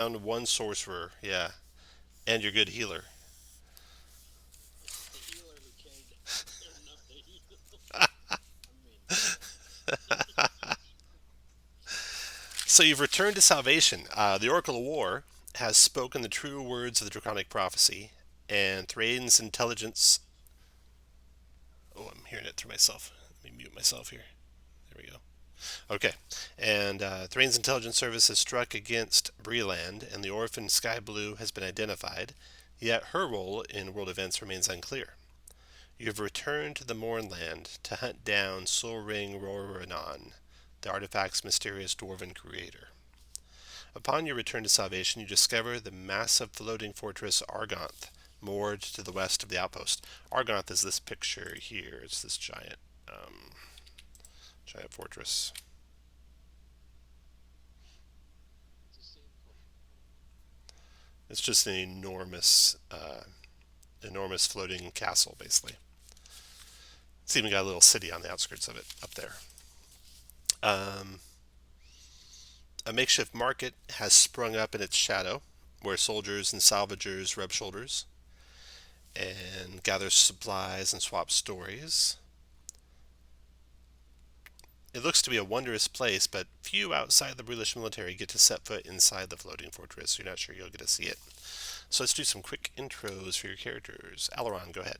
Found one sorcerer, yeah, and your good healer. So you've returned to salvation. The Oracle of War has spoken the true words of the Draconic prophecy, and Thrain's intelligence. Oh, I'm hearing it through myself. Let me mute myself here. There we go. Okay. And Thrain's intelligence service has struck against Breland, and the orphan Sky Blue has been identified, yet her role in world events remains unclear. You have returned to the Mornland to hunt down Sol Ring Roranon, the artifact's mysterious dwarven creator. Upon your return to salvation, you discover the massive floating fortress Argonth, moored to the west of the outpost. Argonth is this picture here. It's this um, giant fortress. It's just an enormous floating castle, basically. It's even got a little city on the outskirts of it up there. Um, a makeshift market has sprung up in its shadow, where soldiers and salvagers rub shoulders and gather supplies and swap stories. It looks to be a wondrous place, but few outside the British military get to set foot inside the floating fortress, so you're not sure you'll get to see it. So let's do some quick intros for your characters. Eberron, go ahead.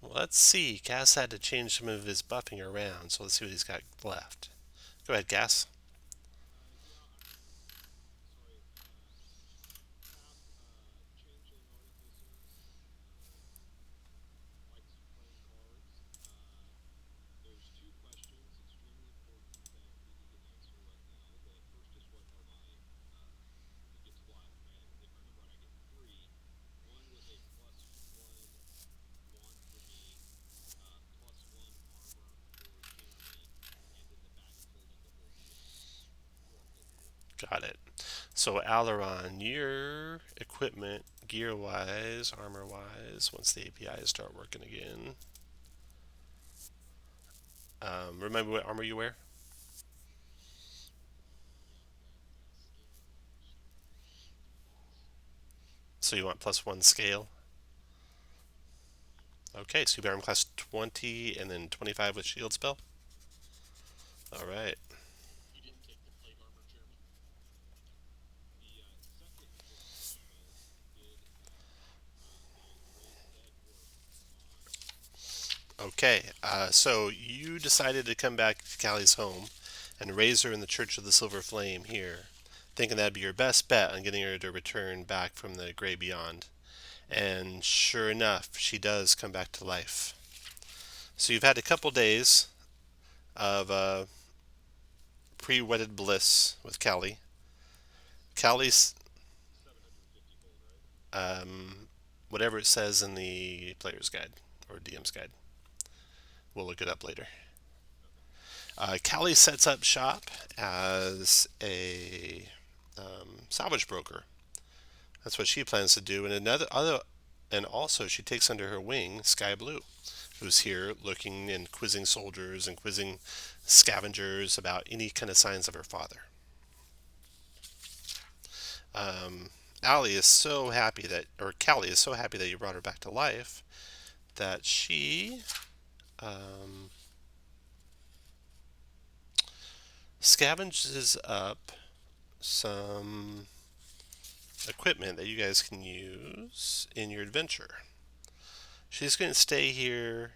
Well, let's see. Cass had to change some of his buffing around, so let's see what he's got left. Go ahead, Cass. Got it. So, Alaron, your equipment, gear wise, armor wise, once the APIs start working again. Remember what armor you wear? So, you want +1 scale? Okay, so you armor class 20 and then 25 with shield spell? Alright. Okay, so you decided to come back to Callie's home and raise her in the Church of the Silver Flame here, thinking that'd be your best bet on getting her to return back from the Grey Beyond. And sure enough, she does come back to life. So you've had a couple days of pre-wedded bliss with Callie. Callie's, um, whatever it says in the player's guide or DM's guide. We'll look it up later. Callie sets up shop as a salvage broker. That's what she plans to do. And also she takes under her wing Sky Blue, who's here looking and quizzing soldiers and quizzing scavengers about any kind of signs of her father. Um, Allie is so happy that, or Callie is so happy that you brought her back to life that she um, scavenges up some equipment that you guys can use in your adventure. She's going to stay here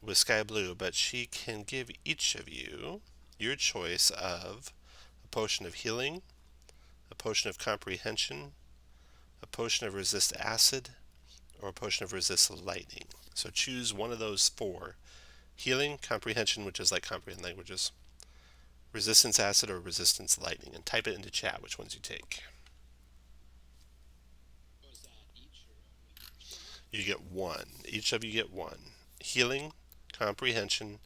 with Sky Blue, but she can give each of you your choice of a potion of healing, a potion of comprehension, a potion of resist acid, or a potion of resist lightning. So choose one of those four. Healing, comprehension, which is like comprehend languages, resistance acid, or resistance lightning, and type it into chat which ones you take. You get one. Each of you get one. Healing, comprehension,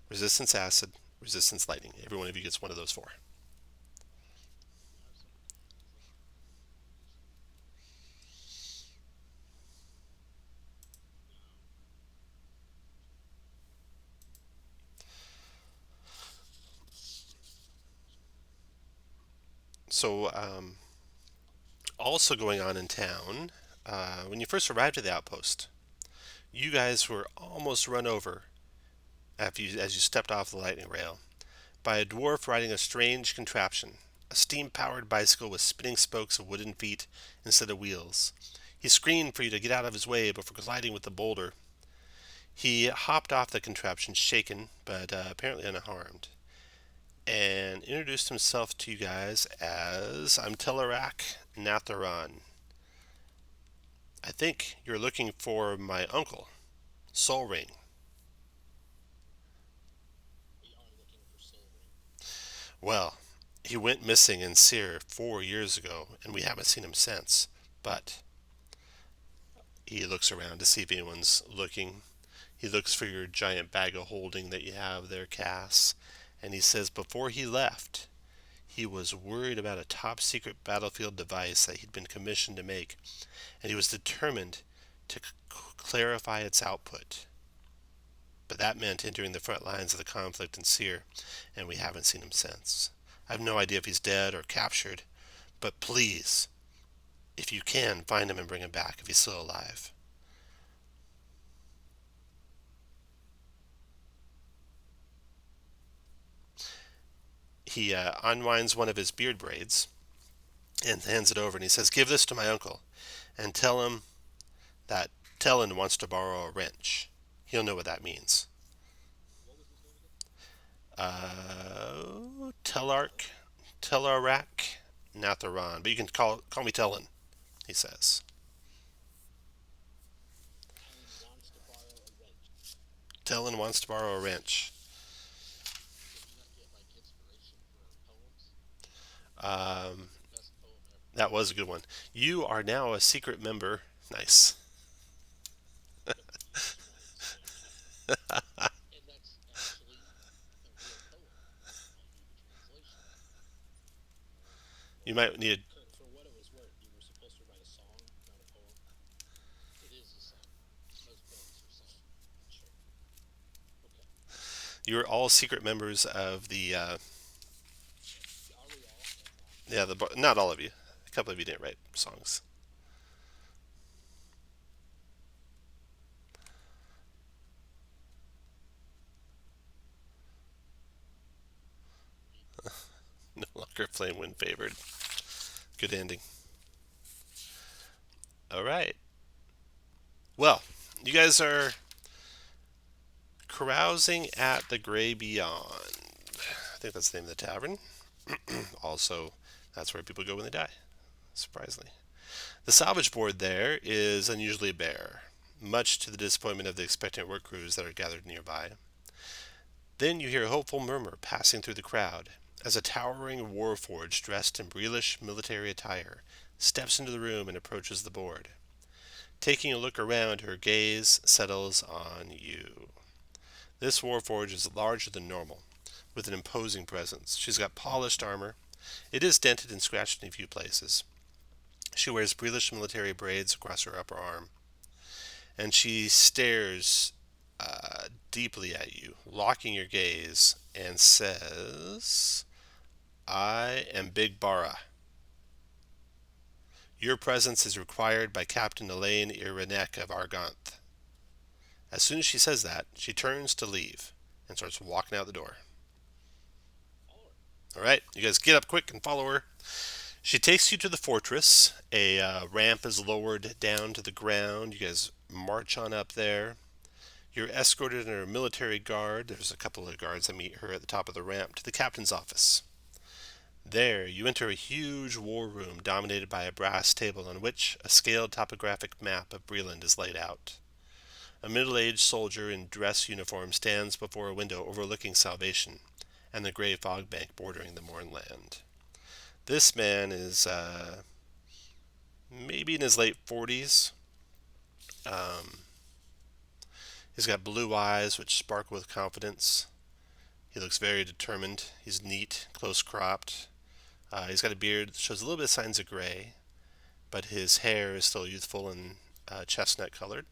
resistance acid, resistance lightning. Every one of you gets one of those four. So, also going on in town, when you first arrived at the outpost, you guys were almost run over as you stepped off the lightning rail by a dwarf riding a strange contraption, a steam-powered bicycle with spinning spokes of wooden feet instead of wheels. He screamed for you to get out of his way before colliding with the boulder. He hopped off the contraption shaken, but apparently unharmed, and introduced himself to you guys as I'm Telerak Natharon. I think you're looking for my uncle, Soul Ring. Well, he went missing in Seer 4 years ago, and we haven't seen him since. But he looks around to see if anyone's looking. He looks for your giant bag of holding that you have there, Cass. And he says before he left, he was worried about a top secret battlefield device that he'd been commissioned to make, and he was determined to clarify its output. But that meant entering the front lines of the conflict in Seer, and we haven't seen him since. I have no idea if he's dead or captured, but please, if you can, find him and bring him back if he's still alive. He unwinds one of his beard braids and hands it over, and he says, "Give this to my uncle, and tell him that Tellin wants to borrow a wrench. He'll know what that means." Telarak Natharon, but you can call me Tellin, he says. Tellin wants to borrow a wrench. Um, that was a good one. You are now a secret member. Nice. You might need. You're all secret members of the. Yeah, not all of you. A couple of you didn't write songs. No longer flame wind favored. Good ending. All right. Well, you guys are carousing at the Grey Beyond. I think that's the name of the tavern. Also, that's where people go when they die, surprisingly. The salvage board there is unusually bare, much to the disappointment of the expectant work crews that are gathered nearby. Then you hear a hopeful murmur passing through the crowd as a towering warforged dressed in Breelish military attire steps into the room and approaches the board. Taking a look around, her gaze settles on you. This warforged is larger than normal, with an imposing presence. She's got polished armor. It is dented and scratched in a few places. She wears Breelish military braids across her upper arm, and she stares deeply at you, locking your gaze, and says, "I am Big Bara. Your presence is required by Captain Elaine Iranek of Arganth." As soon as she says that, she turns to leave and starts walking out the door. All right, you guys get up quick and follow her. She takes you to the fortress. A ramp is lowered down to the ground. You guys march on up there. You're escorted under a military guard. There's a couple of guards that meet her at the top of the ramp to the captain's office. There, you enter a huge war room dominated by a brass table on which a scaled topographic map of Breland is laid out. A middle-aged soldier in dress uniform stands before a window overlooking Salvation and the gray fog bank bordering the moorland. This man is maybe in his late 40s. Um, he's got blue eyes which sparkle with confidence. He looks very determined. He's neat, close cropped. He's got a beard that shows a little bit of signs of gray, but his hair is still youthful and chestnut colored.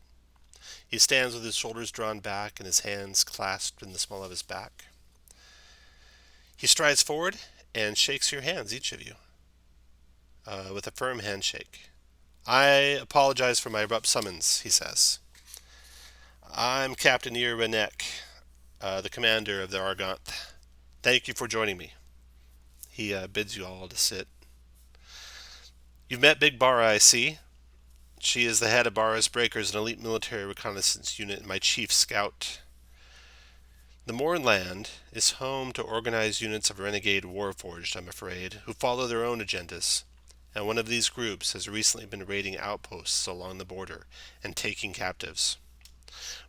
He stands with his shoulders drawn back and his hands clasped in the small of his back. He strides forward and shakes your hands, each of you, with a firm handshake. I apologize for my abrupt summons, he says. I'm Captain Eberron, the commander of the Argonth. Thank you for joining me. He bids you all to sit. You've met Big Bara, I see. She is the head of Bara's Breakers, an elite military reconnaissance unit, and my chief scout. The Moorland is home to organized units of renegade warforged, I'm afraid, who follow their own agendas, and one of these groups has recently been raiding outposts along the border and taking captives.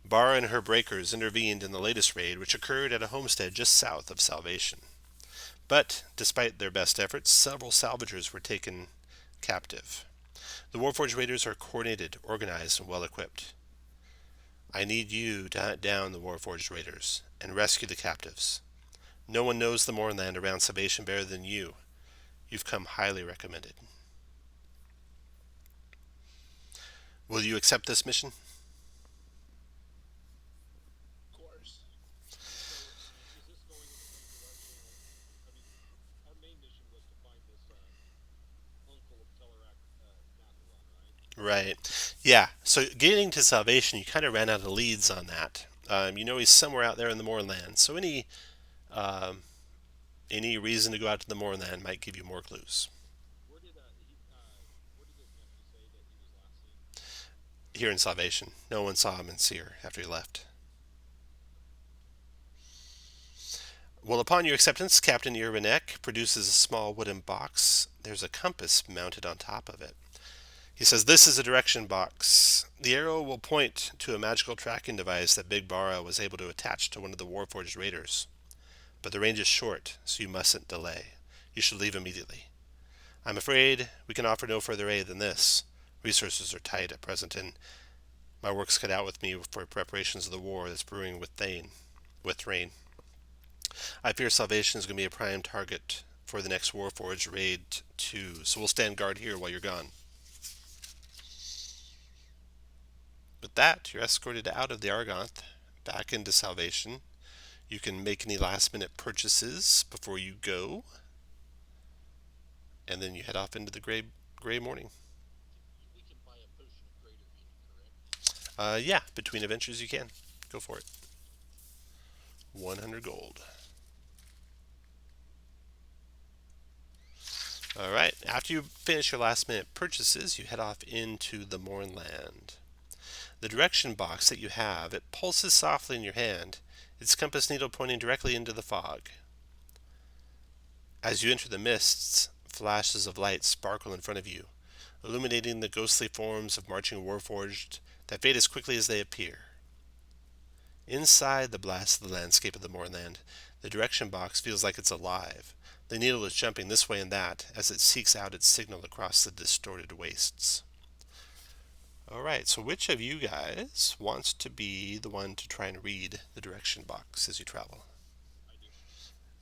Bara and her breakers intervened in the latest raid, which occurred at a homestead just south of Salvation. But, despite their best efforts, several salvagers were taken captive. The Warforged raiders are coordinated, organized, and well equipped. I need you to hunt down the Warforged raiders and rescue the captives. No one knows the moorland around Salvation better than you. You've come highly recommended. Will you accept this mission? Of course. So, is this going in the same direction? Our main mission was to find this uncle of Tellerac Nathalon, right? Right. Yeah. So getting to Salvation, you kind of ran out of leads on that. You know he's somewhere out there in the moorland. So um, any reason to go out to the moorland might give you more clues. Where did his nephew say that he was last seen? Here in Salvation, no one saw him in Seer after he left. Well, upon your acceptance, Captain Irvinek produces a small wooden box. There's a compass mounted on top of it. He says, "This is a direction box. The arrow will point to a magical tracking device that Big Bara was able to attach to one of the Warforged raiders. But the range is short, so you mustn't delay. You should leave immediately. I'm afraid we can offer no further aid than this. Resources are tight at present, and my work's cut out with me for preparations of the war that's brewing with Thrain. I fear Salvation is going to be a prime target for the next Warforged raid too, so we'll stand guard here while you're gone." With that, you're escorted out of the Argonth, back into Salvation. You can make any last minute purchases before you go, and then you head off into the gray morning. We can buy a potion of greater healing, correct? Yeah, between adventures you can. Go for it. 100 gold. Alright, after you finish your last minute purchases, you head off into the Moorland. The direction box that you have, it pulses softly in your hand, its compass needle pointing directly into the fog. As you enter the mists, flashes of light sparkle in front of you, illuminating the ghostly forms of marching warforged that fade as quickly as they appear. Inside the blasted landscape of the moorland, the direction box feels like it's alive. The needle is jumping this way and that as it seeks out its signal across the distorted wastes. Alright, so which of you guys wants to be the one to try and read the direction box as you travel?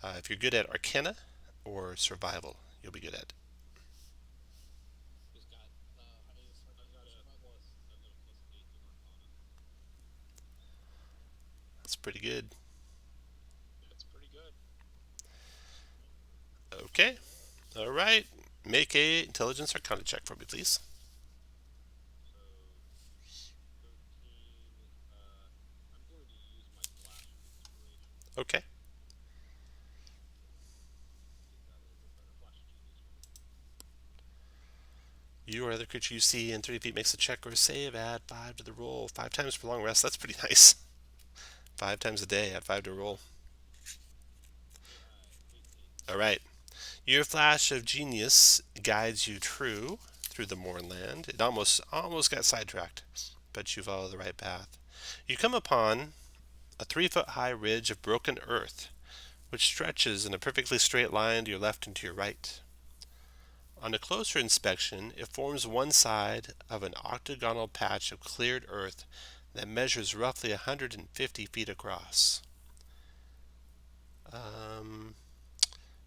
I do. If you're good at Arcana or Survival, you'll be good at. It's got I've got a plus 8 in Arcana. That's pretty good. That's pretty good. Okay. Alright. Make a intelligence Arcana check for me, please. So 13. I'm going to use my flash of inspiration. Okay. Get that a little bit better. Flash of genius, rather. You or other creature you see in 30 feet makes a check or a save, add 5 to the roll. 5 times per long rest, that's pretty nice. 5 times a day, add 5 to roll. Yeah, 18. Alright. Your flash of genius guides you true through the moorland. It almost got sidetracked, but you follow the right path. You come upon a 3 foot high ridge of broken earth, which stretches in a perfectly straight line to your left and to your right. On a closer inspection, it forms one side of an octagonal patch of cleared earth that measures roughly 150 feet across. Um,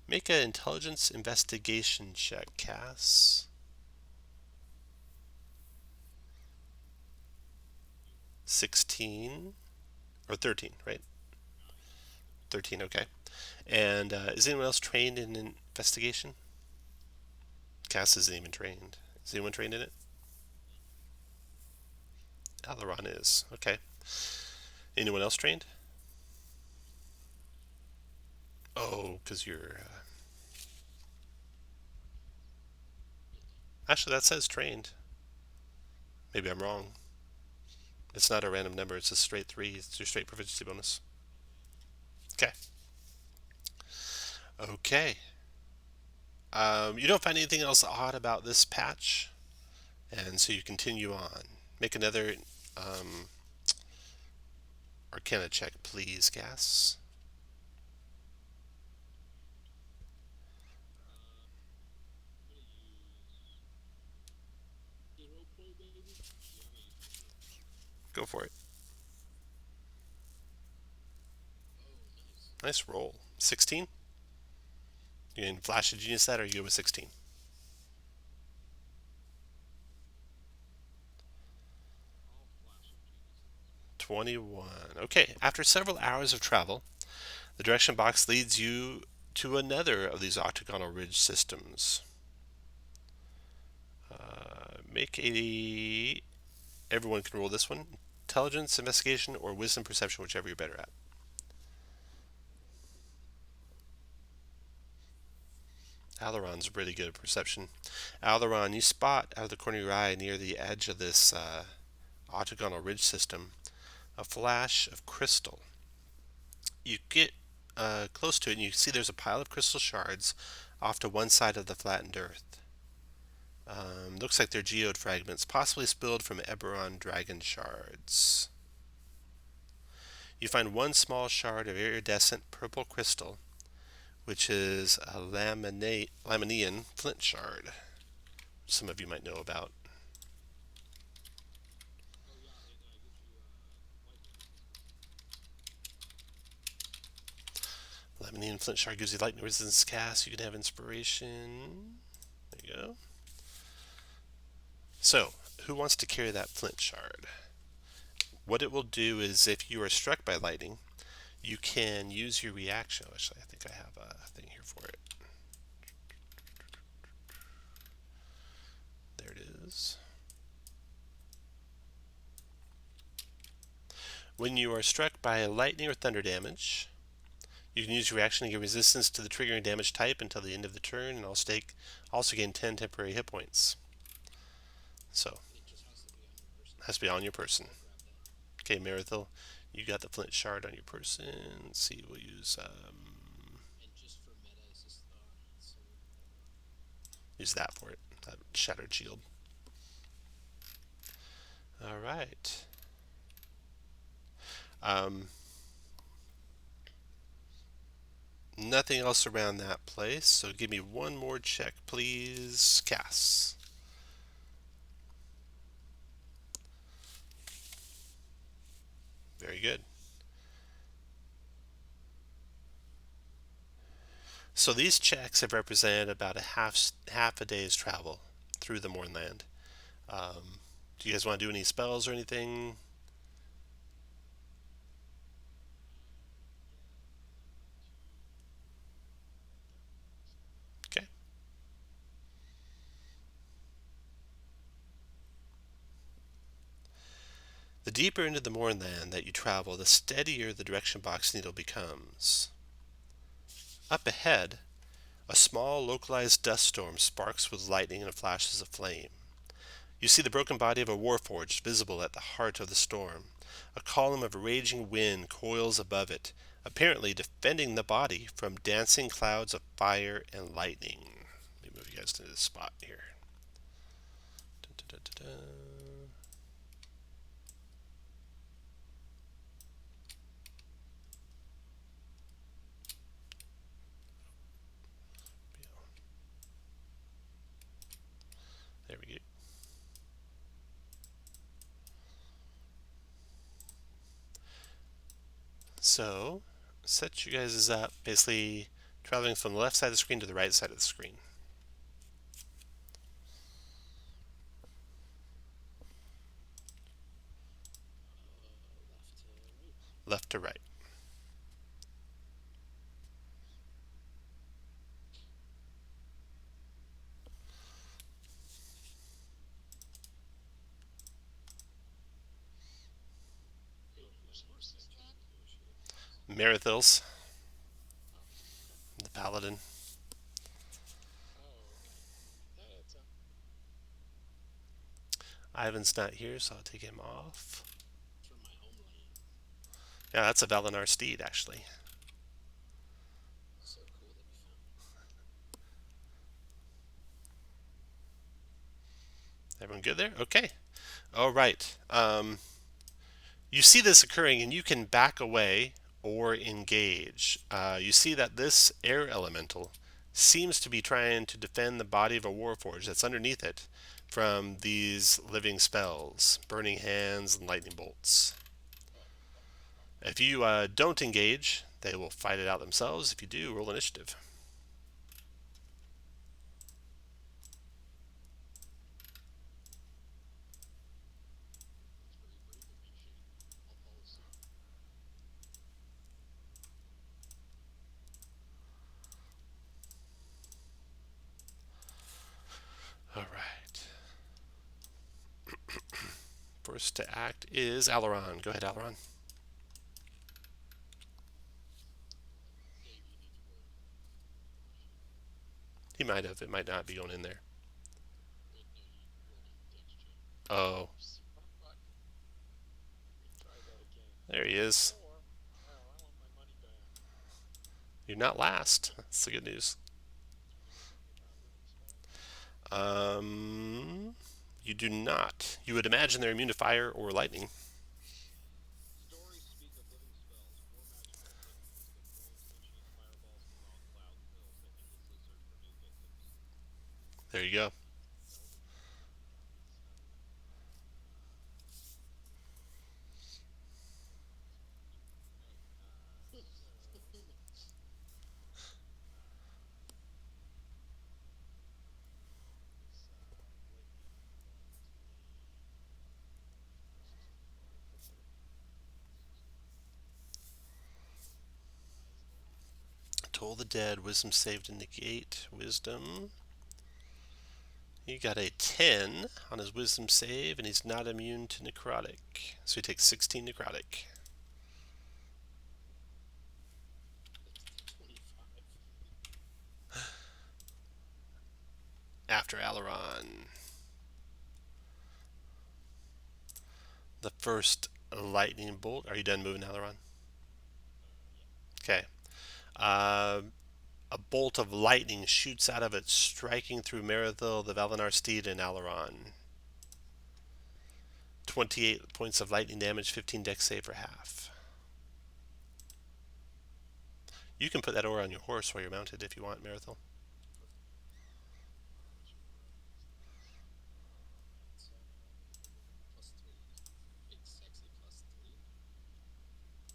Make an intelligence investigation check, Cass. 16 or 13, right? 13, okay. And is anyone else trained in investigation? Cass isn't even trained. Is anyone trained in it? Eberron is. Okay. Anyone else trained? Oh, because you're. Actually, that says trained. Maybe I'm wrong. It's not a random number. It's a straight 3. It's your straight proficiency bonus. Okay. Okay. You don't find anything else odd about this patch, and so you continue on. Make another um, Arcana check, please, Cass. I'm gonna use hero point maybe. Yeah, I'm gonna use my hero point. Go for it. Oh, nice. Nice roll. 16? You can flash a genius that, or you go with 16? I'll flash of genius at this one. 21. Okay, after several hours of travel, the direction box leads you to another of these octagonal ridge systems. Make a. Everyone can roll this one. Intelligence, investigation, or wisdom perception, whichever you're better at. Aileron's really good at perception. Aileron, you spot out of the corner of your eye near the edge of this octagonal ridge system a flash of crystal. You get close to it and you see there's a pile of crystal shards off to one side of the flattened earth. Looks like they're geode fragments, possibly spilled from Eberron dragon shards. You find one small shard of iridescent purple crystal, which is a Lamanian flint shard. Some of you might know about. Oh yeah, it gives you lightning resistance. Lamanian flint shard gives you lightning resistance cast. You can have inspiration. There you go. So, who wants to carry that flint shard? What it will do is if you are struck by lightning, you can use your reaction. Actually, I think I have a thing here for it. There it is. When you are struck by lightning or thunder damage, you can use your reaction to give resistance to the triggering damage type until the end of the turn, and also gain 10 temporary hit points. So, And it just has to be on your person. has to be on your person. I'll grab that. Okay, Marithil, you got the flint shard on your person. Let's see, we'll use And just for meta, it's just sword. use that for it. That shattered shield. All right. Um, Nothing else around that place, so give me one more check, please. Cass. Very good. So these checks have represented about half a day's travel through the Mournland. Do you guys want to do any spells or anything? Okay. The deeper into the Mournland that you travel, the steadier the direction box needle becomes. Up ahead, a small localized dust storm sparks with lightning and flashes of flame. You see the broken body of a warforged visible at the heart of the storm. A column of raging wind coils above it, apparently defending the body from dancing clouds of fire and lightning. Let me move you guys to this spot here. Dun, dun, dun, dun, dun. There we go. So, set you guys up basically traveling from the left side of the screen to the right side of the screen, Left to right. left to right. Wait, whose horse is that? Marathils, Oh, the paladin. oh, okay. That adds up. Ivan's not here, so I'll take him off. From my homeland. Yeah, that's a Valinar steed, actually. So cool that we found one. Everyone good there? Okay. All right. You see this occurring, and you can back away or engage. You see that this air elemental seems to be trying to defend the body of a warforged that's underneath it from these living spells, burning hands and lightning bolts. Oh, If you don't engage, they will fight it out themselves. If you do, roll initiative. that's very brave of you, Shane. I'll follow suit. All right. First to act is Alaron. Go ahead, Alaron. Dave, you need to roll initiative. He might have. It might not be going in there. Wait, no, you rolled Untitled Chapter. Oh, Oops, wrong button. Let me try that again. there he is. 4. Wow, I want my money back. You're not last. That's the good news. Do we know anything about living spells? You do not. You would imagine they're immune to fire or lightning. Stories speak of living spells, more magical entities that form sentient fireballs and draw cloud spells that endlessly search for new victims. There you go. Delving deeper into this, right. This lightning belongs to a 65 foot. 65. Eyes only. Toll the dead. Wisdom saved to negate. Wisdom. He got a 10 on his wisdom save, and he's not immune to necrotic. So he takes 16 necrotic. That's the 25. After Alaron. The first lightning bolt. Are you done moving, Alaron? Yeah. Okay. Uh, a bolt of lightning shoots out of it, striking through Marathil, the Valinar steed, and Alaron. 28 points of lightning damage, 15 dex save for half. You can put that aura on your horse while you're mounted if you want, Marathil. Perfect. Put your aura on his horse. That's +3. Big sexy +3.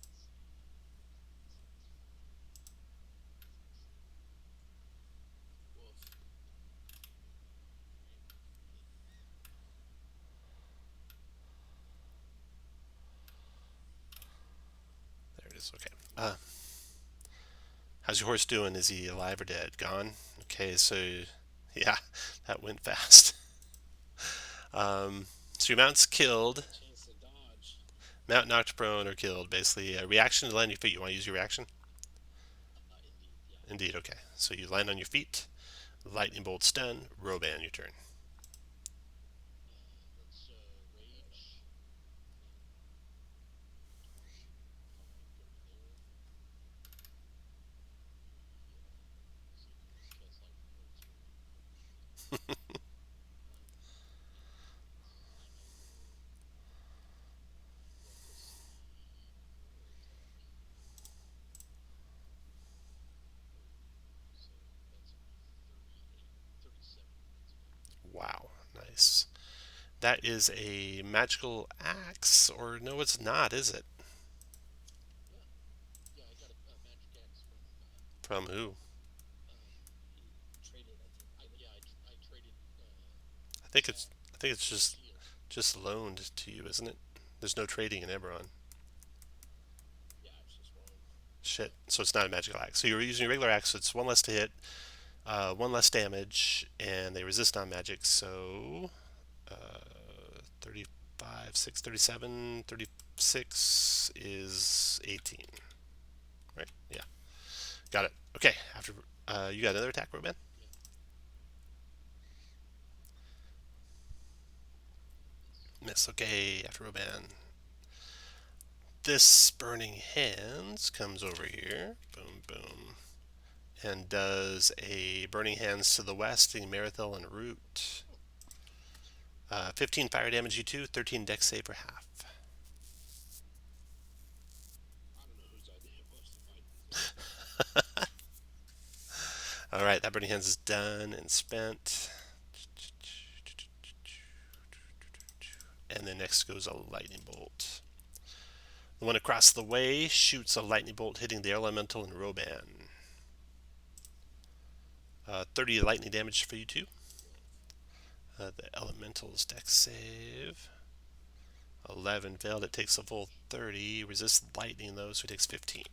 Let's see. Woof. Alright. There it is. Okay. How's your horse doing? Is he alive or dead? Gone? Okay, so yeah, that went fast. So your mount's killed. Chance to dodge. Mount knocked prone or killed, basically. A reaction to land on your feet. You want to use your reaction? Indeed, yeah. Indeed, okay. So you land on your feet. Lightning bolt stun. Roban, your turn. Let's rage. Um, I know what was the other attack? So that's 38, 37 points of damage. Wow, nice. That is a magical axe, or no, it's not, is it? Yeah, yeah, I got a magic axe from From who? he traded. I think. I traded I think that it's I think it's for a just shield. just loaned to you, isn't it? There's no trading in Eberron. Yeah, it's just wrong. Shit. So it's not a magical axe. So you're using your regular axe. So it's one less to hit, one less damage, and they resist non-magic. So 35, 6, 37, 36 is 18. Right? Yeah. Got it. Okay. After you got another attack, Roman? Yeah, miss. Miss. Okay. After Roman. This Burning Hands comes over here. Boom, boom. And does a Burning Hands to the west, hitting Marithel and Root. Oh, 15 fire damage, you two. 13 dex save for half. I don't know whose idea it was to fight these things. All right, that Burning Hands is done and spent. And then next goes a Lightning Bolt. The one across the way shoots a Lightning Bolt, hitting the Elemental and Roban. 30 lightning damage for you two. Yeah, The Elemental's dex save. 11 failed. It takes a full 30. Resists lightning though, so it takes 15.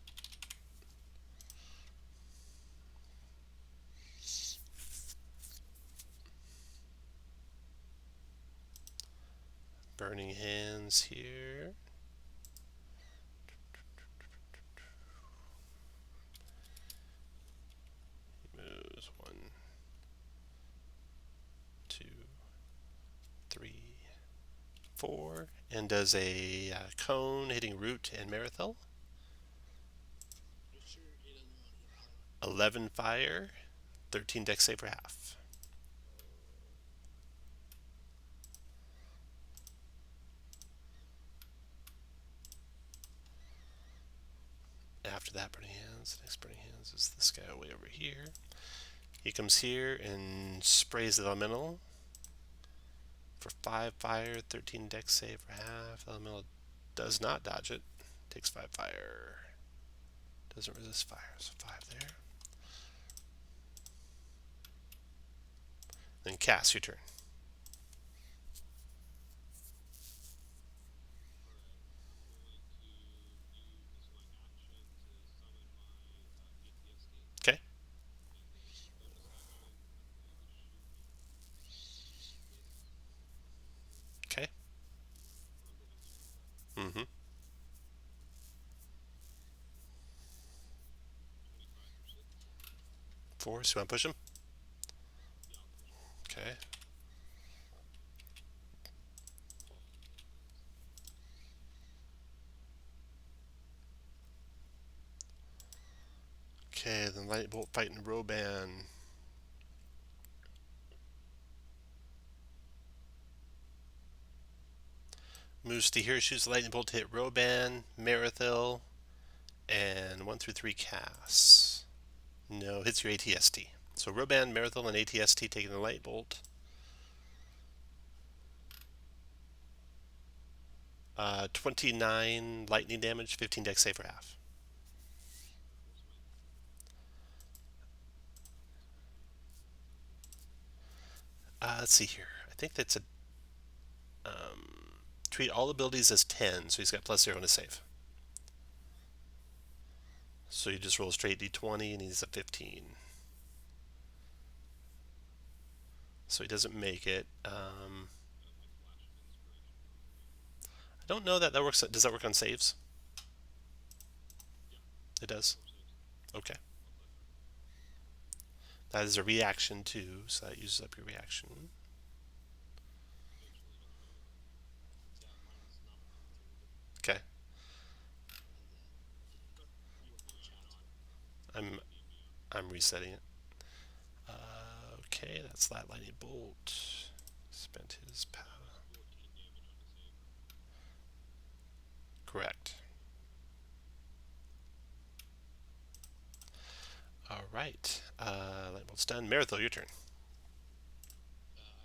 Burning Hands here. Moves 1, 2, 3, 4, and does a cone hitting Root and Marithel. you sure he doesn't want to hit Aura? 11 fire, 13 dex save for half. After that Burning Hands, the next Burning Hands is this guy way over here. He comes here and sprays the Elemental for 5 fire, 13 dex save for half. The Elemental does not dodge it. Takes 5 fire. Doesn't resist fire, so 5 there. Then cast your turn. All right, I'm going to use my action to summon my ATSD, Okay. and then as a bonus action, I'm going to shoot with Okay. a living soul. Mm-hmm. 25 for 6. 4, so you want to push him? Yeah, I'll push him. Okay. Okay, then Lightning Bolt fighting Roban. Moves to here, shoots the Lightning Bolt to hit Roban, Marithil, and 1 through 3 casts. No, hits your ATST. So Roban, Marithil, and ATST taking the Light Bolt. 29 lightning damage, 15 dex save for half. Where's my Let's see here. I think that's a treat all abilities as 10, so he's got plus 0 to save. So you just roll a straight d20 and he's a 15. So he doesn't make it. my flash of inspiration broke again? I don't know that that works. Does that work on saves? Yeah, It does. 4 saves. Okay. How's that for? That is a reaction too, so that uses up your reaction. Eventually, it'll know. Yeah, mine's not military, Okay. and then rework my chapter. I'm Need me on. I'm resetting it. Okay, that's that lightning bolt. Spent his power. That was 14 damage on his hammer. Correct. All right. Lightning bolt's done. Marathon, your turn. I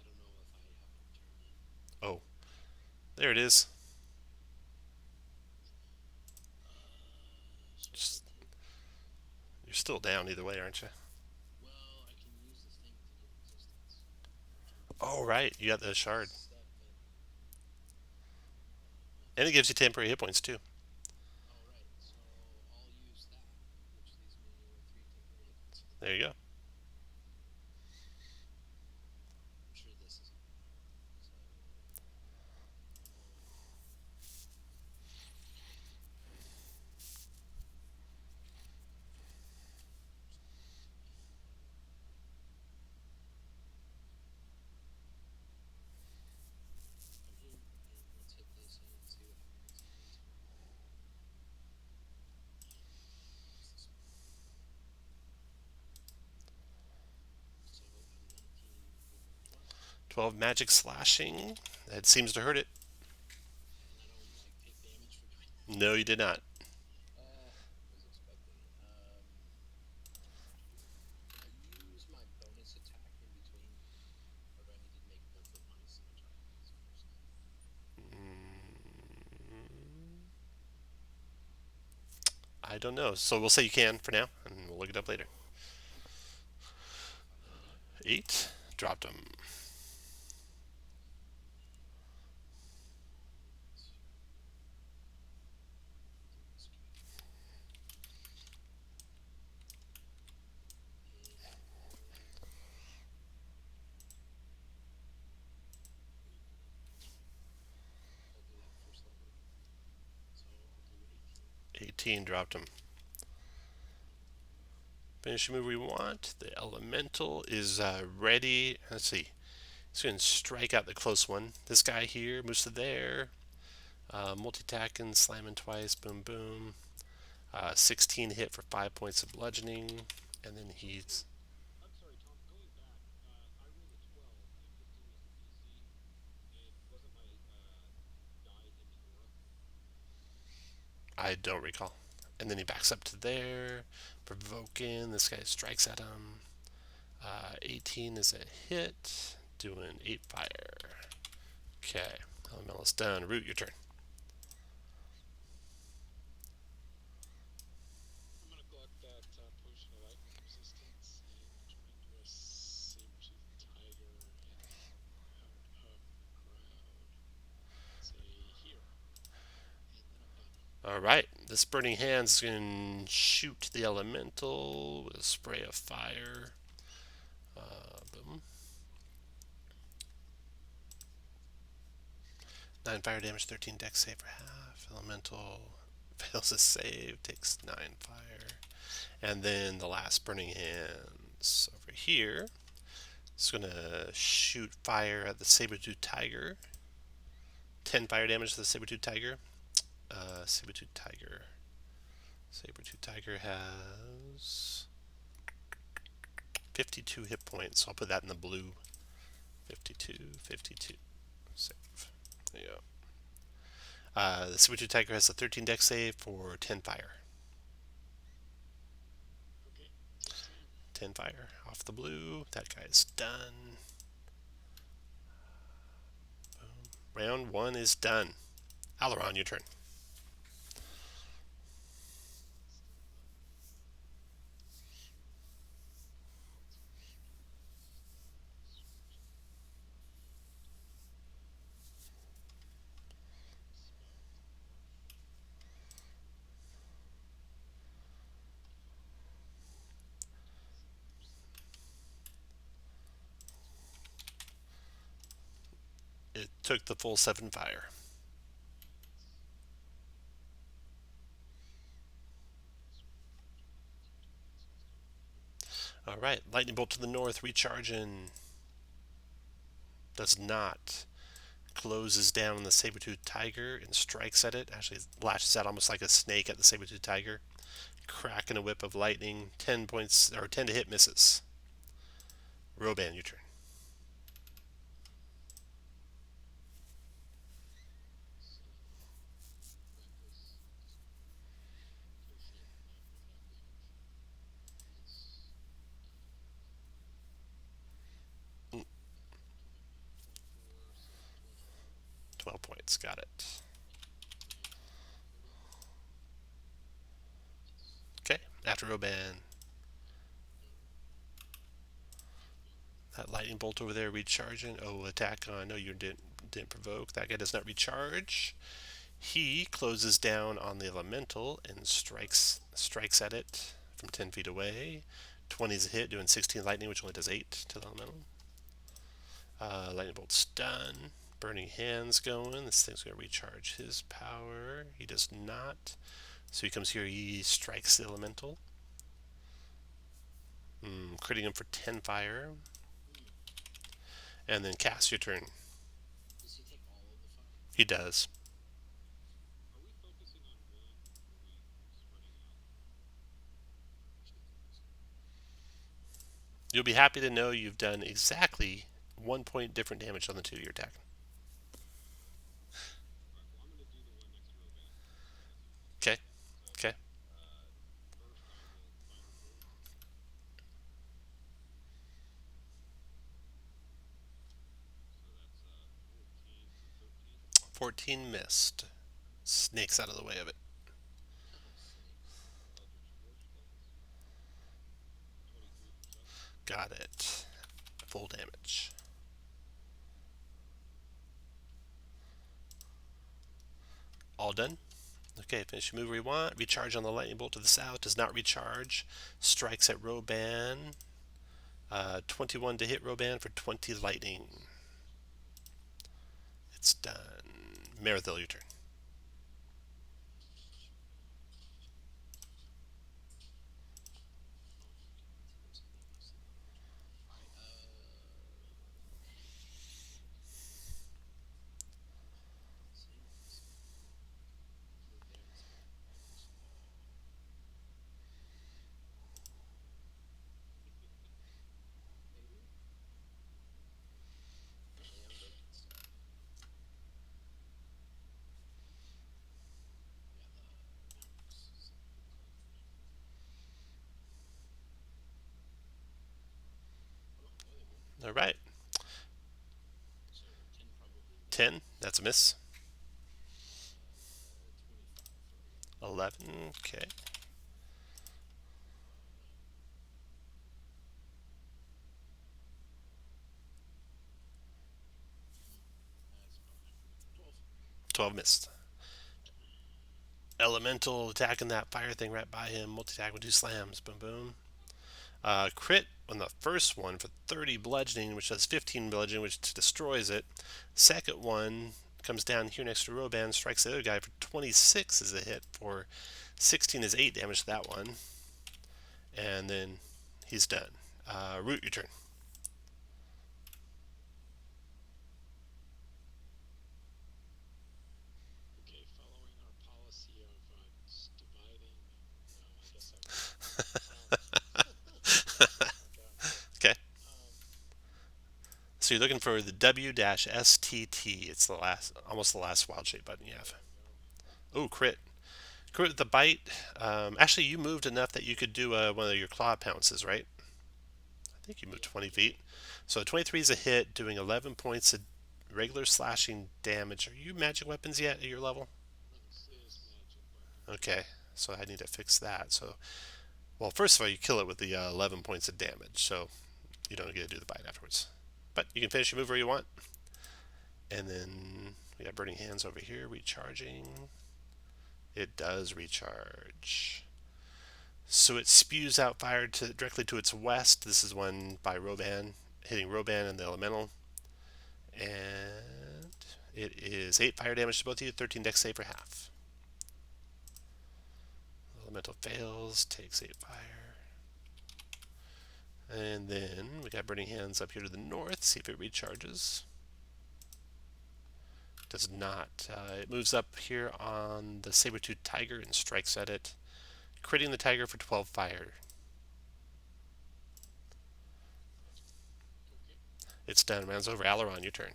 don't know if I have a turn. Oh, there it is. So if I Just, take, you're still down either way, aren't you? well, I can use this thing to get resistance. Oh, right. You got the shard. 7. And it gives you temporary hit points, too. All right, so I'll use that, which leaves me with 3 temporary hit points. There you go. I'm sure this isn't gonna matter. So, come here and let's hit this and see what happens. What's this one? So a 19 for 12, 12 magic slashing. That seems to hurt it. and I don't like take damage for doing that. No, you did not. Was expecting it. Can I use my bonus attack in between, or do I need to make both of my scimitar attacks first? I don't know. So we'll say you can for now, and we'll look it up later. Fine with me. 8. Dropped him. I'll do that first level. So I'll do 18. 18. Dropped him. Finish the move we want. The elemental is ready. Let's see. He's going to strike out the close one. This guy here moves to there. Multi-tacking, slamming twice. Boom, boom. 16 hit for 5 points of bludgeoning. And then So he's. I'm sorry, Tom. Going back, I rolled a 12 and 15 was the DC, and wasn't my die in the aura? I don't recall. And then he backs up to there. Provoking. This guy strikes at him. 18 is a hit. Doing 8 fire. Okay. Elemental's done. Root, your turn. I'm gonna collect that potion of lightning resistance and turn into a saber-toothed tiger and out of the crowd. Say here. And then I'm done. Alright. This Burning Hand's going to shoot the elemental with a spray of fire. Boom. 9 fire damage, 13 dex save for half. Elemental fails a save, takes 9 fire. And then the last Burning Hands over here. It's going to shoot fire at the saber-toothed tiger. 10 fire damage to the saber-toothed tiger. Saber-toothed tiger. Saber-toothed tiger has 52 hit points. I'll put that in the blue. 52, 52. Save. There you go. The saber-toothed tiger has a 13 dex save for 10 fire. Okay, 16. 10 fire off the blue. That guy's done. Boom. Round 1 is done. Alaron, your turn. It took the full 7 fire. Alright, lightning bolt to the north, recharging. Does not. Closes down on the saber-toothed tiger and strikes at it. Actually, lashes out almost like a snake at the saber-toothed tiger. Cracking a whip of lightning. 10 points, or 10 to hit, misses. Roban, your turn. So reckless, just place it without damage. It's 24, so 12. 12 points. Got it. And critting. Yes. Okay. After Roban, No. Champion. that lightning bolt over there recharging. Oh, attack on. No, you didn't provoke. That guy does not recharge. He closes down on the elemental and strikes at it from 10 feet away. 20 is a hit, doing 16 lightning, which only does 8 to the elemental. Lightning bolt's done. Burning hands going. This thing's going to recharge his power. He does not. So he comes here. He strikes the elemental. Critting him for 10 fire. And then Cass, your turn. Does he take all of the fire? He does. Are we focusing on one, or are we spreading out? Actually focusing. You'll be happy to know you've done exactly 1 point different damage on the two you're attacking. All right. Well, I'm going to do the one next to Roban because it's Okay. easier. So, Okay. first I will fire first. So that's 14 for 13. 14 missed. Snakes out of the way of it. Oh, snakes. Eldritch Force Blast. 23 for 7. Got it. Full damage. All done? Okay, finish your move where you want. Recharge on the lightning bolt to the south. Does not recharge. Strikes at Roban. 21 to hit Roban for 20 lightning. It's done. Marathil, your turn. Teams being nice to them. Alright, same as last time. Move there and see what happens. Maybe? Actually, I'm breaking stuff. Yeah, the amount looks pretty cold for now. Oh no, no they won't. All right. So 10 probably. 10. That's a miss. 25 for 11. 11. Okay. That's probably not gonna be 12. 12 missed. Elemental attacking that fire thing right by him. Multi attack with 2 slams. Boom, boom. Crit on the first one for 30 bludgeoning, which does 15 bludgeoning, which destroys it. Second one comes down here next to Roban, strikes the other guy for 26 as a hit for 16 is 8 damage to that one. And then he's done. Root, your turn. Okay, following our policy of dividing. No, I guess I won't. Okay. Um, So you're looking for the W-STT. It's the last, almost the last wild shape button you have. there we go. Oh, crit. Crit with the bite. Actually, you moved enough that you could do one of your claw pounces, right? I think you moved Yeah, 20 yeah, feet. So 23 is a hit, doing 11 points of regular slashing damage. Are you magic weapons yet at your level? this is magic weapon. Okay, so I need to fix that. So, well, first of all, you kill it with the 11 points of damage, so you don't get to do the bite afterwards. But you can finish your move where you want. And then we got Burning Hands over here, recharging. It does recharge. So it spews out fire directly to its west. This is one by Roban, hitting Roban and the elemental. And it is 8 fire damage to both of you, 13 dex save for half. Elemental fails, takes 8 fire. And then we got Burning Hands up here to the north, see if it recharges. Does not. It moves up here on the saber-toothed tiger and strikes at it, critting the tiger for 12 fire. It's done. Round's over. Aileron, your turn.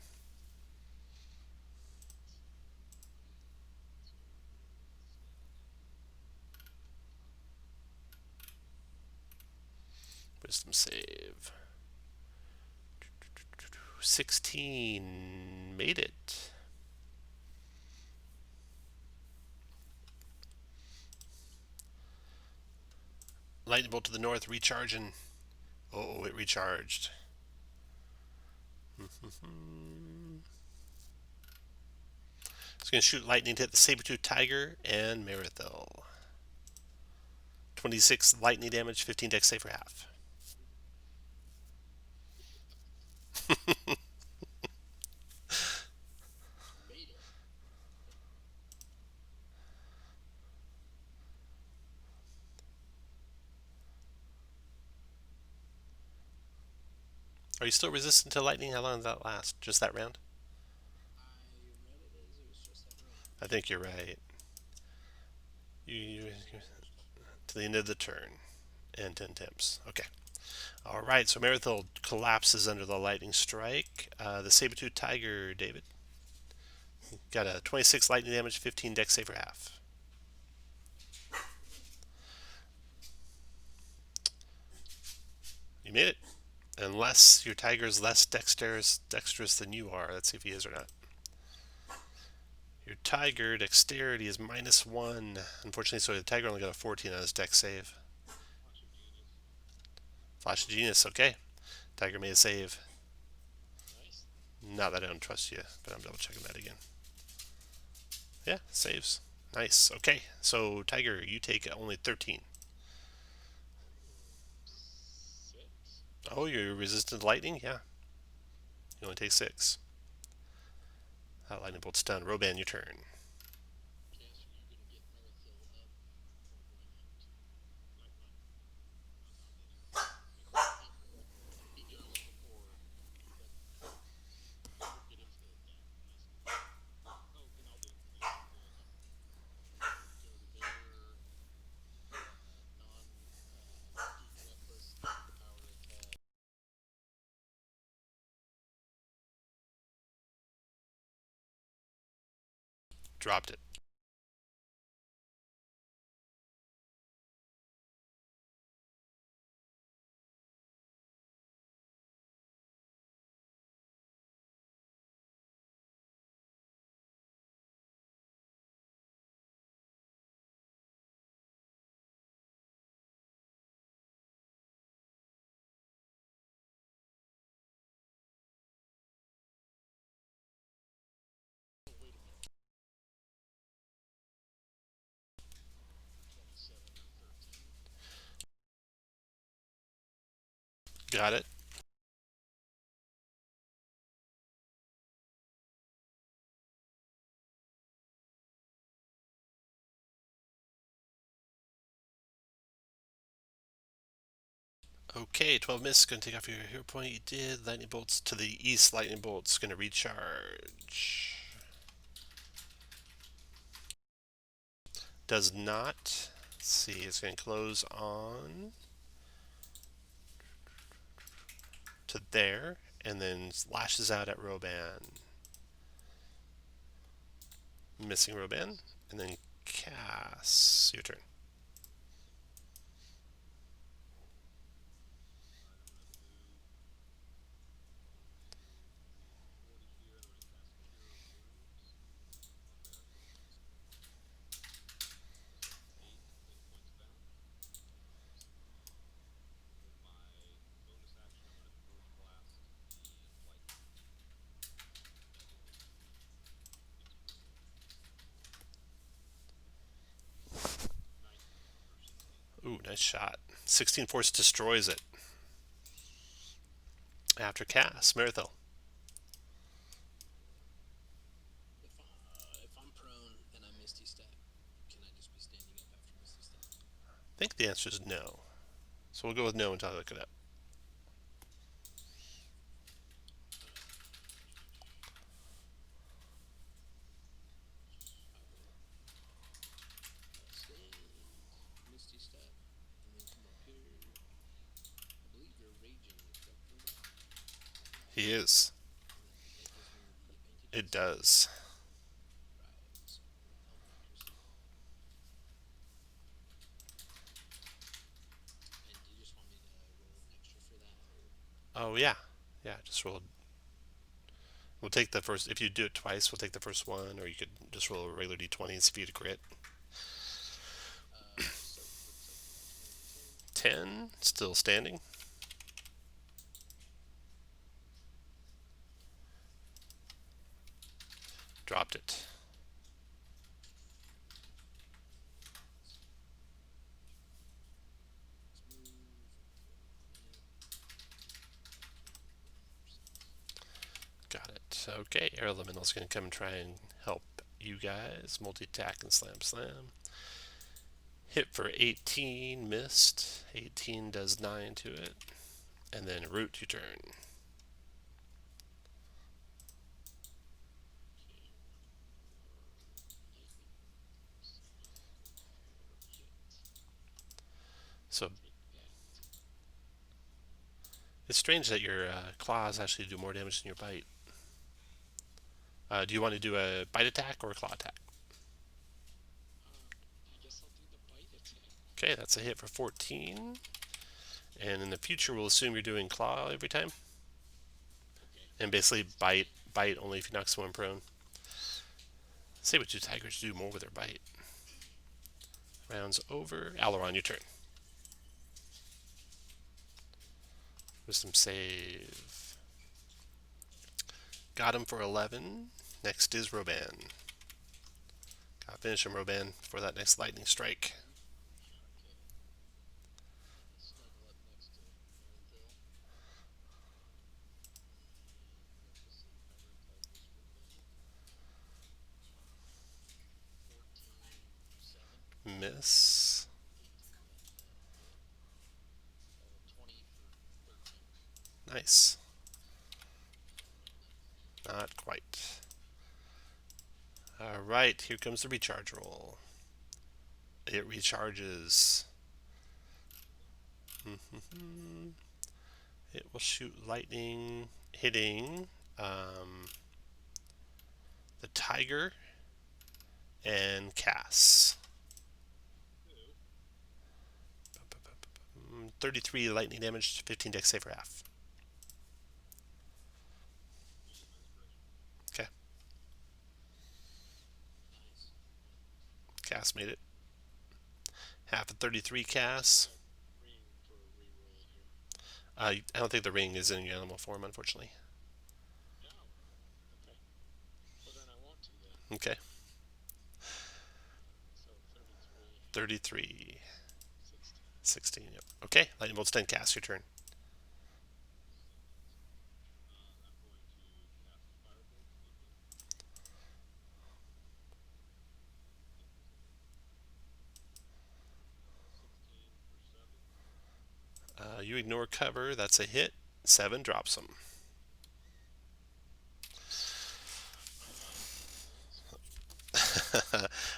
Wisdom save. 16. Made it. Lightning bolt to the north, recharging. Oh, it recharged. It's going to shoot lightning to hit the saber-tooth tiger and Merithil. 26 lightning damage, 15 dex save for half. Made it. Are you still resistant to lightning? How long does that last? Just that round? I read it as it was just that round. I think you're right. You to the end of the turn and 10 temps. Okay. All right. So Merithil collapses under the lightning strike. The saber-tooth tiger, David, got a 26 lightning damage, 15 dex save for half. You made it. Unless your tiger is less dexterous than you are. Let's see if he is or not. Your tiger dexterity is -1. Unfortunately, so the tiger only got a 14 on his dex save. Flash of genius. Flash of genius. Okay. Tiger made a save. Nice. Not that I don't trust you, but I'm double checking that again. Yeah, saves. Nice. Okay. So tiger, you take only 13. Six. Oh, you're resistant to lightning? Yeah. You only take 6. That lightning bolt's done. Roban, your turn. Caster, you're gonna get Merithil up, or going out. Lifeline. He jumps before, but you'll get him to attack. Oh, then I'll do it. Yeah, I'm going up. So their reckless power attack. Dropped it. Oh, wait a minute. 27 or 13. Got it. Okay, 12 miss. Going to take off your hero point. You did. Lightning bolts to the east. Lightning bolts going to recharge. Does not. Let's see. It's going to close on to there, and then lashes out at Roban. Missing Roban, and then Cass. Your turn. Ooh, nice shot. 16 force destroys it. After Cass, Merithil. If I'm prone and I Misty Step, can I just be standing up after Misty Step? I think the answer is no. So we'll go with no until I look it up. I will stand, Misty Step, and then come up here. I believe you're raging, correct? He is. And that gives me the It advantages. does. Right. So that'll be interesting. And do you just want me to roll an extra for that, or Oh yeah, yeah. Just roll. We'll take the first. If you do it twice, we'll take the first one, or you could just roll a regular d20 and see if you get a crit. so looks like a 20 and a 10. 10, still standing. Dropped it. Let's move and roll again. Got it. Okay, Air Elemental's going to come and try and help you guys. Multi-attack and slam slam. Hit for 18, missed. 18 does 9 to it. And then Root, you turn. Okay, one more lightning. So I'll go for hit. So Take that. it's strange that your claws actually do more damage than your bite. Do you want to do a bite attack or a claw attack? I guess I'll do the bite attack. Okay, that's a hit for 14. And in the future, we'll assume you're doing claw every time. Okay. And basically Sounds good. bite only if you knock someone prone. Say what do tigers do more with their bite. Round's over. Aileron, your turn. Wisdom save. Got him for 11. Next is Roban. Gotta finish him, Roban, for that next lightning strike. Okay. Snuggle up next to Marinthil. And let's see. Marinthil was within 14 for 7. Miss. 18, hit. 20 for 13. Nice. Not quite. Alright, here comes the recharge roll. It recharges. It will shoot lightning, hitting the tiger and Cass. Ew. 33 lightning damage, 15 dex save for half. Use my inspiration. Okay, Nice. Cass made it. Half of 33 Cass. Ring for a reroll here. I don't think the ring is in your animal form, unfortunately. No. Okay. Well, then I want to then. Okay, So 33, 33, 16. 16. Yep. Okay, lightning bolt's 10 Cass, your turn. I'm going to cast Firebolt again. Think this will hit. 16 for 7. You ignore cover, that's a hit. 7 drops him.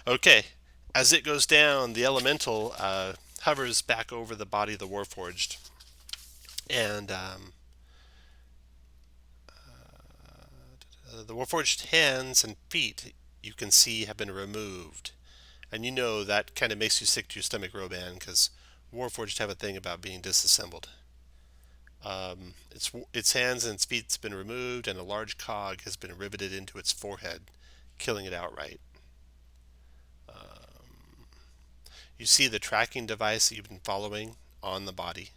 Okay, as it goes down, the elemental hovers back over the body of the Warforged. And the Warforged hands and feet you can see have been removed. And you know that kind of makes you sick to your stomach, Roban, because Warforged have a thing about being disassembled. Its hands and its feet's been removed, and a large cog has been riveted into its forehead, killing it outright. You see the tracking device that you've been following on the body.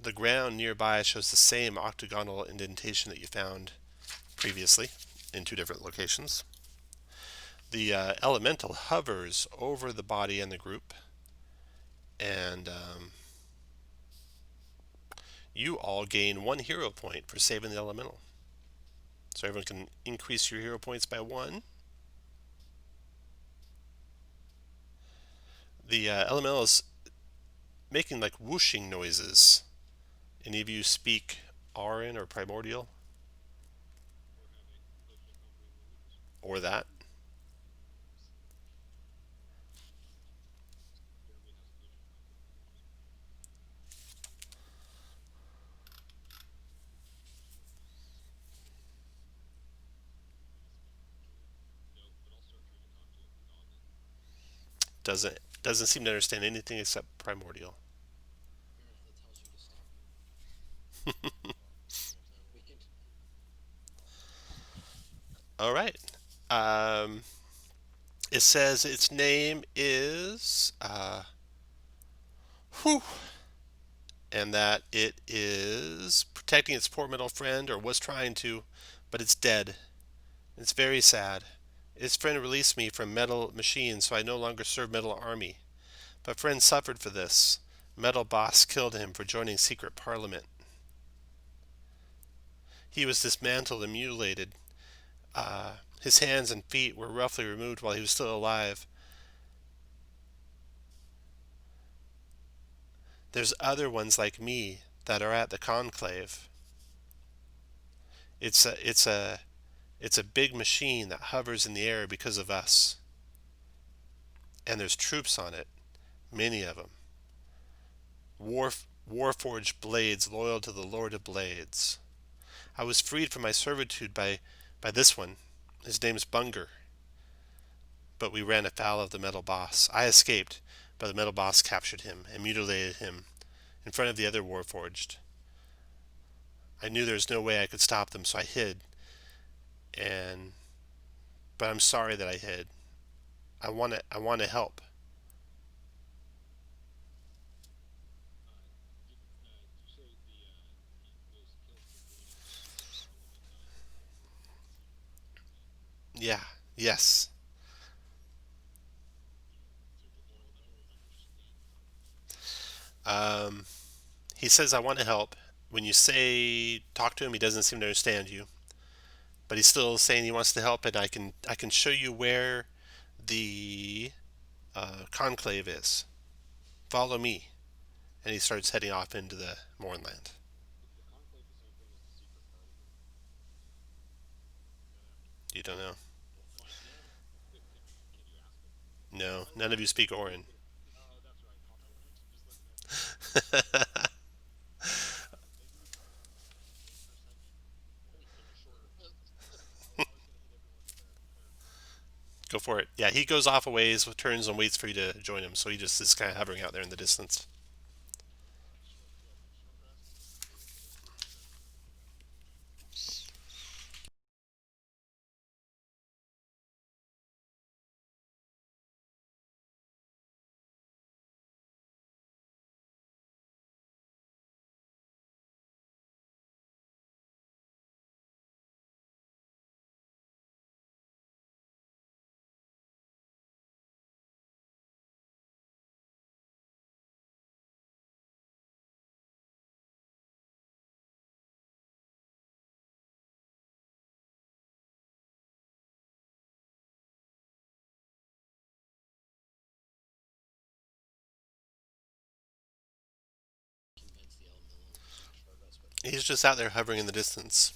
The ground nearby shows the same octagonal indentation that you found previously in two different locations. The elemental hovers over the body and the group, and you all gain 1 hero point for saving the elemental. So everyone can increase your hero points by 1. The elemental is making like whooshing noises. Any of you speak Auran or Primordial Or having closely comprehend languages. or that? Jeremy has closely comprehend languages. Doesn't seem to understand anything except primordial. Apparently tells you to stop. We can. All right. Um, it says its name is whew, and that it is protecting its poor metal friend, or was trying to, but it's dead. It's very sad. Its friend released me from Metal Machine, so I no longer serve Metal Army. But friend suffered for this. Metal Boss killed him for joining secret parliament. He was dismantled and mutilated. His hands and feet were roughly removed while he was still alive. There's other ones like me that are at the conclave. It's a it's a it's a big machine that hovers in the air because of us. And there's troops on it, many of them. War Warforged blades loyal to the Lord of Blades. I was freed from my servitude by this one. His name's Bunger. But we ran afoul of the metal boss. I escaped, but the metal boss captured him and mutilated him in front of the other Warforged. I knew there was no way I could stop them, so I hid. And but I'm sorry that I hid. I want to help. You say he was killed for joining secret parliament. Secret parliament. Is that Yeah. Yes. I don't understand that. Um, he says I want to help. When you say talk to him, he doesn't seem to understand you. But he's still saying he wants to help, and I can show you where the conclave is. Follow me. And he starts heading off into the Mournland. Is the conclave the same thing as the secret parliament? You don't know? We'll find out. Can you ask him? No, Oh, none of you speak Orin. oh, that's right. Orin. Just looking at the. Maybe we can wait for a second. Let me take a short rest. I was gonna hit everyone with a fireball. Go for it. Yeah, he goes off a ways, turns and waits for you to join him. So he just is kind of hovering out there in the distance. Short rest. Maybe we'll hit everyone with a fireball. Convince the elemental to take a short rest, but He's just out there hovering in the distance.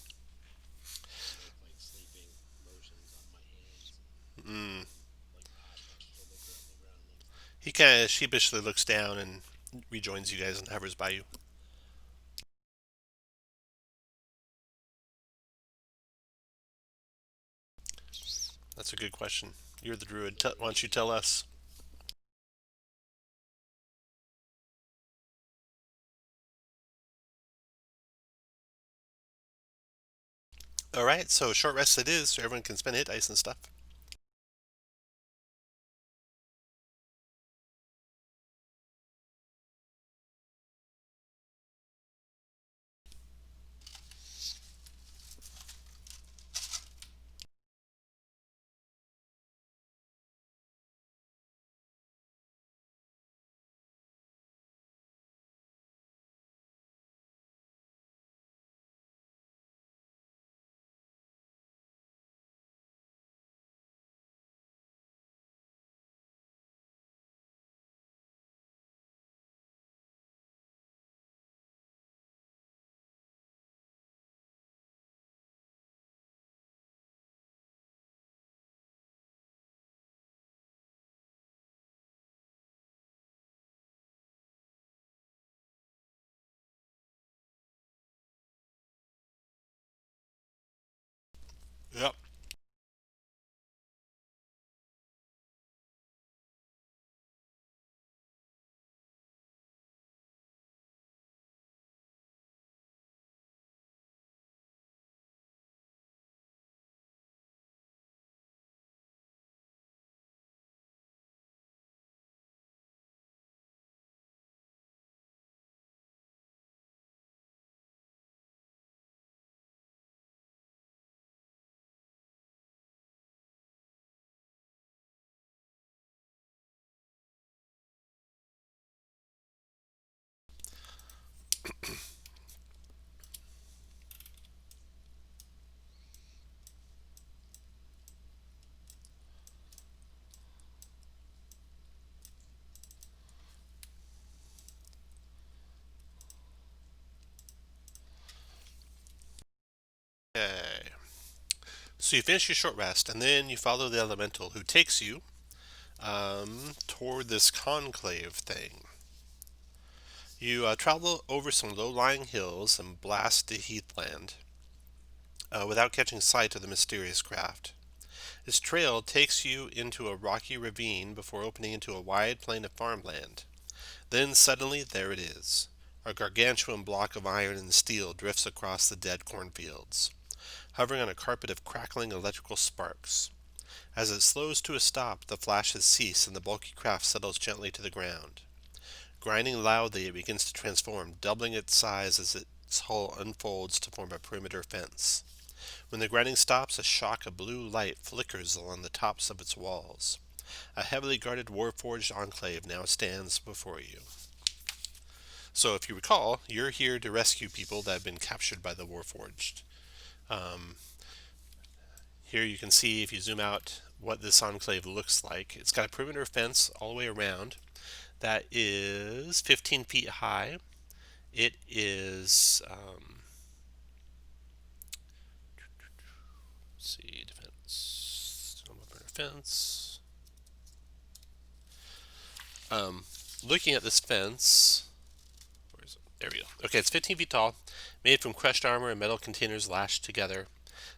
I make like sleeping motions on my hands and Mm. like ash vegetable looking on the ground. Like He kind of sheepishly looks down and rejoins you guys and hovers by you. That's a good question. You're the druid. so Why don't you tell us? All right, so short rest it is, so everyone can spend hit dice and stuff. Yep. So you finish your short rest, and then you follow the elemental who takes you toward this conclave thing. You travel over some low-lying hills and blast the heathland without catching sight of the mysterious craft. This trail takes you into a rocky ravine before opening into a wide plain of farmland. Then suddenly there it is. A gargantuan block of iron and steel drifts across the dead cornfields, hovering on a carpet of crackling electrical sparks. As it slows to a stop, the flashes cease and the bulky craft settles gently to the ground. Grinding loudly, it begins to transform, doubling its size as its hull unfolds to form a perimeter fence. When the grinding stops, a shock of blue light flickers along the tops of its walls. A heavily guarded warforged enclave now stands before you. So, if you recall, you're here to rescue people that have been captured by the warforged. Um, Here you can see, if you zoom out, what this enclave looks like. It's got a perimeter fence all the way around that is 15 feet high. It is, let's see, defense, perimeter fence. Um, Looking at this fence, where is it? There we go. Okay, it's 15 feet tall, made from crushed armor and metal containers lashed together.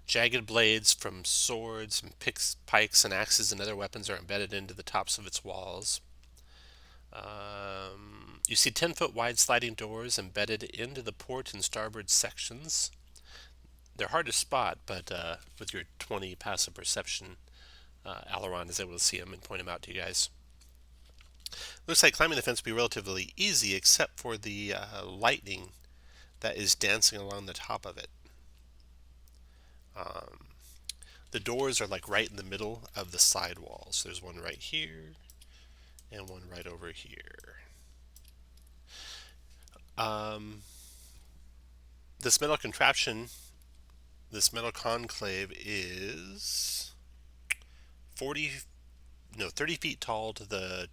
Jagged blades from swords and picks, pikes and axes and other weapons are embedded into the tops of its walls. You see 10-foot wide sliding doors embedded into the port and starboard sections. They're hard to spot, but with your 20 passive perception, Aileron is able to see them and point them out to you guys. Looks like climbing the fence will be relatively easy, except for the lightning that is dancing along the top of it. Um, the doors are like right in the middle of the side walls. There's one right here and one right over here. Um, this metal contraption, this metal conclave is 40, no, 30 feet tall to the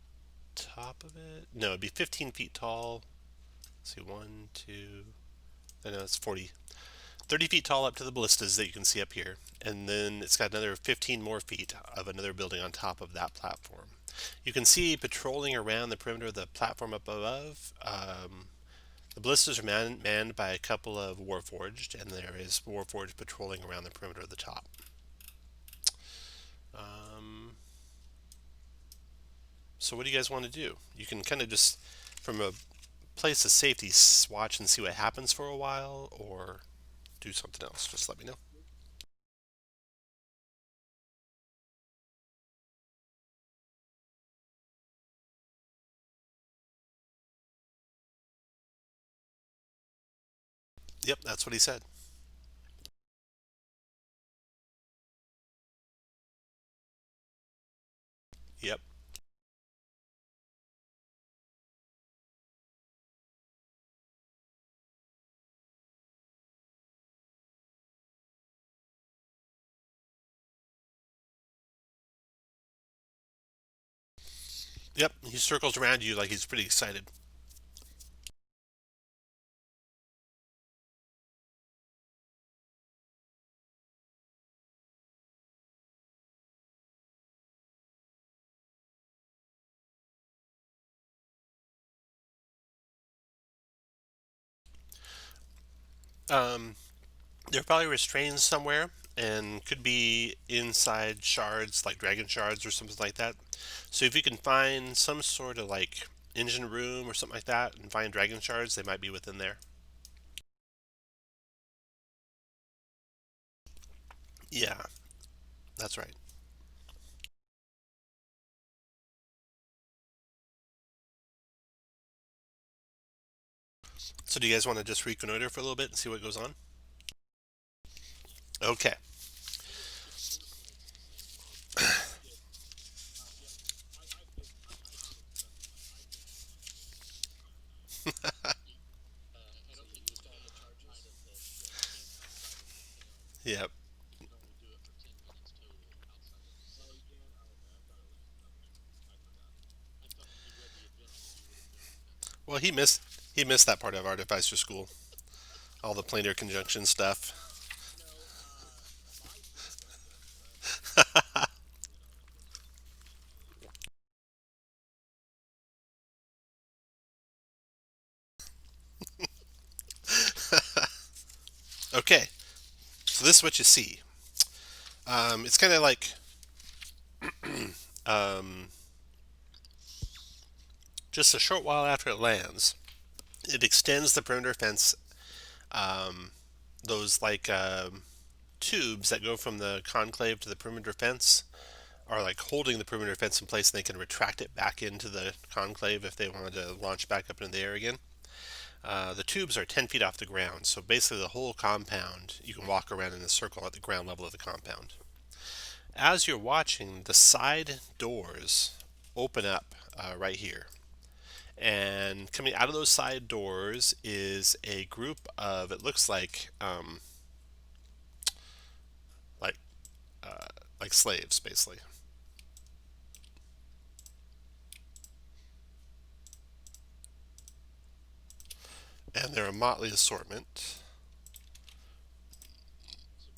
top of it. No, it'd be 15 feet tall. Let's see, one, two, I know it's 40. 30 feet tall up to the ballistas that you can see up here. And then it's got another 15 more feet of another building on top of that platform. You can see patrolling around the perimeter of the platform up above. The ballistas are manned by a couple of warforged, and there is warforged patrolling around the perimeter of the top. So what do you guys want to do? You can kind of just, from a place of safety, watch and see what happens for a while, or do something else. Just let me know. Yep, that's what he said. Yep. Yep, he circles around you like he's pretty excited. Um, they're probably restrained somewhere and could be inside shards, like dragon shards or something like that. So if you can find some sort of like engine room or something like that and find dragon shards, they might be within there. Yeah, that's right. So do you guys want to just reconnoiter for a little bit and see what goes on? Okay. So you used all the charges? Yep. You can only do it for 10 minutes total outside of the Oh, session. you can. Oh, okay. I thought it was double check. I forgot. I thought when you read the adventure, you would have known that. Well, he missed that part of Artificer School. All the planar conjunction stuff. No, my system Okay, so this is what you see. It's kind of like um, just a short while after it lands, it extends the perimeter fence. Um, those tubes that go from the conclave to the perimeter fence are like holding the perimeter fence in place, and they can retract it back into the conclave if they wanted to launch back up into the air again. The tubes are 10 feet off the ground, so basically the whole compound, you can walk around in a circle at the ground level of the compound. As you're watching, the side doors open up right here. And coming out of those side doors is a group of, it looks like, uh, like slaves, basically. And they're a motley assortment So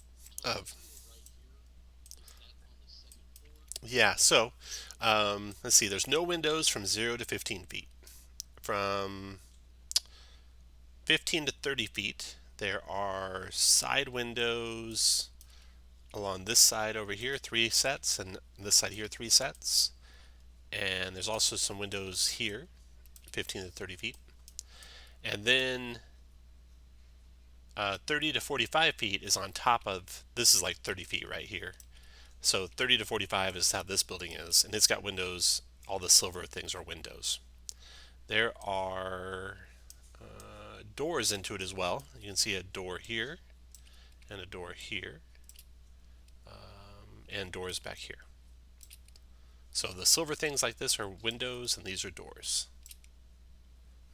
Tom, of, this door right here, is that on the second floor? yeah, so let's see, there's no windows from 0 to 15 feet. From 15 to 30 feet, there are side windows along this side over here, three sets, and this side here, three sets. And there's also some windows here, 15 to 30 feet. And then 30 to 45 feet is on top of, this is like 30 feet right here. So 30 to 45 is how this building is, and it's got windows. All the silver things are windows. There are doors into it as well. You can see a door here and a door here, and doors back here. So the silver things like this are windows, and these are doors.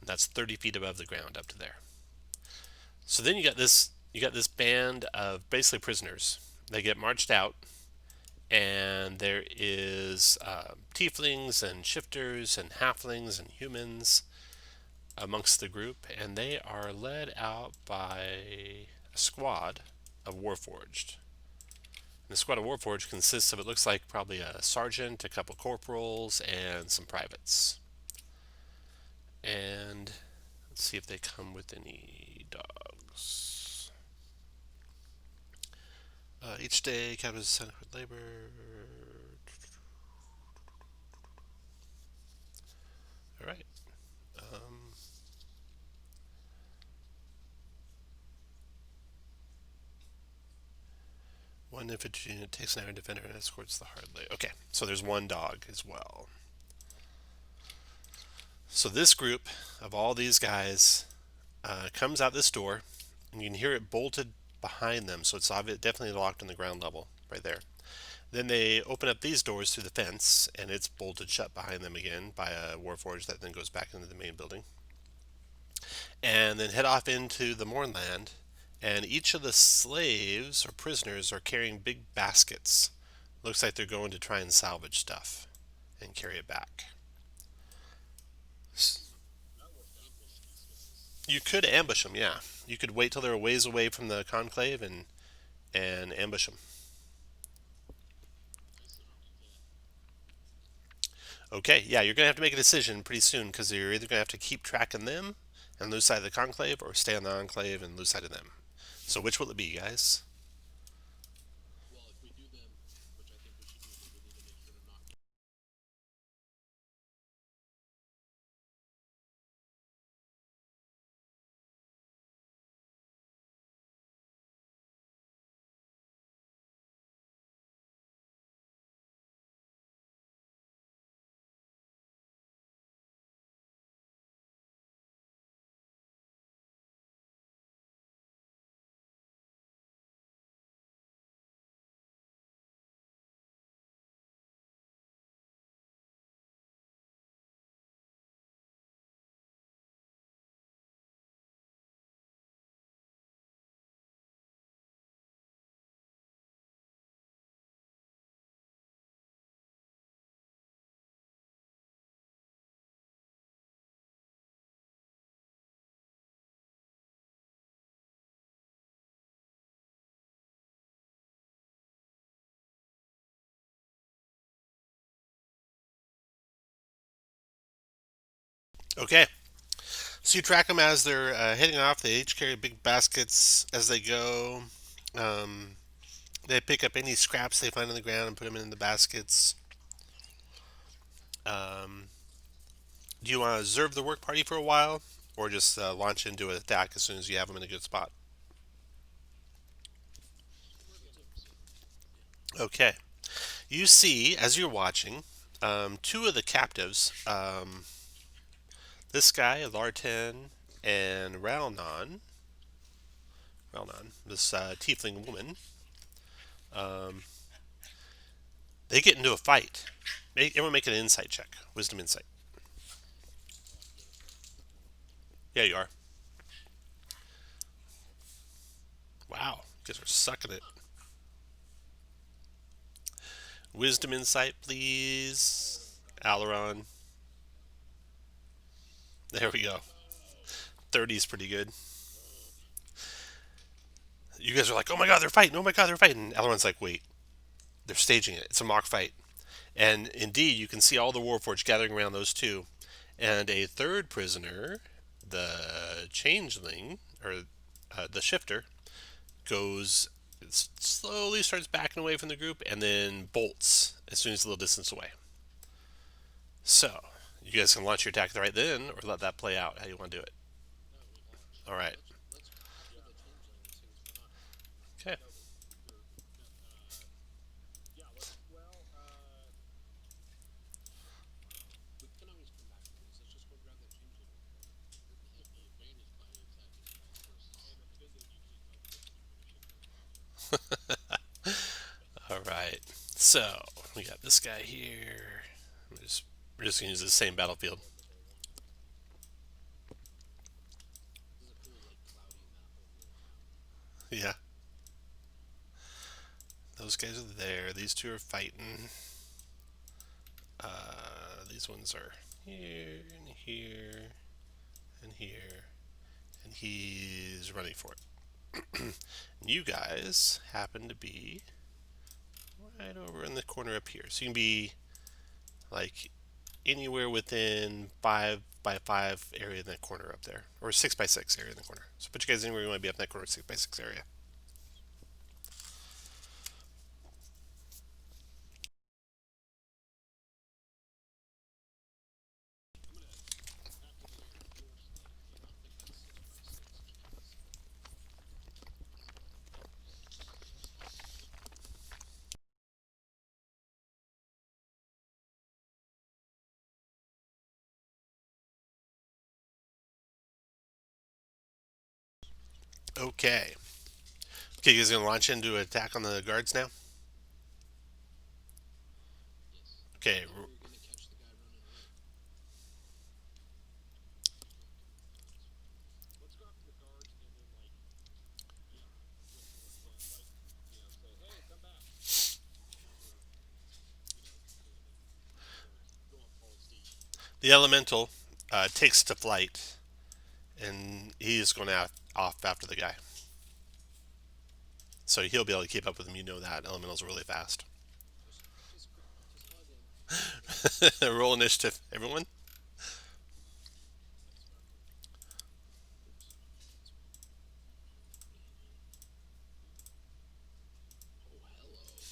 And that's 30 feet above the ground up to there. So then you got this band of basically prisoners. They get marched out, and there is tieflings and shifters and halflings and humans amongst the group, and they are led out by a squad of Warforged. And the squad of Warforged consists of, it looks like, probably a sergeant, a couple corporals, and some privates. And let's see if they come with any dogs. Each day, captain is assigned for labor. All right. Um, One infantry unit takes an iron defender and escorts the hard labor. Okay, so there's one dog as well. So this group of all these guys comes out this door, and you can hear it bolted behind them, so it's definitely locked on the ground level right there. Then they open up these doors through the fence, and it's bolted shut behind them again by a warforged that then goes back into the main building. And then head off into the Mournland, and each of the slaves or prisoners are carrying big baskets. Looks like they're going to try and salvage stuff and carry it back. Or ambush these guys. You could ambush them, yeah. You could wait till they're a ways away from the conclave and ambush them. I say we do that. Okay, yeah, you're gonna have to make a decision pretty soon because you're either gonna have to keep tracking them and lose sight of the conclave, or stay on the enclave and lose sight of them. So which will it be, guys? Well, if we do them, which I think we should do, but we need to make sure to not get Okay, So you track them as they're heading off. They each carry big baskets as they go. Um, they pick up any scraps they find on the ground and put them in the baskets. Um, do you want to observe the work party for a while, or just launch into an attack as soon as you have them in a good spot? We're Let's gonna do. observe. Okay. You see, as you're watching, two of the captives, this guy, Larten, and Ralnon, this tiefling woman, um, they get into a fight. Everyone make an insight check. Wisdom insight. I'm good at that. Yeah, you are. Wow, you guys are sucking it. Wisdom insight, please. Alaron got it. Aileron. There we go. Oh, 30 is pretty good. You guys are like, oh my god, they're fighting. Oh my god, they're fighting. Aileron's like, wait, they're staging it. It's a mock fight. And indeed, you can see all the Warforged gathering around those two. And a third prisoner, the Changeling, or the Shifter, goes slowly starts backing away from the group and then bolts as soon as he's a little distance away. So, you guys can launch your attack right then or let that play out. How you want to do it? No, we Launch. All right. let's capture Yeah. the changeling and see what's going on. Okay. No, we're no, yeah. Let's. Well, We can always come back to this. Let's just go grab that changeling real quick. we have the advantage by attacking fast versus. and the fizzle usually comes when you finish it quickly. All right. So, we got this guy here. We're just going to use the same battlefield. Military one. This is a cool like cloudy map over it. Yeah. Those guys are there. These two are fighting. These ones are here and here and here. And he's running for it. You guys happen to be right over in the corner up here. So you can be like anywhere within 5 by 5 area in that corner up there, or 6 by 6 area in the corner. So put you guys anywhere you want to be up in that corner 6 by 6 area. I'm gonna activate force lightning. I don't think that 6 by 6 counts, but Okay. Okay, you guys gonna launch into an attack on the guards now? Yes. I Okay. thought we were gonna catch the guy running away. Let's go after the guards and then like get whistle at them, like say, hey, come back. Now we're doing it. So it's going full steam. The elemental takes to flight, and he's going off after the guy. So he'll be able to keep up with him. You know that elementals are really fast. Just just hug him. Okay. Roll initiative, everyone. That's fine. Oops. That's wrong. Oh hello.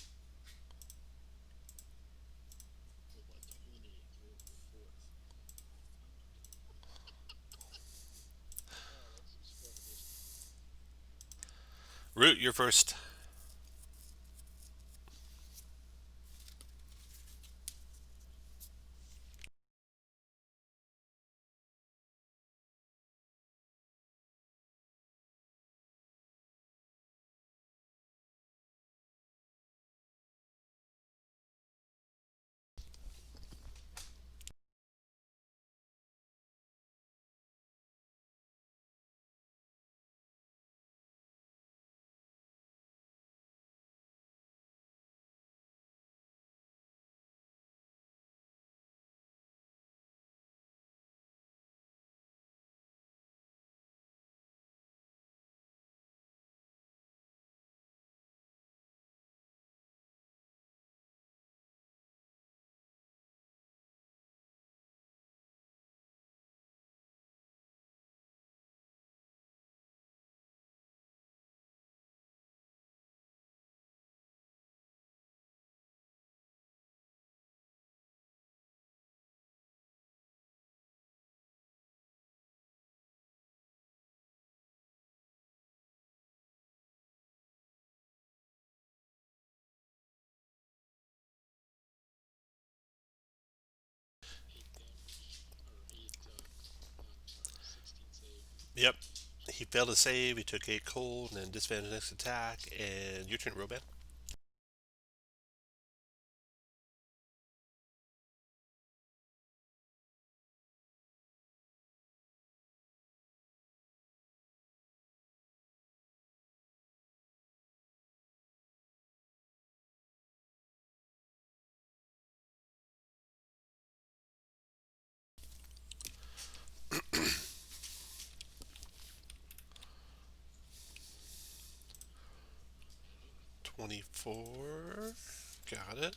Roll by 20. Roll for fourth. Let's split initiative. Root, you're first. Yep. He failed to save. He took 8 cold and then disadvantage next attack. And your turn, Roban. 24. Got it.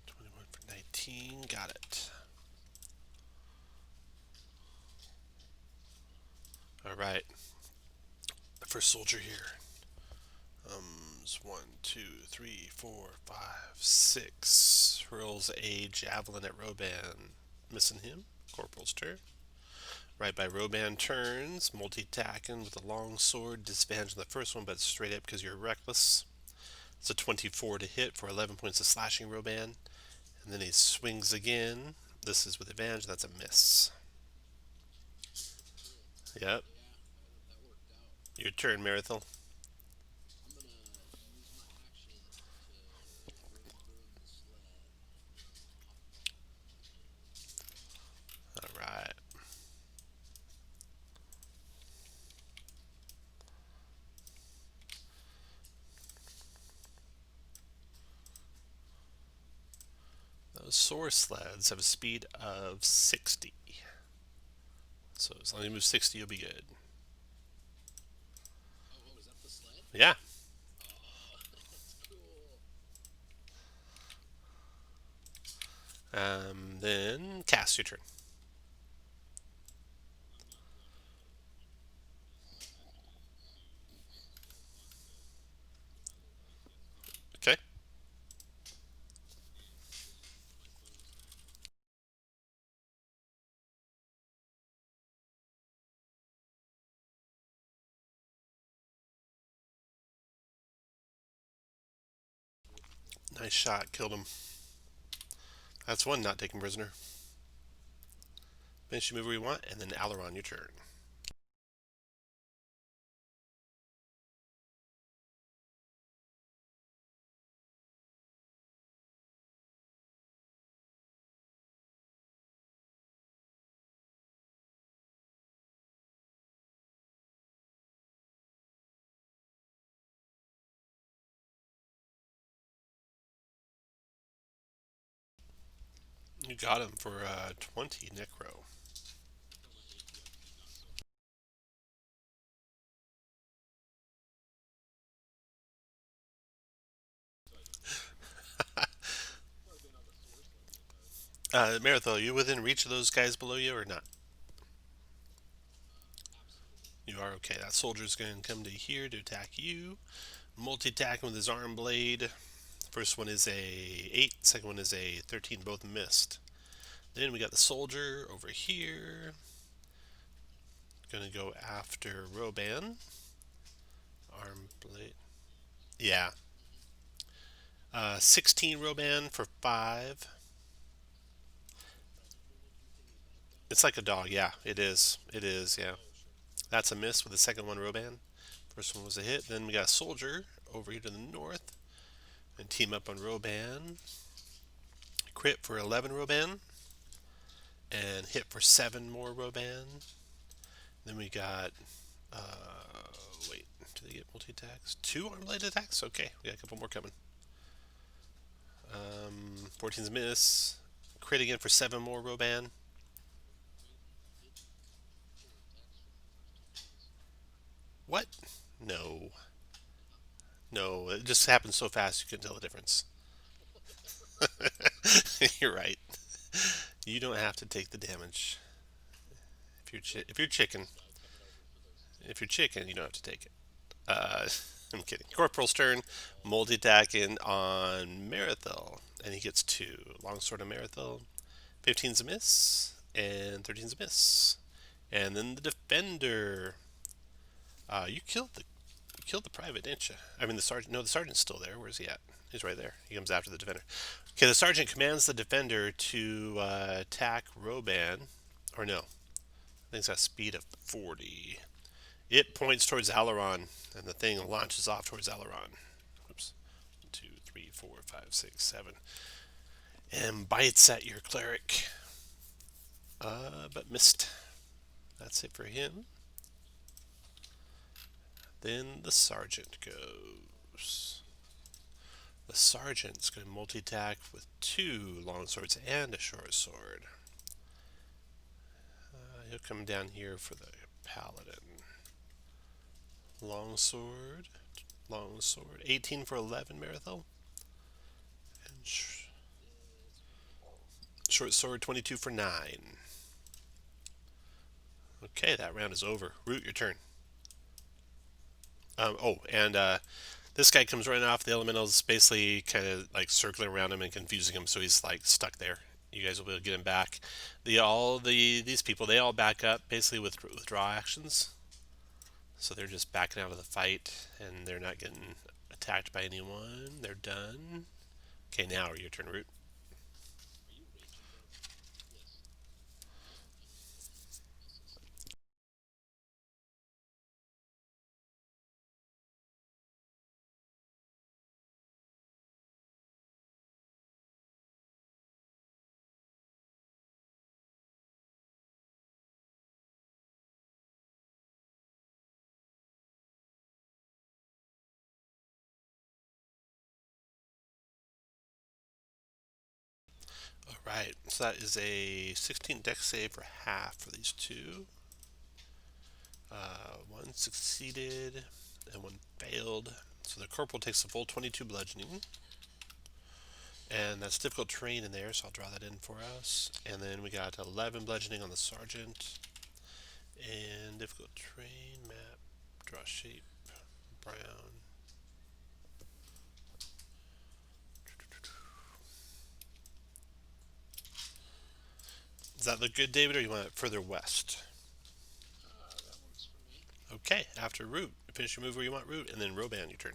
21 for 19. Got it. All right. The first soldier here. One, two, three, four, five, six. Hurls a javelin at Roban. Missing him. Corporal's turn. Right by Roban turns. Multi-attacking with a long sword. Disadvantage on the first one, but straight up because you're reckless. It's a 24 to hit for 11 points of slashing, Roban. And then he swings again. This is with advantage. That's a miss. Cool. Yep. Yeah, that worked out. Your turn, Marathon. I'm gonna use my action to ruin the sled. Hop on it. All right. Those soar sleds have a speed of 60. So as long as you move 60, you'll be good. Oh, is that the sled? Yeah. Oh, that's cool. Then cast your turn. I'm not going to use action to step onto my little DPS card, Okay. and then my bonus action. Nice shot. Killed him. That's one not taken prisoner. Finish your move where you want, and then Aileron, your turn. You got him for 20 necro. Until my ATS got so so I didn't take any damage. If I'd been on the source, I would have. Marathon, are you within reach of those guys below you or not? Absolutely. You are okay. That soldier's going to come to here to attack you. Multi-attacking with his arm blade. First one is a 8, second one is a 13, both missed. Then we got the soldier over here. Gonna go after Roban. Arm blade. Yeah. 16 Roban for 5. Is that predator looking thing? Is that a dog? It's like a dog, yeah. It is. It is, yeah. Oh, sure. That's a miss with the second one, Roban. First one was a hit. Then we got a soldier over here to the north. And team up on Roban. Crit for 11 Roban. And hit for 7 more Roban. Then we got. Wait, do they get multi attacks? 2 arm blade attacks? Okay, we got a couple more coming. 14's miss. Crit again for 7 more Roban. Wait, he did 4 attacks for the first 2 hits. What? No. Yeah. No, it just happened so fast you couldn't tell the difference. You're right. You don't have to take the damage. If you're Just chicken, coming over for those. if you're chicken, you don't have to take it. Uh, I'm kidding. Corporal's turn. Multi-attacking on Marathel, and he gets 2. Longsword on Marathel. 15's a miss, and 13's a miss. And then the defender. You killed the killed the private, didn't you? I mean, the sergeant. No, the sergeant's still there. Where's he at? He's right there. He comes after the defender. Okay, the sergeant commands the defender to attack Roban. Or no, I think it's got a speed of 40. It points towards Aileron, and the thing launches off towards Aileron. Oops. 2, 3, 4, 5, 6, 7. And bites at your cleric. But missed. That's it for him. Then the sergeant goes. The sergeant's going to multi-attack with 2 long swords and a short sword. He'll come down here for the paladin. Long sword, long sword. 18 for 11, Marathel. And short sword, 22 for 9. Okay, that round is over. Root, your turn. And this guy comes running off. The elemental's basically kind of like circling around him and confusing him, so he's like stuck there. You guys will be able to get him back. These people, they all back up basically with withdraw actions. So they're just backing out of the fight, and they're not getting attacked by anyone. They're done. Okay, now your turn, Root. Are you raging, bro? Yes. All right, so that is a 16 dex save for half for these two. One succeeded and one failed. So the corporal takes the full 22 bludgeoning. And that's difficult terrain in there, so I'll draw that in for us. And then we got 11 bludgeoning on the sergeant. And difficult terrain, map, draw shape, brown. Does that look good, David, or you want it further west? That works for me. Okay, after Root. Finish your move where you want Root, and then Roban, your turn.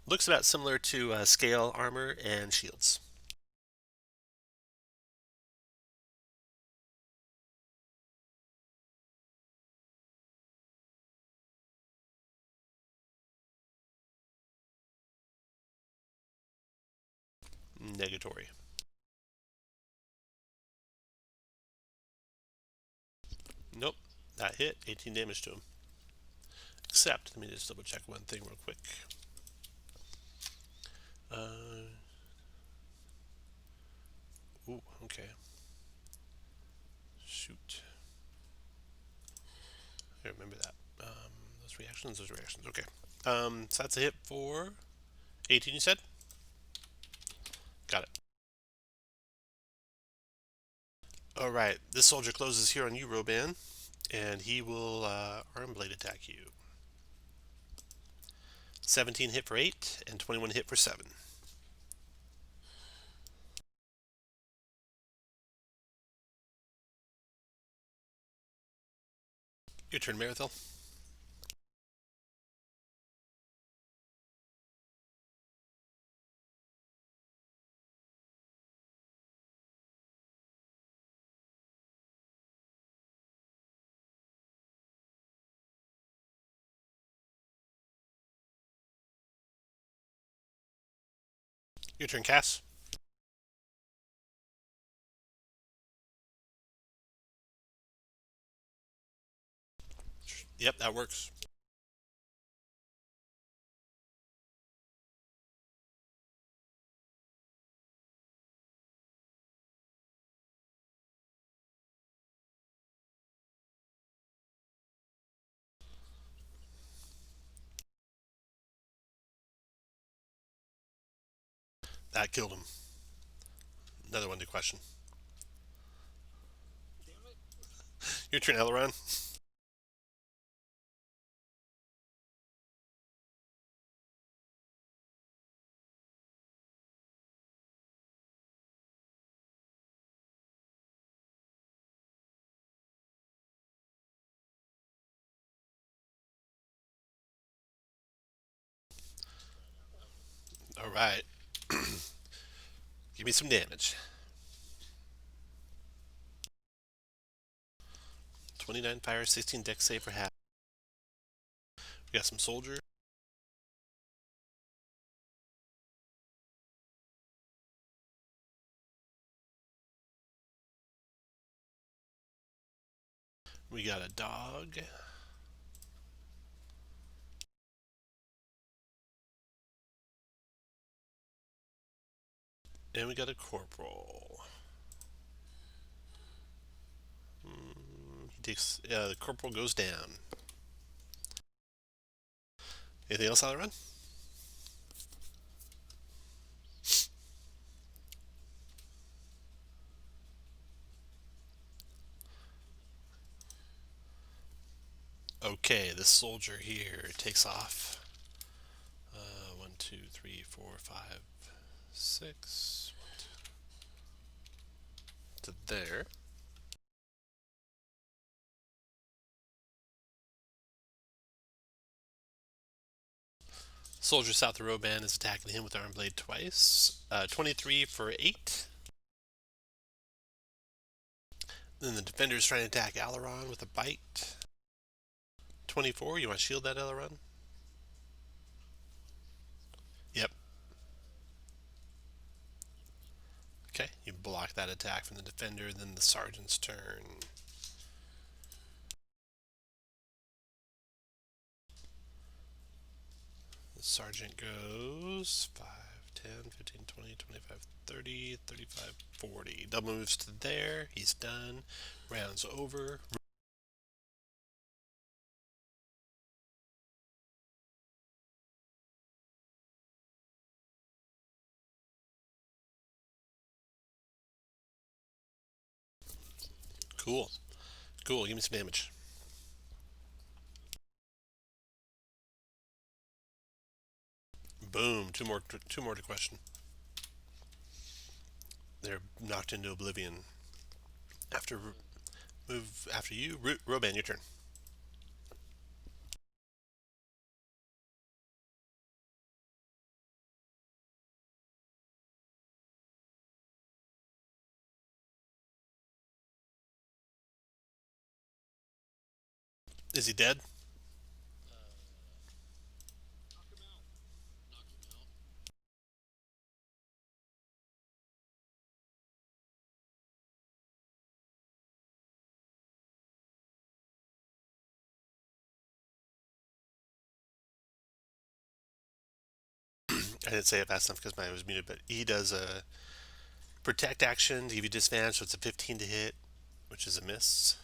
Looks about similar to scale armor and shields. Negatory. Nope, that hit. 18 damage to him. Except, let me just double check one thing real quick. Ooh, okay. Shoot. I remember that. Those reactions. Okay. So that's a hit for 18, you said? Got it. All right. This soldier closes here on you, Roban, and he will arm blade attack you. 17 hit for 8 and 21 hit for 7. Your turn, Marathel. Your turn, Cass. Yep, that works. That killed him. Another one to question. Damn it. Your turn, Aileron. right. Give me some damage. 29 fire, 16 dex save for half. We got some soldier. We got a dog. And we got a corporal. He takes. The corporal goes down. Anything else on the run? Okay, this soldier here takes off. 1, 2, 3, 4, 5, 6. To there. Soldier south of Roban is attacking him with Iron Blade twice. 23 for 8. Then the defender's trying to attack Aileron with a bite. 24. You want to shield that Aileron? Yep. Okay, you block that attack from the defender, then the sergeant's turn. The sergeant goes 5, 10, 15, 20, 25, 30, 35, 40. Double moves to there. He's done. Rounds over. Cool. Cool. Give me some damage. Boom. Two more to question. They're knocked into oblivion. After move after you, Roban, your turn. Is he dead? Knock him out. Knock him out. I didn't say it fast enough because mine was muted, but he does a protect action to give you disadvantage, so it's a 15 to hit, which is a miss.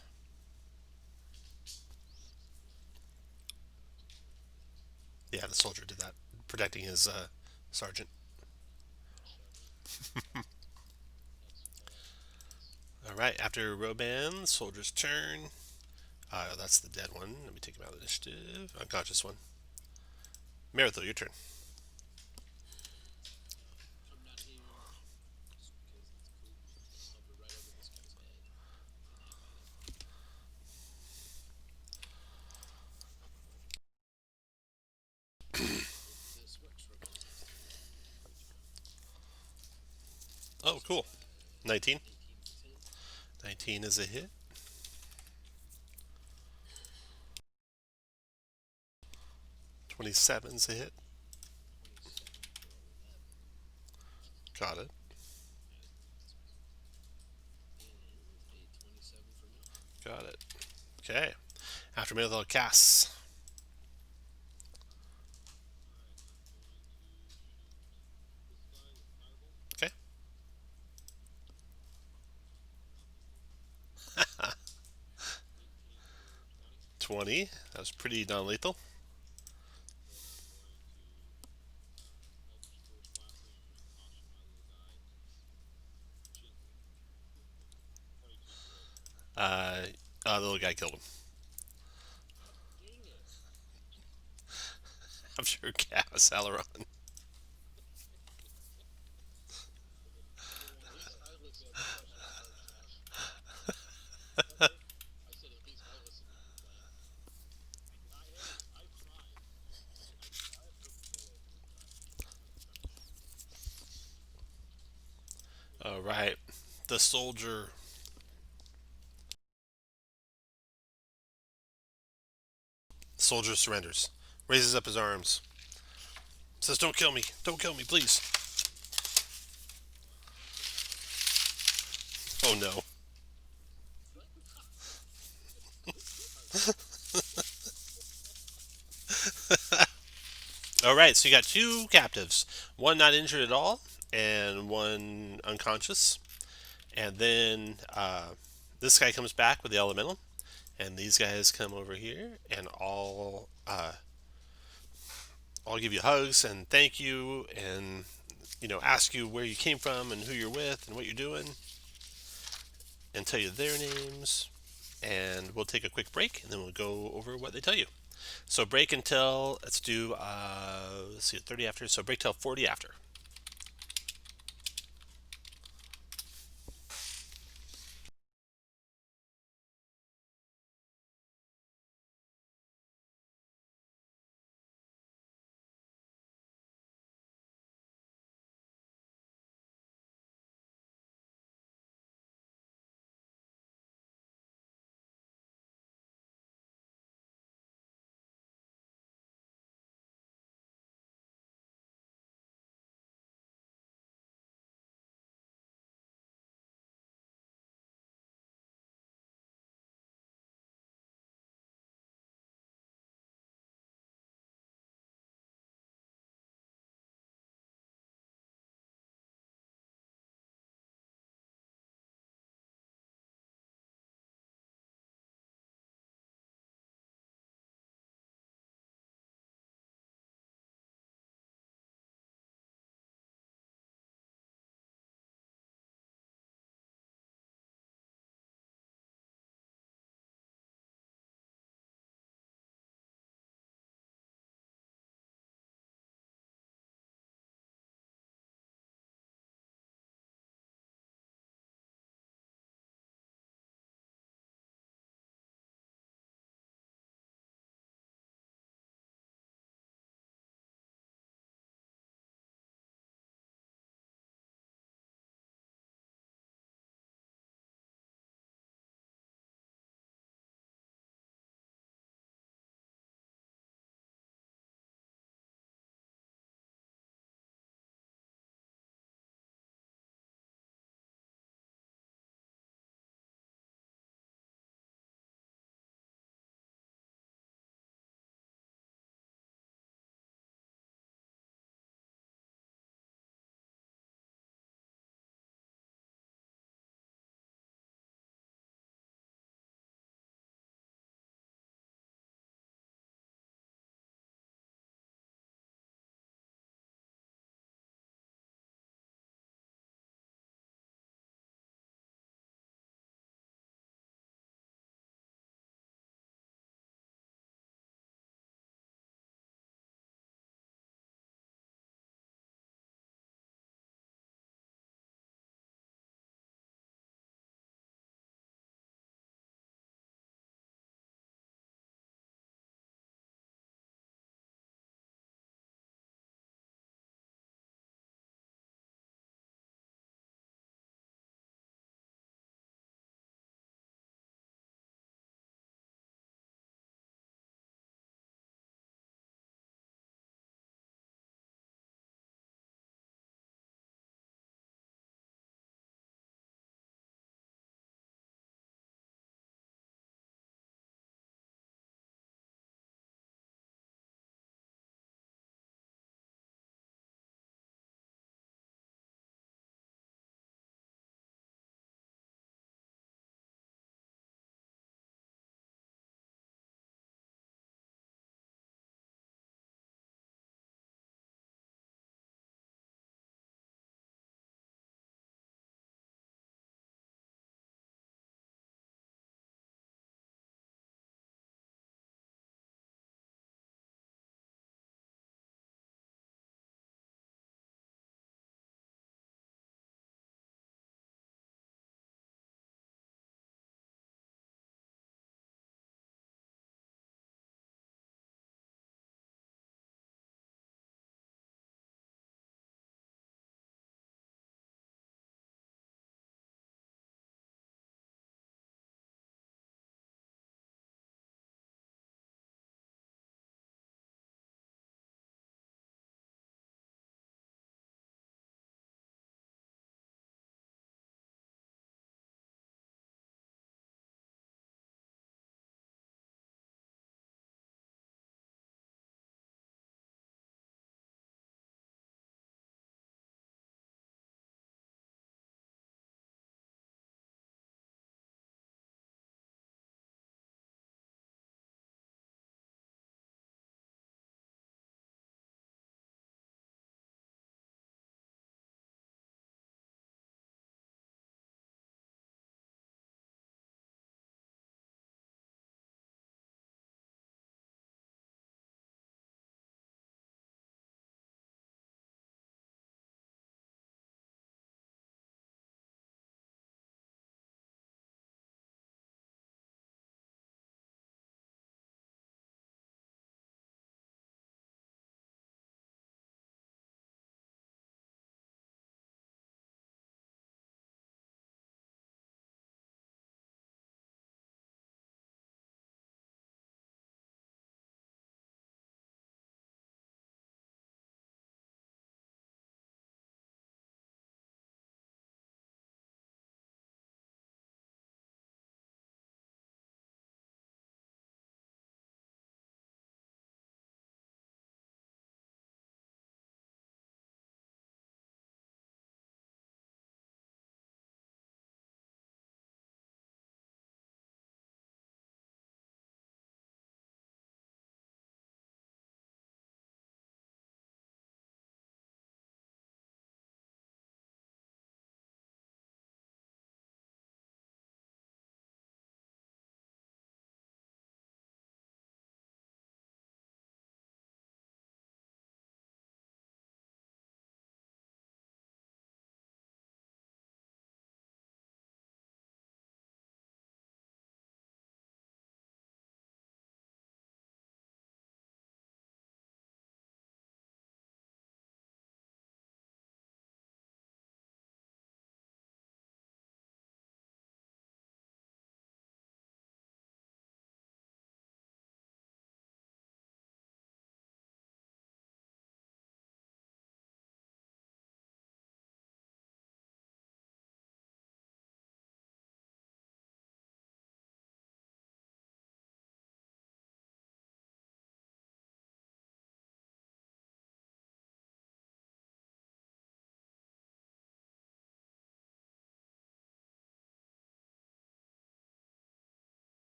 Yeah, the soldier did that, protecting his sergeant. All right, after Roban, soldier's turn. That's the dead one. Let me take him out of the initiative. Unconscious one. Marathon, your turn. Come down here just because it's cool. Hover right over this guy's head and aim at him. If this works, Rogan takes damage. Oh, cool. 19. 18 is hit. 19 is a hit. 27's a hit. 27 for 11. Got it. And a 27 for me. Got it. Okay. After Marathon casts. Alright, I'm going to shoot this guy with Firebolt. Okay. 18 for 20. 20. That was pretty non lethal. Then I'm going to Eldritch Force Blast him and caution my little guy gently. 22 to hit. The little guy killed him. Dang it. I'm sure Gas, Aileron. Well, at least I listen to professional art, Josh. What's that? I said at least I listen to your plan. Hey, I've tried. I have no control over this guy. I'm gonna try my best. All right. The soldier surrenders, raises up his arms, says, "Don't kill me! Don't kill me, please!" Also has a knife. Oh no! Still has a knife. All right, so you got two captives, one not injured at all, and one unconscious. And then this guy comes back with the elemental, and these guys come over here, and all give you hugs and thank you, and ask you where you came from and who you're with and what you're doing, and tell you their names. And we'll take a quick break, and then we'll go over what they tell you. So break until let's do let's see 30 after. So break till 40 after.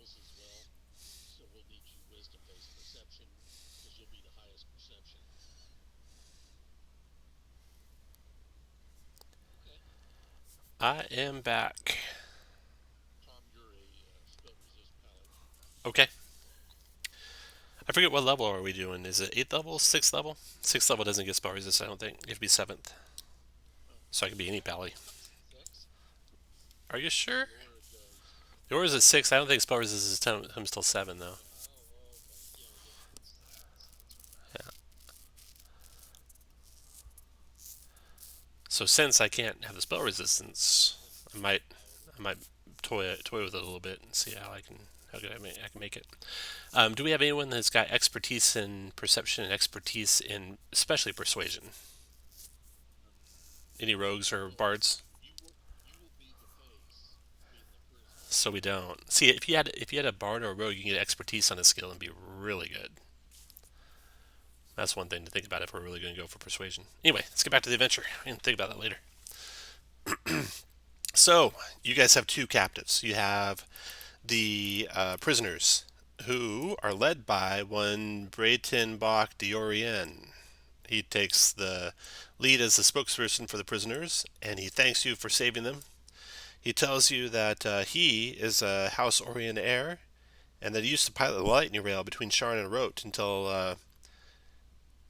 skills as well. So we'll need you wisdom based perception because you'll be the highest perception. Okay. I am back. Tom, you're a spell resist paladin. Okay. I forget what level are we doing. Is it 8th level? 6th level? 6th level doesn't get spell resist, I don't think. You have to be 7th. Oh, So I could be any pally. six. Are you sure? The aura does. Yours is 6. I don't think spell resist comes till 7, though. Okay. Yeah, that's right. Yeah. So since I can't have the spell resistance, That's I might powerful. I might toy with it a little bit and see how good I can make it. Do we have anyone that's got expertise in perception and expertise in especially persuasion? Any rogues or Well, bards? you will be the face, being the charisma. So we don't. See, if you had a bard or a rogue, you can get expertise on a skill and be really good. That's one thing to think about if we're really going to go for persuasion. Anyway, let's get back to the adventure and think about that later. So, you guys have two captives. You have the prisoners, who are led by one Breitenbach Diorien. He takes the lead as the spokesperson for the prisoners, and he thanks you for saving them. He tells you that he is a House Orient heir, and that he used to pilot the lightning rail between Sharn and Rote until,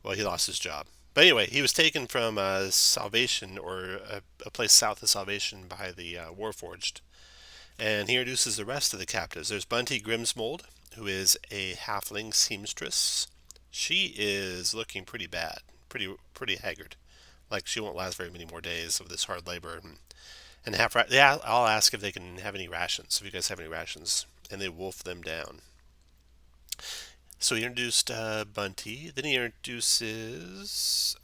well, he lost his job. But anyway, he was taken from Salvation, or a place south of Salvation, by the Warforged. And he introduces the rest of the captives. There's Bunty Grimsmold, who is a halfling seamstress. She is looking pretty bad, pretty haggard. Like she won't last very many more days of this hard labor. And yeah, I'll ask if they can have any rations. If you guys have any rations, and they wolf them down. So he introduced Bunty. Then he introduces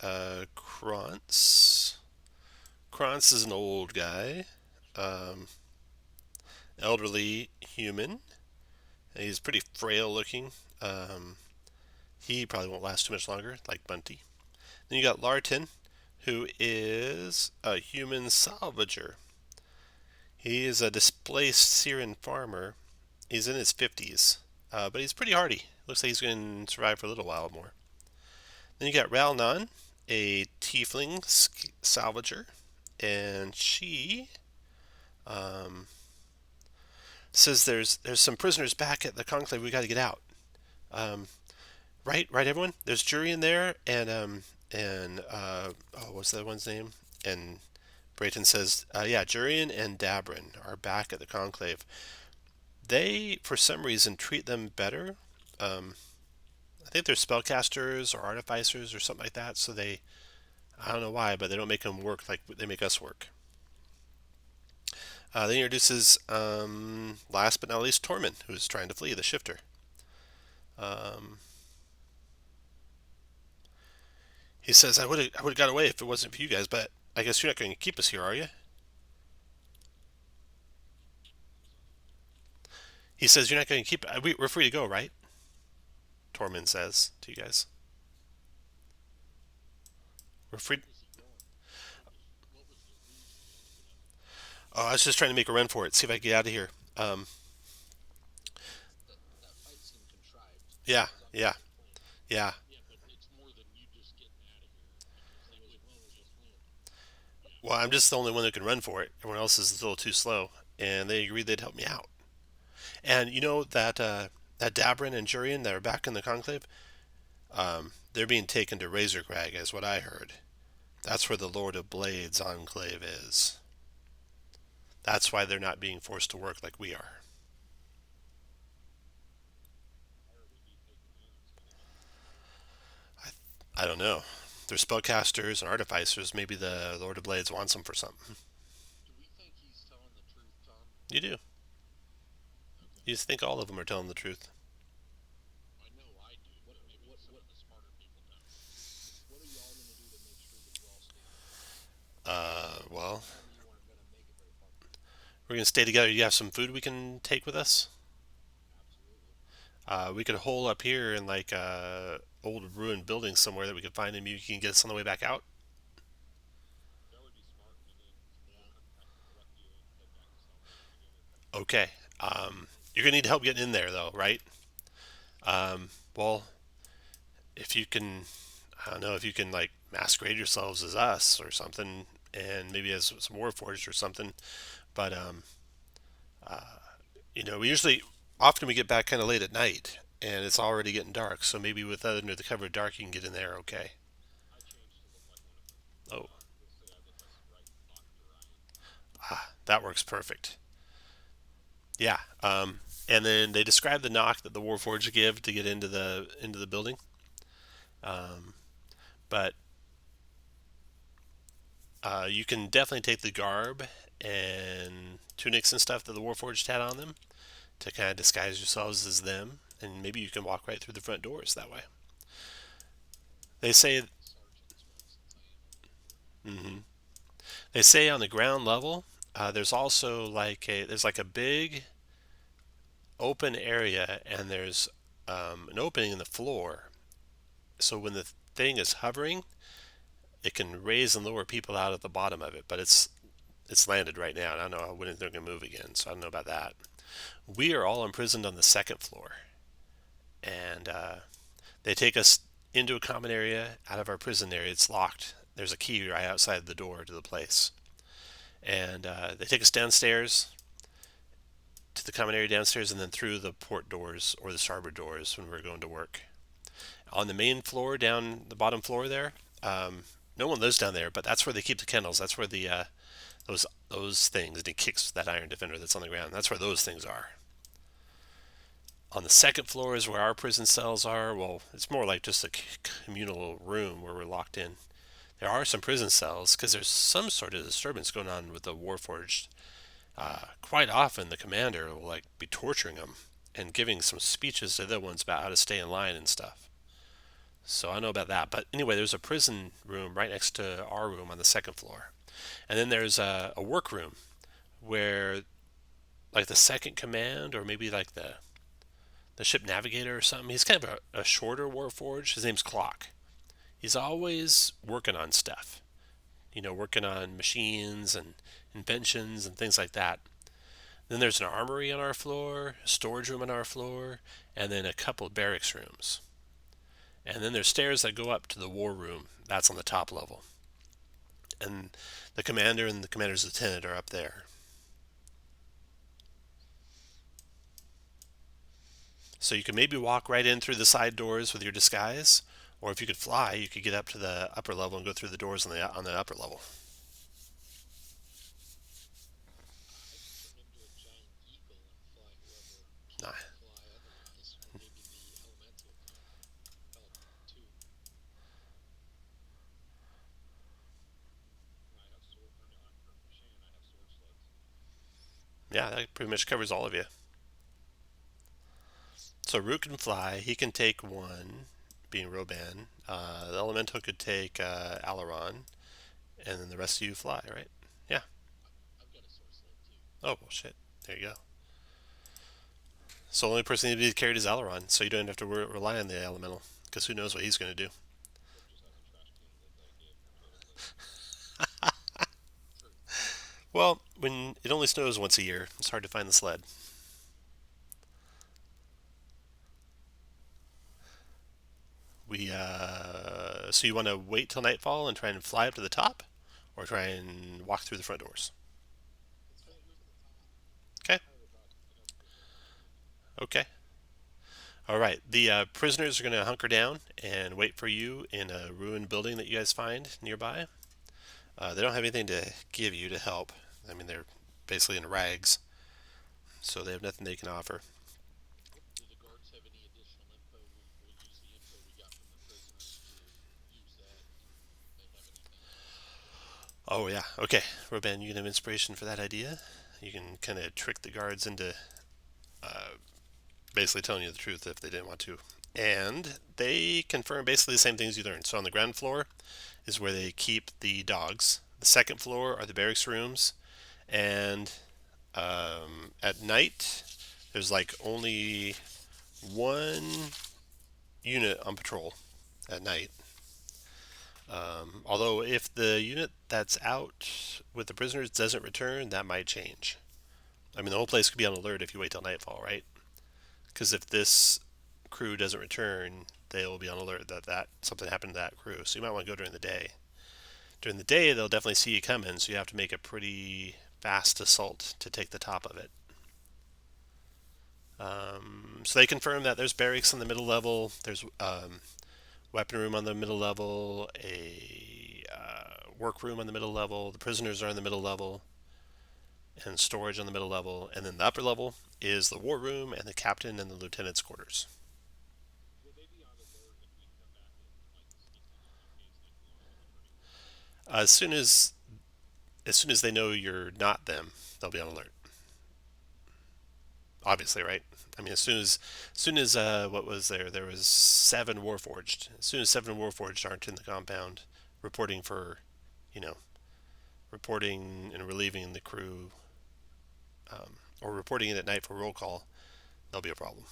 Krantz. Krantz is an old guy, um, elderly human. He's pretty frail looking. Um, he probably won't last too much longer, like Bunty. Then you got Larton, who is a human salvager. He is a displaced Syrian farmer. He's in his 50s, but he's pretty hardy. Looks like he's going to survive for a little while more. Then you got Ralnon, a tiefling salvager, and she um, says there's some prisoners back at the conclave. We got to get out. Um, right, everyone. There's Jury in there, and oh, what's that one's name? And Brayton says, yeah, Jurian and Dabrin are back at the conclave. They, for some reason, treat them better. Um, I think they're spellcasters or artificers or something like that. So I don't know why, but they don't make them work like they make us work. Then he introduces, last but not least, Tormund, who's trying to flee the shifter. Um, he says, I would have got away if it wasn't for you guys, but I guess you're not going to keep us here, are you? He says, you're not going to keep. We're free to go, right? Tormund says to you guys. We're free. Where was he going? What was the reason he wanted to get out? Oh, I was just trying to make a run for it. See if I can get out of here. That fight seemed contrived. Yeah, It was yeah, obviously planned. yeah. Yeah, but it's more than you just getting out of here because It they was would. when it was planned. Yeah. Well, I'm just the only one that can run for it. Everyone else is a little too slow, and they agreed they'd help me out. And you know that Dabrin and Jurian that are back in the conclave, they're being taken to Razor Crag, is what I heard. That's where the Lord of Blades enclave is. That's why they're not being forced to work like we are. Why are they being taken down? It's kind of unusual. I don't know. They're spellcasters and artificers. Maybe the Lord of Blades wants them for something. Do we think he's telling the truth, Tom? You do. Okay. You just think all of them are telling the truth. I know I do, What but maybe what some what of the smarter people don't. what are y'all gonna do to make sure that you all stay together? Well, You told me you weren't gonna make it very far. we're gonna stay together. You have some food we can take with us. Absolutely. We could hole up here in like a old ruined building somewhere that we could find, and you can get us on the way back out. That would be smart, and then we'll Yeah. come back and collect you and head back to Salvation together. Okay. You're gonna need help getting in there, though, right? Well, if you can, I don't know if you can like masquerade yourselves as us or something, and maybe as some warforged or something. But we usually often we get back kind of late at night, and it's already getting dark. So maybe with under the cover of dark, you can get in there. Okay. I changed to look like one of them. Oh, We'll say I look like right Dr. Ryan. that works perfect. Yeah. And then they describe the knock that the warforged give to get into the building. But you can definitely take the garb and tunics and stuff that the warforged had on them to kind of disguise yourselves as them, and maybe you can walk right through the front doors that way. They say Sergeant as well, since I am a Warforged. mhm. They say on the ground level, there's also like a big open area, and there's an opening in the floor. So when the thing is hovering, it can raise and lower people out at the bottom of it. But it's landed right now, and I don't know when they're going to move again. So I don't know about that. We are all imprisoned on the second floor, and they take us into a common area out of our prison area. It's locked. There's a key right outside the door to the place. And they take us downstairs to the common area downstairs and then through the port doors or the starboard doors when we're going to work. On the main floor, down the bottom floor there, no one lives down there, but that's where they keep the kennels. That's where the those things, and he kicks that iron defender that's on the ground. That's where those things are. On the second floor is where our prison cells are. Well, it's more like just a communal room where we're locked in. There are some prison cells because there's some sort of disturbance going on with the Warforged. Quite often, the commander will like be torturing them and giving some speeches to the other ones about how to stay in line and stuff. So I know about that. But anyway, there's a prison room right next to our room on the second floor, and then there's a work room where like the second command or maybe like the ship navigator or something. He's kind of a shorter Warforged. His name's Clock. He's always working on stuff, working on machines and inventions and things like that. Then there's an armory on our floor, a storage room on our floor, and then a couple of barracks rooms. And then there's stairs that go up to the war room. That's on the top level. And the commander and the commander's lieutenant are up there. So you could maybe walk right in through the side doors with your disguise, or if you could fly, you could get up to the upper level and go through the doors on the upper level. I could turn into a giant eagle and fly whoever Nah. can't fly otherwise, or maybe the elemental could help too. And I have sword. For Shan, I have sword sleds. Yeah, that pretty much covers all of you. So Root can fly. He can take one, being Roban. The Elemental could take Alaron, and then the rest of you fly, right? Yeah. I've got a sword sled too. Oh, well, shit. There you go. So the only person that needs to be carried is Alaron, so you don't have to rely on the Elemental, because who knows what he's going to do. Except just have a trash can that they gave for total list. True. Well, when it only snows once a year, it's hard to find the sled. So you want to wait till nightfall and try and fly up to the top, or try and walk through the front doors? Let's I go think through the top. Okay. higher the top. I got the good shot. Okay. All right. The prisoners are going to hunker down and wait for you in a ruined building that you guys find nearby. They don't have anything to give you to help. I mean, they're basically in rags, so they have nothing they can offer. Do the guards have any additional info? We'll use the info we got from the prisoners to use that if they have anything else. Oh yeah. Okay, Roban, you can have inspiration for that idea. You can kind of trick the guards into basically telling you the truth if they didn't want to. And they confirm basically the same things you learned. So on the ground floor is where they keep the dogs. The second floor are the barracks rooms, and at night there's like only one unit on patrol at night. Although if the unit that's out with the prisoners doesn't return, that might change. I mean, the whole place could be on alert if you wait till nightfall, right? Because if this crew doesn't return, they will be on alert that something happened to that crew. So you might want to go during the day. During the day, they'll definitely see you coming, so you have to make a pretty fast assault to take the top of it. So they confirm that there's barracks on the middle level. There's weapon room on the middle level, a work room on the middle level. The prisoners are on the middle level, and storage on the middle level. And then the upper level is the war room and the captain and the lieutenant's quarters. Will they be on alert if we come back and like sneak in case they belong to the turning point? As soon as they know you're not them, they'll be on alert. Obviously, right? I mean, as soon as what was there? There was 7 Warforged. As soon as 7 Warforged aren't in the compound, reporting for, you know, reporting and relieving the crew, or reporting in at night for roll call, there'll be a problem.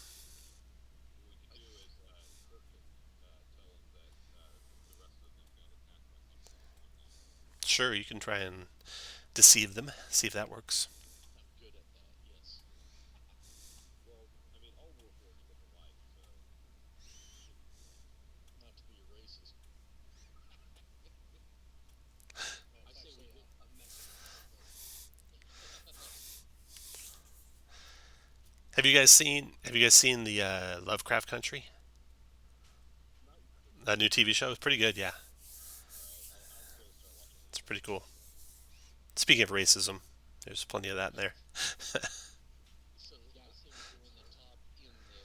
What we could do is Kirk can tell them that the rest of them got attacked by something along that. Sure, you can try and deceive them, see if that works. I'm good at that. Yes. Well, I mean, all Warforged look alike, so Not to be a racist. No, I it's say we actually get. a Mexican, but Have you guys seen the Lovecraft Country? Not really. That new TV show is pretty good. Yeah, All right, I'm gonna start watching it's Lovecraft pretty cool. Country. Speaking of racism, there's plenty of that in there. so it Yeah, was him going the top in the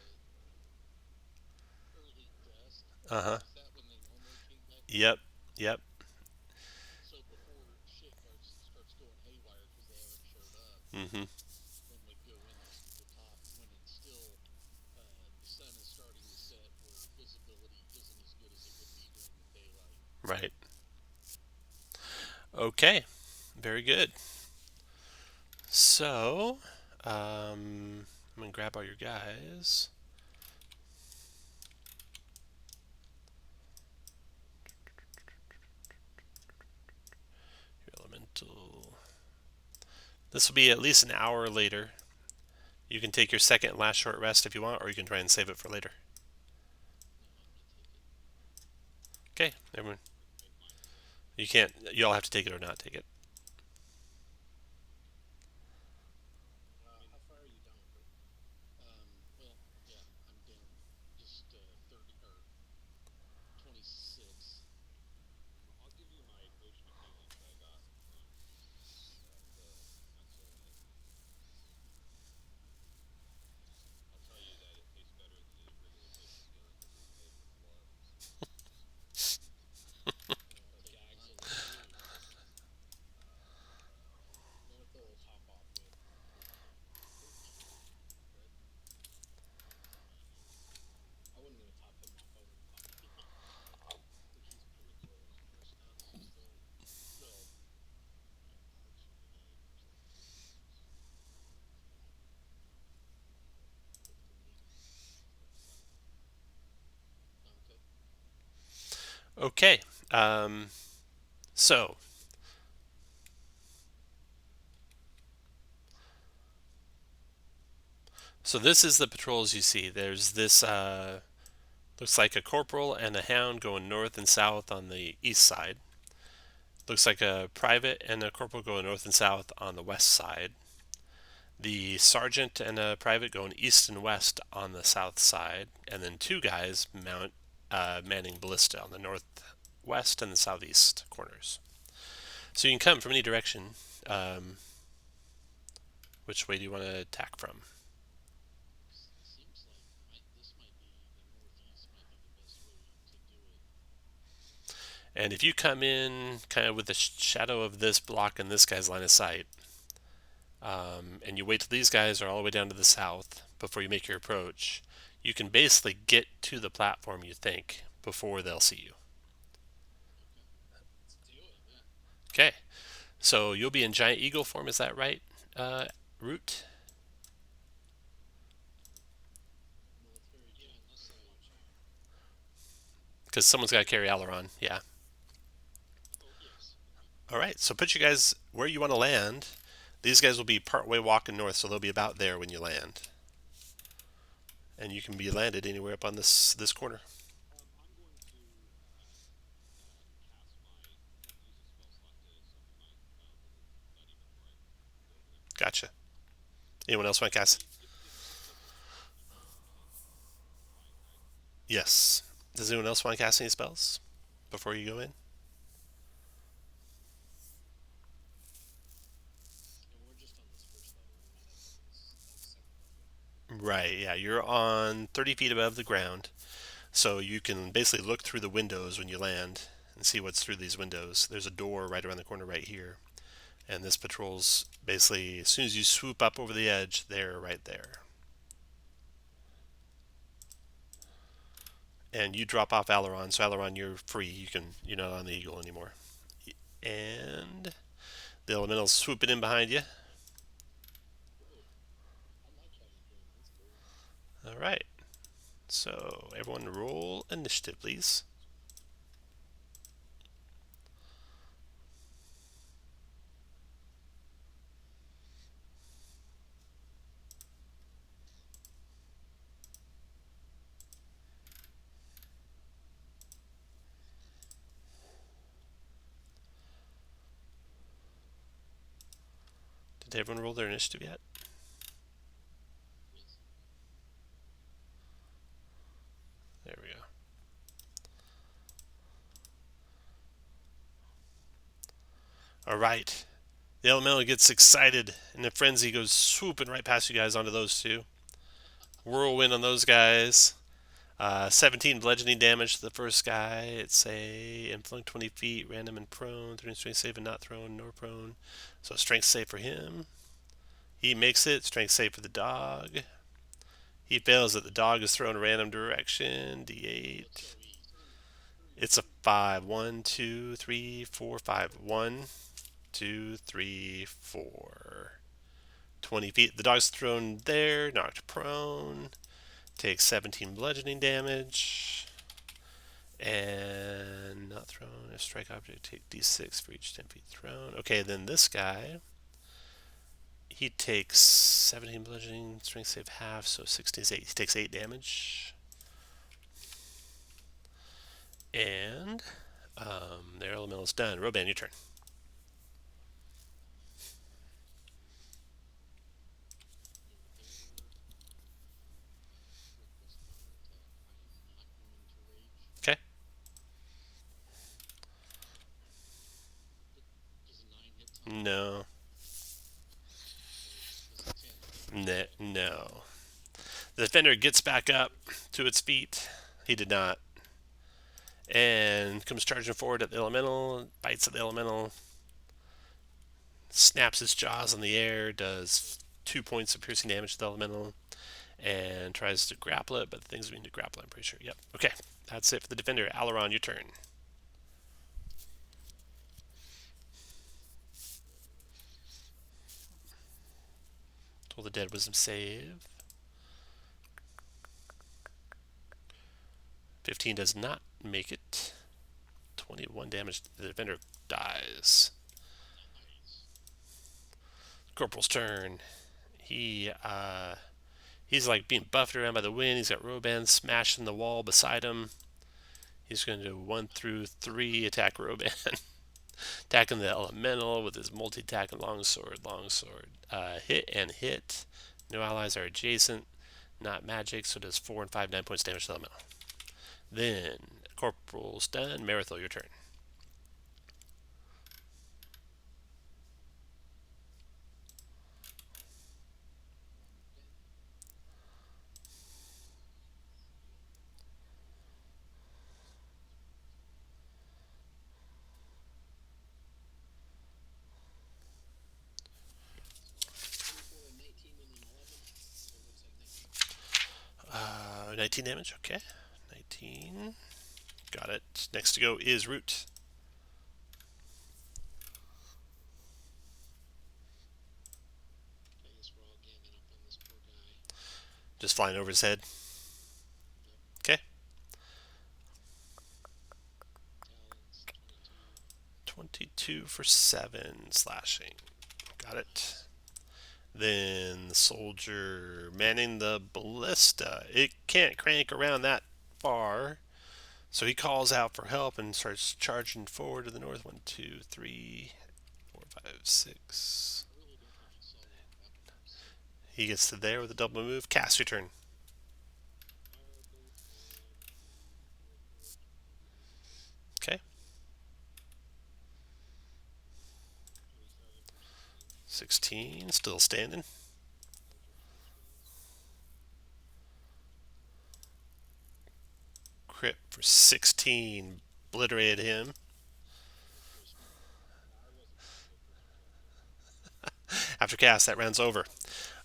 early dusk. Uh huh. Is that when they normally came back in? Yep. Yep. So before shit starts going haywire because they haven't showed up, Mm-hmm. then would go in the top when it's still the sun is starting to set, where visibility isn't as good as it would be during the daylight. Right. Okay. Very good. So, I'm gonna grab all your guys. Your elemental. This will be at least an hour later. You can take your second and last short rest if you want, or you can try and save it for later. No, I'm gonna take it. Okay, everyone. I can make mine. You can't. You all have to take it or not take it. I mean, How far are you down, Kurt? Well, yeah, I'm down just 30 or 26. I'll give you my potion of healing that I got from the Unsullied. I'll tell you that it tastes better than a regular potion of healing because it's made with blood. I'll The take gags mine. will leave you. What if they'll top off with 13 red? I wouldn't even top him off. I would top me off. But he's pretty close. My stats are still well. My armor's 29, so Go 30. Let's go 7. okay. Okay. Um, so So this is the patrols you see. There's this looks like a corporal and a hound going north and south on the east side. Looks like a private and a corporal going north and south on the west side. The sergeant and a private going east and west on the south side, and then 2 guys manning ballista on the northwest and the southeast corners. So you can come from any direction. Which way do you want to attack from? Seems like this might be the northeast might be the best way to do it. And if you come in kind of with the shadow of this block and this guy's line of sight, and you wait till these guys are all the way down to the south before you make your approach, you can basically get to the platform you think before they'll see you. Okay. Let's do it. Yeah. Okay, so you'll be in giant eagle form, is that right, Root? Military Yeah, giant unless I sight. watch out. Because someone's got to carry Aileron, yeah. Oh, yes. All right, so put you guys where you want to land. These guys will be partway walking north, so they'll be about there when you land. And you can be landed anywhere up on this corner. I'm going to cast my use a spell slot to summon my little buddy before I go over there. Gotcha. Anyone else want to cast? If it was fine, right? Yes. Does anyone else want to cast any spells before you go in? And we're just on this first level. We're not up on this second level. Right, yeah. You're on 30 feet above the ground, so you can basically look through the windows when you land and see what's through these windows. There's a door right around the corner right here. And this patrol's basically, as soon as you swoop up over the edge, they're right there. And you drop off Eberron, so Eberron, you're free. You're not on the Eagle anymore. And the elemental's swooping in behind you. Whoa. I like how you're doing this, Boo. All right. So everyone roll initiative, please. Did everyone roll their initiative yet? Yes. There we go. All right. The elemental gets excited, and the frenzy goes swooping right past you guys onto those two. Whirlwind on those guys. 17 bludgeoning damage to the first guy. It's a influng 20 feet, random and prone, 3 strength save and not thrown nor prone. So strength save for him. He makes it. Strength save for the dog. He fails it. The dog is thrown a random direction. That's D8. so easy. It's a 5. 1, 2, 3, 4, 5. 1, 2, 3, 4. 20 feet. The dog's thrown there, knocked prone. Takes 17 bludgeoning damage. And not thrown. If strike object, take d6 for each 10 feet thrown. Okay, then this guy, he takes 17 bludgeoning, strength save half, so 16 is 8. He takes 8 damage. And their elemental is done. Roban, your turn. Go there. With this counterattack, I am not going to rage. Okay. Does a 9 hit Tom? No. So does a 10 hit? No. The defender gets back up to its feet. He did not. And comes charging forward at the elemental, bites at the elemental, snaps its jaws in the air, does 2 points of piercing damage to the elemental, and tries to grapple it, but the thing's going to grapple, I'm pretty sure. Yep. Okay. That's it for the defender. Eberron, your turn. Toll the dead wisdom save. 15 does not make it. 21 damage. The defender dies. Nice. Corporal's turn. He's like being buffeted around by the wind. He's got Roban smashing the wall beside him. He's going to do 1 through 3 attack Roban. Attacking the elemental with his multi-attack and longsword. Hit and hit. No allies are adjacent. Not magic, so it does 4 and 5, 9 points damage to the elemental. Then, Corporal's done. Marithel, your turn. So 24, and 19, and an 11. So what's that, 19? 19 damage, okay. 19. Got it. Next to go is Root. I guess we're all ganging up on this poor guy. Just flying over his head. Yep. Okay. Talons, 22. 22 for 7 slashing. Got it. Then the soldier manning the ballista. It can't crank around that far. So he calls out for help and starts charging forward to the north. 1, 2, 3, 4, 5, 6. I really don't think you saw what happened. So He gets to there with a double move. Cast your turn. Firebolt on the warforged 28. Okay. 27 for 16. 16. Still standing. Eldritch Blast. Crit for 16. Obliterated him. very smart. No, I wasn't going to go for the crit there. After cast, that round's over.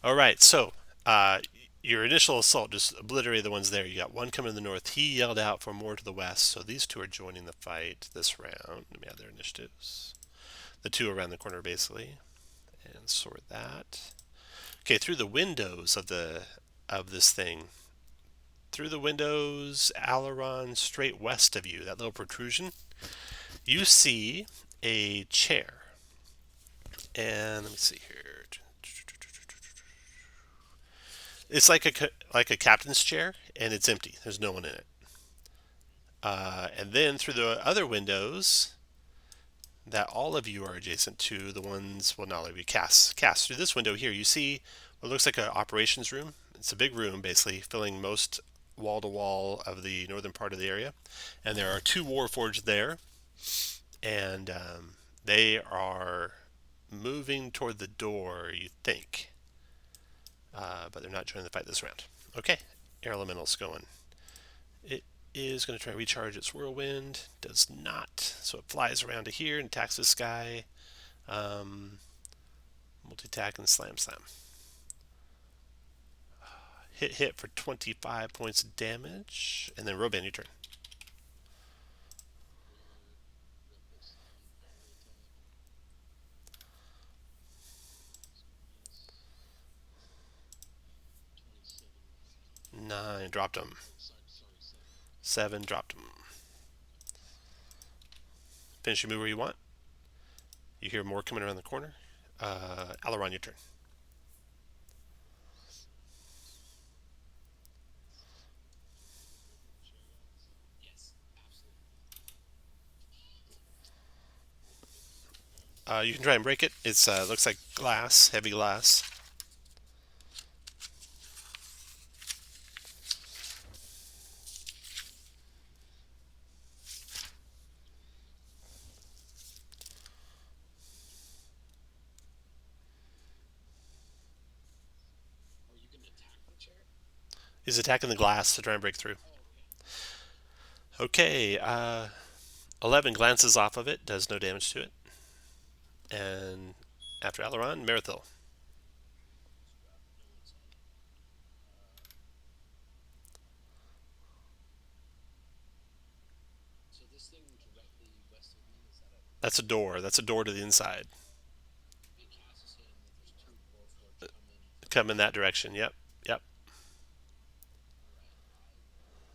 All right, so uh, your initial assault just obliterated the ones there. You got one coming to the north. He yelled out for more to the west, so these two are joining the fight this round. Let me add their initiatives. The two around the corner, basically, and sort that. Okay, through the windows of this thing, through the windows, Aileron, straight west of you, that little protrusion, you see a chair. And let me see here. It's like a captain's chair, and it's empty. There's no one in it. And then through the other windows that all of you are adjacent to, the ones, well, not all of you, cast through this window here, you see what looks like an operations room. It's a big room, basically, filling most wall to wall of the northern part of the area. And there are two warforged there, and they are moving toward the door, you think. But they're not joining the fight this round. Okay, air elemental's going. It is going to try to recharge its whirlwind. Does not. So it flies around to here and attacks this guy. Multi-attack and slam. Hit for 25 points of damage. And then Roban, your turn. Reckless lead power attack. It's gonna miss. 27 dropped him. 9, dropped him. Oh, sorry, 7. 7, dropped him. Finish your move where you want. You hear more coming around the corner. Aileron, your turn. Can I break the chair, guys? Yes, absolutely. You can try and break it. It's looks like glass, heavy glass. Are you gonna attack the chair? He's attacking the glass to try and break through. Oh, okay. Okay, 11 glances off of it, does no damage to it. And after Aileron, Merithil. Scrap. No one's on. So this thing directly west of me, is that a That's a door. That's a door to the inside. big cast is saying that there's two warforged coming from Come in that direction. Yep. Yep. Alright,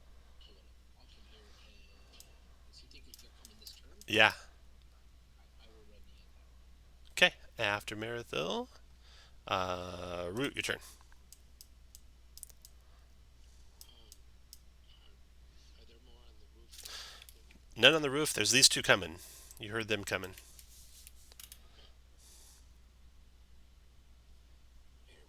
I will pull it off from here and does he think they're coming this turn? Yeah. I will ready at that. Okay. After Merithil, Root, your turn. Are there more on the roof that are active? None on the roof. There's these two coming. You heard them coming. Okay.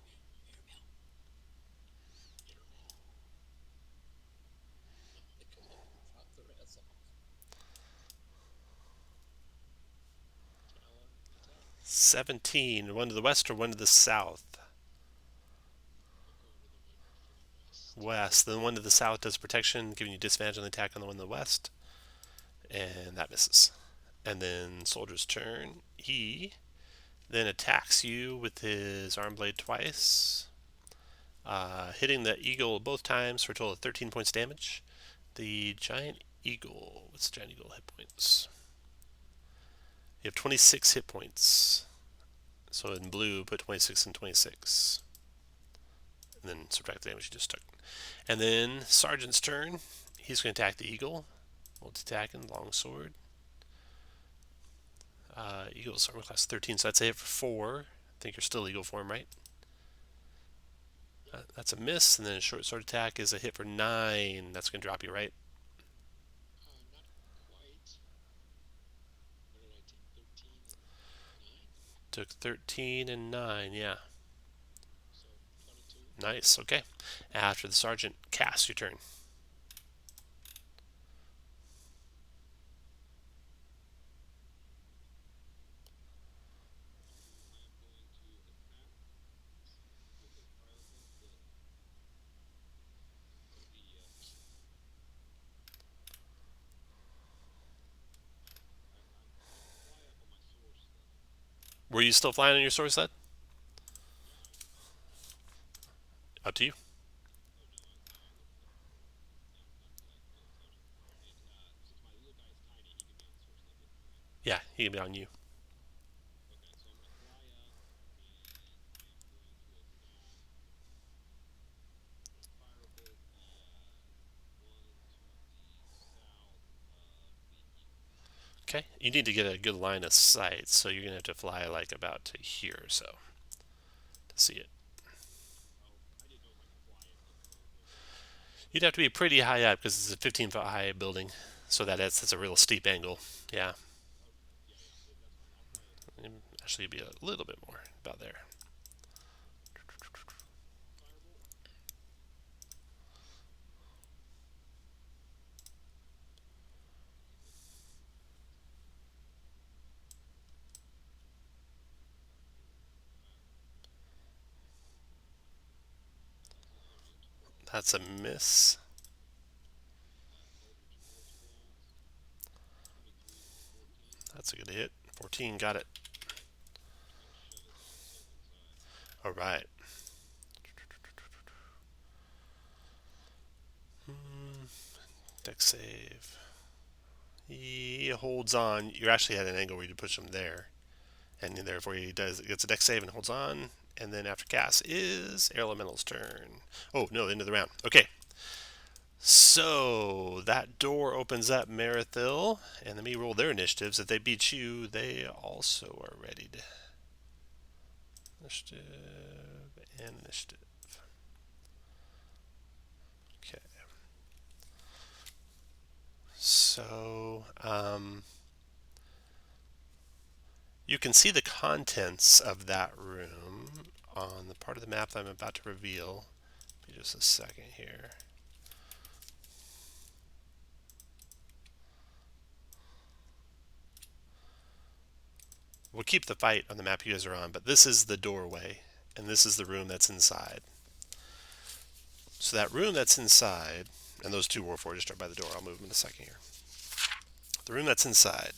Come on, drop the rest off. Tala, attack. 17. One to the west or one to the south? I'll go to the one for the west. West. The one to the south does protection, giving you disadvantage on the attack on the one to the west. And that misses. And then Soldier's turn. He then attacks you with his arm blade twice, hitting the eagle both times for a total of 13 points damage. The giant eagle. What's the giant eagle hit points? You have 26 hit points. So in blue, put 26 and 26. And then subtract the damage you just took. And then Sergeant's turn. He's going to attack the eagle. Multi-attacking, longsword. Eagles armor class 13, so that's a hit for 4. I think you're still Eagle form, right? Yep. That's a miss, and then a short sword attack is a hit for 9. That's going to drop you, right? Not quite. What did I take? 13 and 9? Took 13 and 9, yeah. So 22. Nice, okay. After the sergeant, Cass, your turn. I am going to attack with a triumphant will. So I'm gonna fly up on my source sled. Were you still flying on your sword sled? Yeah, Up to you. oh no, no, I wouldn't let. No, not till I kill the sergeant. Since my little guy is tiny, he can be on the source sled with me, right? Yeah, he can be on you. Okay, so I'm gonna fly up and I am going to attack. I'm gonna firebolt the one to the south of me. Okay, you need to get a good line of sight, so you're going to have to fly like about to here or so to see it. Oh, I didn't know if I could fly it over. You'd have to be pretty high up because it's a 15-foot high building, so that's a real steep angle. Yeah, Okay, yeah, yeah, that's fine. I'll fly over. actually, be a little bit more about there. Firebolt. That's gonna be a 12. That's a miss. Eldritch Force Blast. 23 for 14. That's a good hit. 14, got it. And shove it down the serpent side. All right. Dex save. He holds on. You're actually at an angle where you push him there, and therefore he gets a dex save and holds on. And then after Cass is Air Elemental's turn. Oh no, end of the round. Okay, so that door opens up Marathil, and let me roll their initiatives. If they beat you, they also are ready to initiative and initiative. Okay, so you can see the contents of that room on the part of the map that I'm about to reveal. Give me just a second here. We'll keep the fight on the map you guys are on, but this is the doorway, and this is the room that's inside. So that room that's inside, and those two Warforged are by the door. I'll move them in a second here. The room that's inside.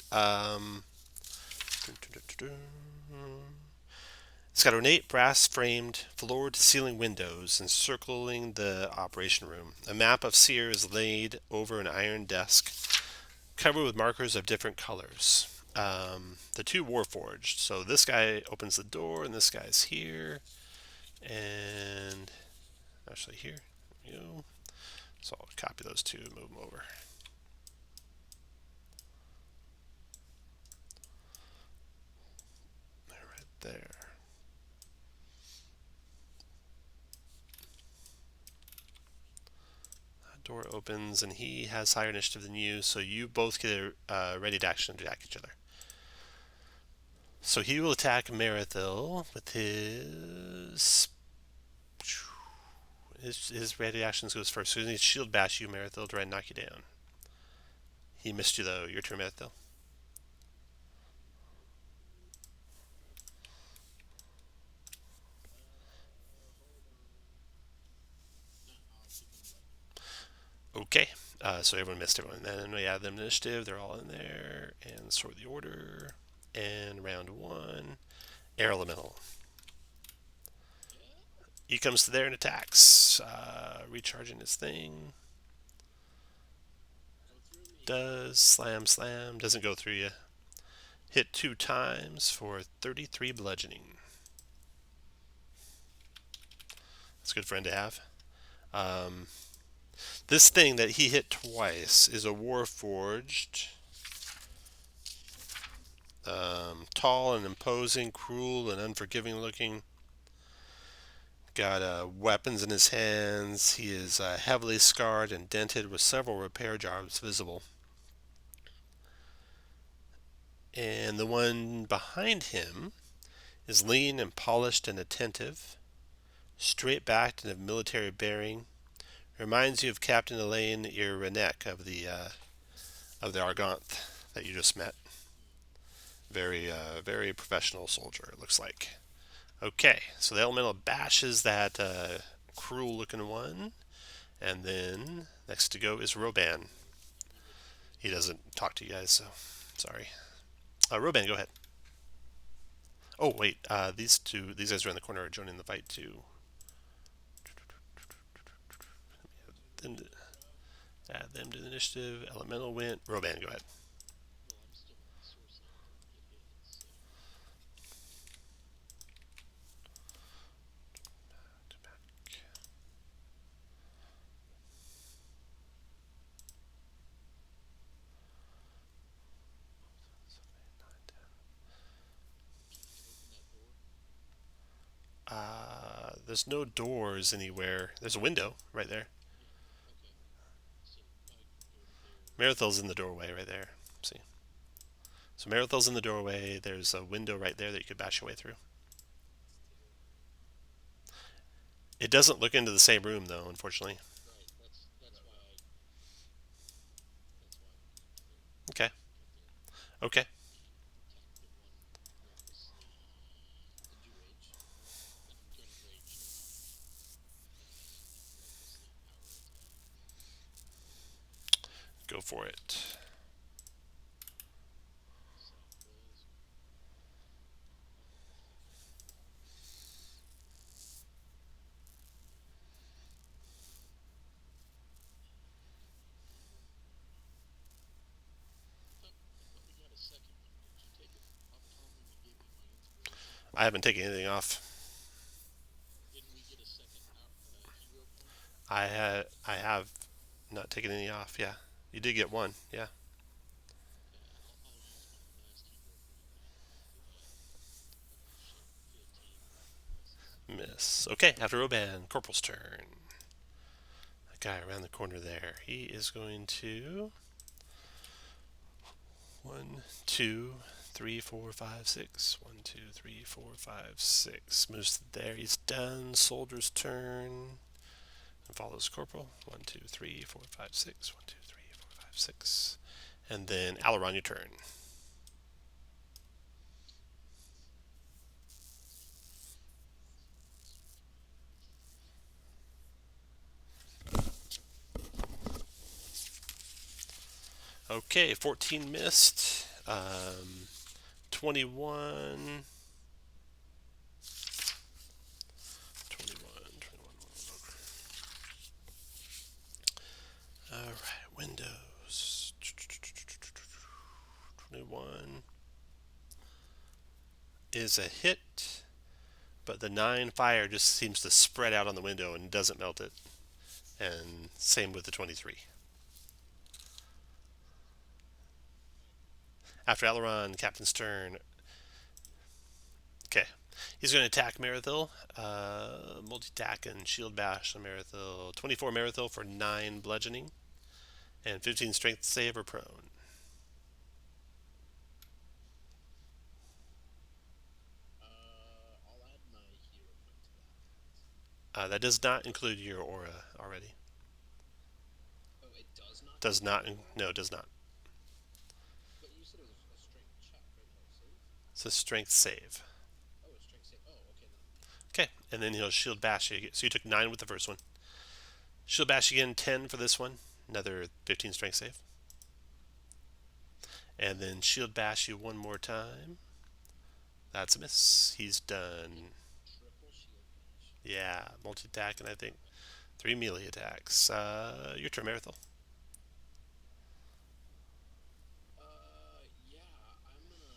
It's got ornate brass-framed floor-to-ceiling windows encircling the operation room. A map of Seer is laid over an iron desk, covered with markers of different colors. The two Warforged. So this guy opens the door, and this guy's here, and actually here. There we go. So I'll copy those two and move them over. They're right there. That door opens, and he has higher initiative than you, so you both get a ready to action to attack each other. So he will attack Marathil with his ready actions goes first. So he needs shield bash you, Marathil, to try and knock you down. He missed you though. Your turn, Marathil. Hold on. Nah, I'll keep him away. Okay. So everyone missed everyone. Then we add them to initiative. They're all in there. And sort the order. And round 1. Air Elemental. Yeah. He comes to there and attacks. Recharging his thing. Go through me. Does. Slam, slam. Doesn't go through you. Hit 2 times for 33 bludgeoning. That's a good friend to have. This thing that he hit twice is a Warforged. Tall and imposing, cruel and unforgiving looking. Got weapons in his hands. He is heavily scarred and dented with several repair jobs visible. And the one behind him is lean and polished and attentive, straight-backed and of military bearing. Reminds you of Captain Elaine Irenek of the Argonth that you just met. Very professional soldier, it looks like. Okay, so the elemental bashes that cruel-looking one, and then next to go is Roban. He doesn't talk to you guys, so sorry. Roban, go ahead. Oh wait, these guys are in the corner are joining the fight too. Then add them to the initiative. Elemental went. Roban, go ahead. Well, I'm still on the source line. I didn't get hit, so can you open that door? There's no doors anywhere. There's a window right there. Yeah. Okay. So I can go to there. Marathil's in the doorway right there. See. So Marathil's in the doorway. There's a window right there that you could bash your way through. It doesn't look into the same room though, unfortunately. Right. That's why I went into there. Okay. Get there. Okay. Attack the one recklessly. Enraged. I'm going to rage him and then recklessly power attack. Go for it. So that was I thought we got a second one. Did you take it off Tom when you gave me my inspiration? I haven't taken anything off. Didn't we get a second hero point? I have not taken any off. Yeah, you did get one. Yeah, Okay, I'll use my last hero point then. Oh shit, 15 misses. miss. Okay, after Roban, Corporal's turn. That guy around the corner there. He is going to 1, 2, 3, 4, 5, 6. 1, 2, 3, 4, 5, 6. Moves there. He's done. Soldier's turn. And follows Corporal. 1, 2, 3, 4, 5, 6. 1, 2, 3, 4, 5, 6. And then Alaron, your turn. Okay, 14 missed. 21. 21. Alright, Windows. 21 is a hit, but the 9 fire just seems to spread out on the window and doesn't melt it. And same with the 23. After Alaron, Captain Stern. Okay. He's going to attack Marathil. Multi-attack and shield bash on Marathil. 24 Marathil for 9 bludgeoning. And 15 strength save or prone. I'll add my hero point to that. That does not include your aura already. Oh, it does not. Does not. No, it does not. But you said it was a strength check, right? Not a save. It's a strength save. Oh, a strength save. Oh, okay then. Okay, and then he'll shield bash you. So you took 9 with the first one. Shield bash again, 10 for this one. Another 15 strength save. And then shield bash you one more time. That's a miss. He's done. Triple shield bash. Yeah, multi attack, and I think 3 melee attacks. Your turn, Marathil. Yeah, I'm gonna.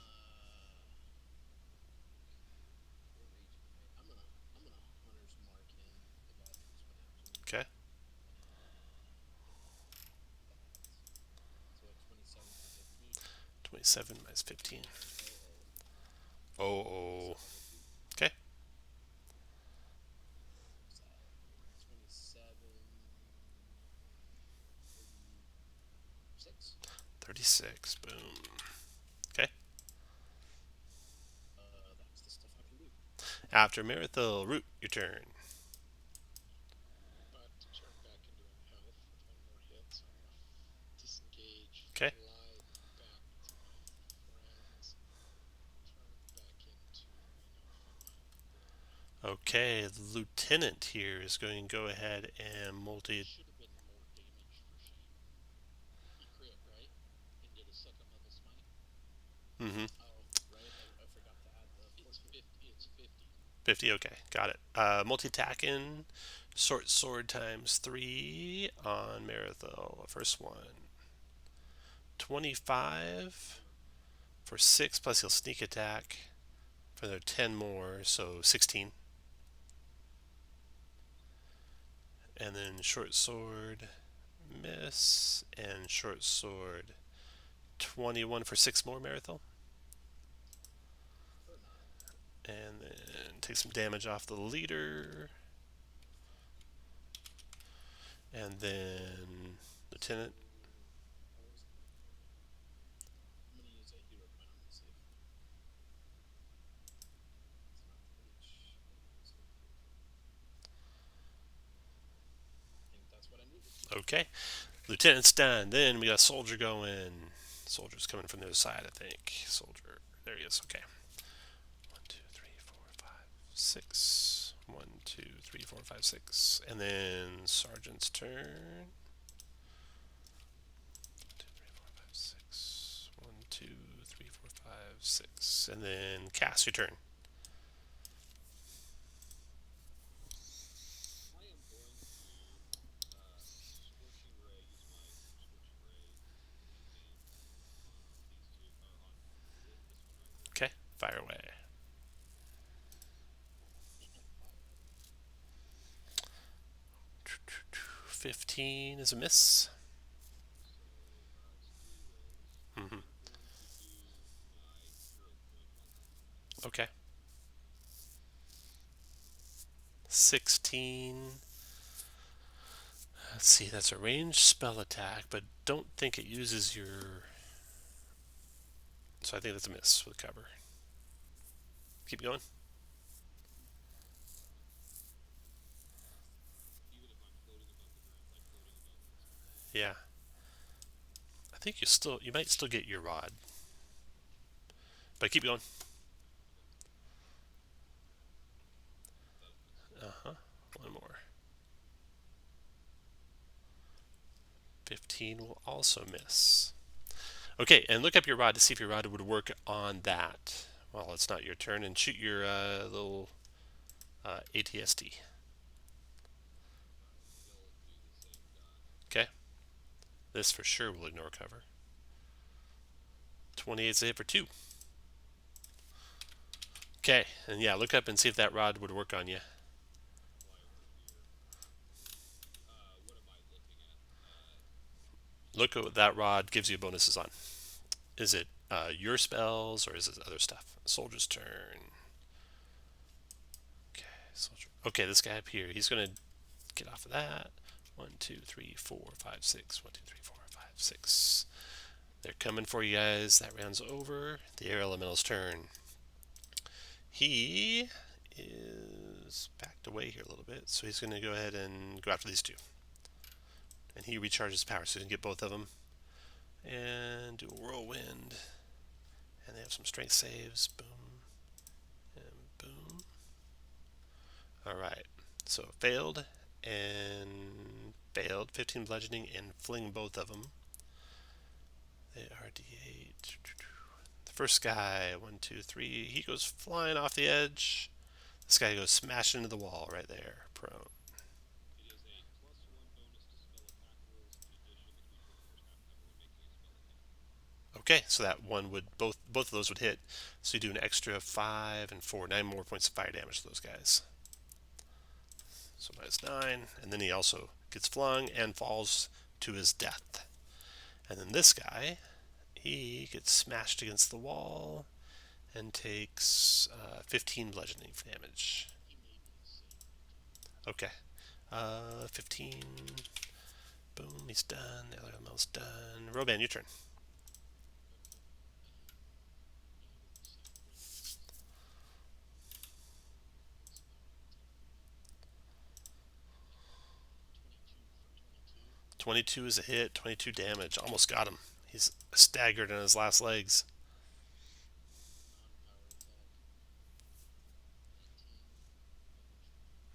We're raging, right? I'm gonna hunter's mark him, the guy that just went after me. Okay. So at 27 to 15. 27 minus 15. Oh, oh. Salvation. Okay. What's that? 27, 36. 36. Boom. Okay. That's the stuff I can do. After Marathil, Root, your turn. About to turn back into a health with one more hit, so I'm gonna disengage, Okay. fly back to my friends, turn back into my now full health. Okay, the lieutenant here is going to go ahead and multi. Should have been more damage for shame. He crit, right? And did a second level smite. Mm-hmm. Oh, right. I forgot to add the It's plus 50. 50. It's 50. 50. Okay, got it. Multi attack in. Short sword times 3 on Marathil. First one. 25 for 6, plus he'll sneak attack for another 10 more, so 16. And then short sword, miss, and short sword, 21 for 6 more, Marathil. For 9. And then take some damage off the leader. And then Lieutenant. How is it? I'm going to use a hero point on this save. It's not H, but it is hero. I think that's what I needed. Okay. Lieutenant's done. Then we got a soldier going. Soldier's coming from the other side, I think. Soldier. There he is. Okay. 1, 2, 3, 4, 5, 6. 1, 2, 3, 4, 5, 6. And then Sergeant's turn. 2, 3, 4, 5, 6. 1, 2, 3, 4, 5, 6. And then Cass, your turn. I am going to Scorching Ray, use my Scorching Ray advance on these two, or on this one right here. Okay. Fire away. Fire away. 15 is a miss. So it's 3 rays. Mm-hmm. I'm going to do my hero point on that one. Okay. 16. Let's see, that's a ranged spell attack, but don't think it uses your. So I think that's a miss with cover. Keep going. Even if I'm floating above the ground, like floating above this one. Yeah. I think you might still get your rod. But keep going. That'll miss. Uh-huh. One more. 15 will also miss. Okay, and look up your rod to see if your rod would work on that. Well, it's not your turn, and shoot your little ATST. It'll do the same dot. Okay. This for sure will ignore cover. 28 is a hit for 2. Okay, and yeah, look up and see if that rod would work on you. Fly over here. What am I looking at? Look at what that rod gives you bonuses on. Is it your spells or is it other stuff? Soldier's turn. Okay, soldier. Okay, this guy up here, he's gonna get off of that. 1, 2, 3, 4, 5, 6. 1, 2, 3, 4, 5, 6. They're coming for you guys. That round's over. The air elemental's turn. He is backed away here a little bit, so he's going to go ahead and go after these two. And he recharges power, so he can get both of them. And do a whirlwind. And they have some strength saves. Boom. And boom. Alright. So it failed. And failed. 15 bludgeoning and fling both of them. They are D8. The first guy, 1, 2, 3. He goes flying off the edge. This guy goes smashing into the wall right there. Prone. It is a +1 bonus to spell attack rolls. In addition, the creature ignores half cover when making a spell attack. Okay, so that one would both of those would hit. So you do an extra 5 and 4, 9 more points of fire damage to those guys. So minus 9, and then he also gets flung and falls to his death. And then this guy, he gets smashed against the wall, and takes 15 bludgeoning damage. He may be a saint. Okay. 15. Boom, he's done. The other elemental's done. Roban, your turn. Okay. 22 for 22. 22 is a hit. 22 damage. Almost got him. He's staggered on his last legs. Non-power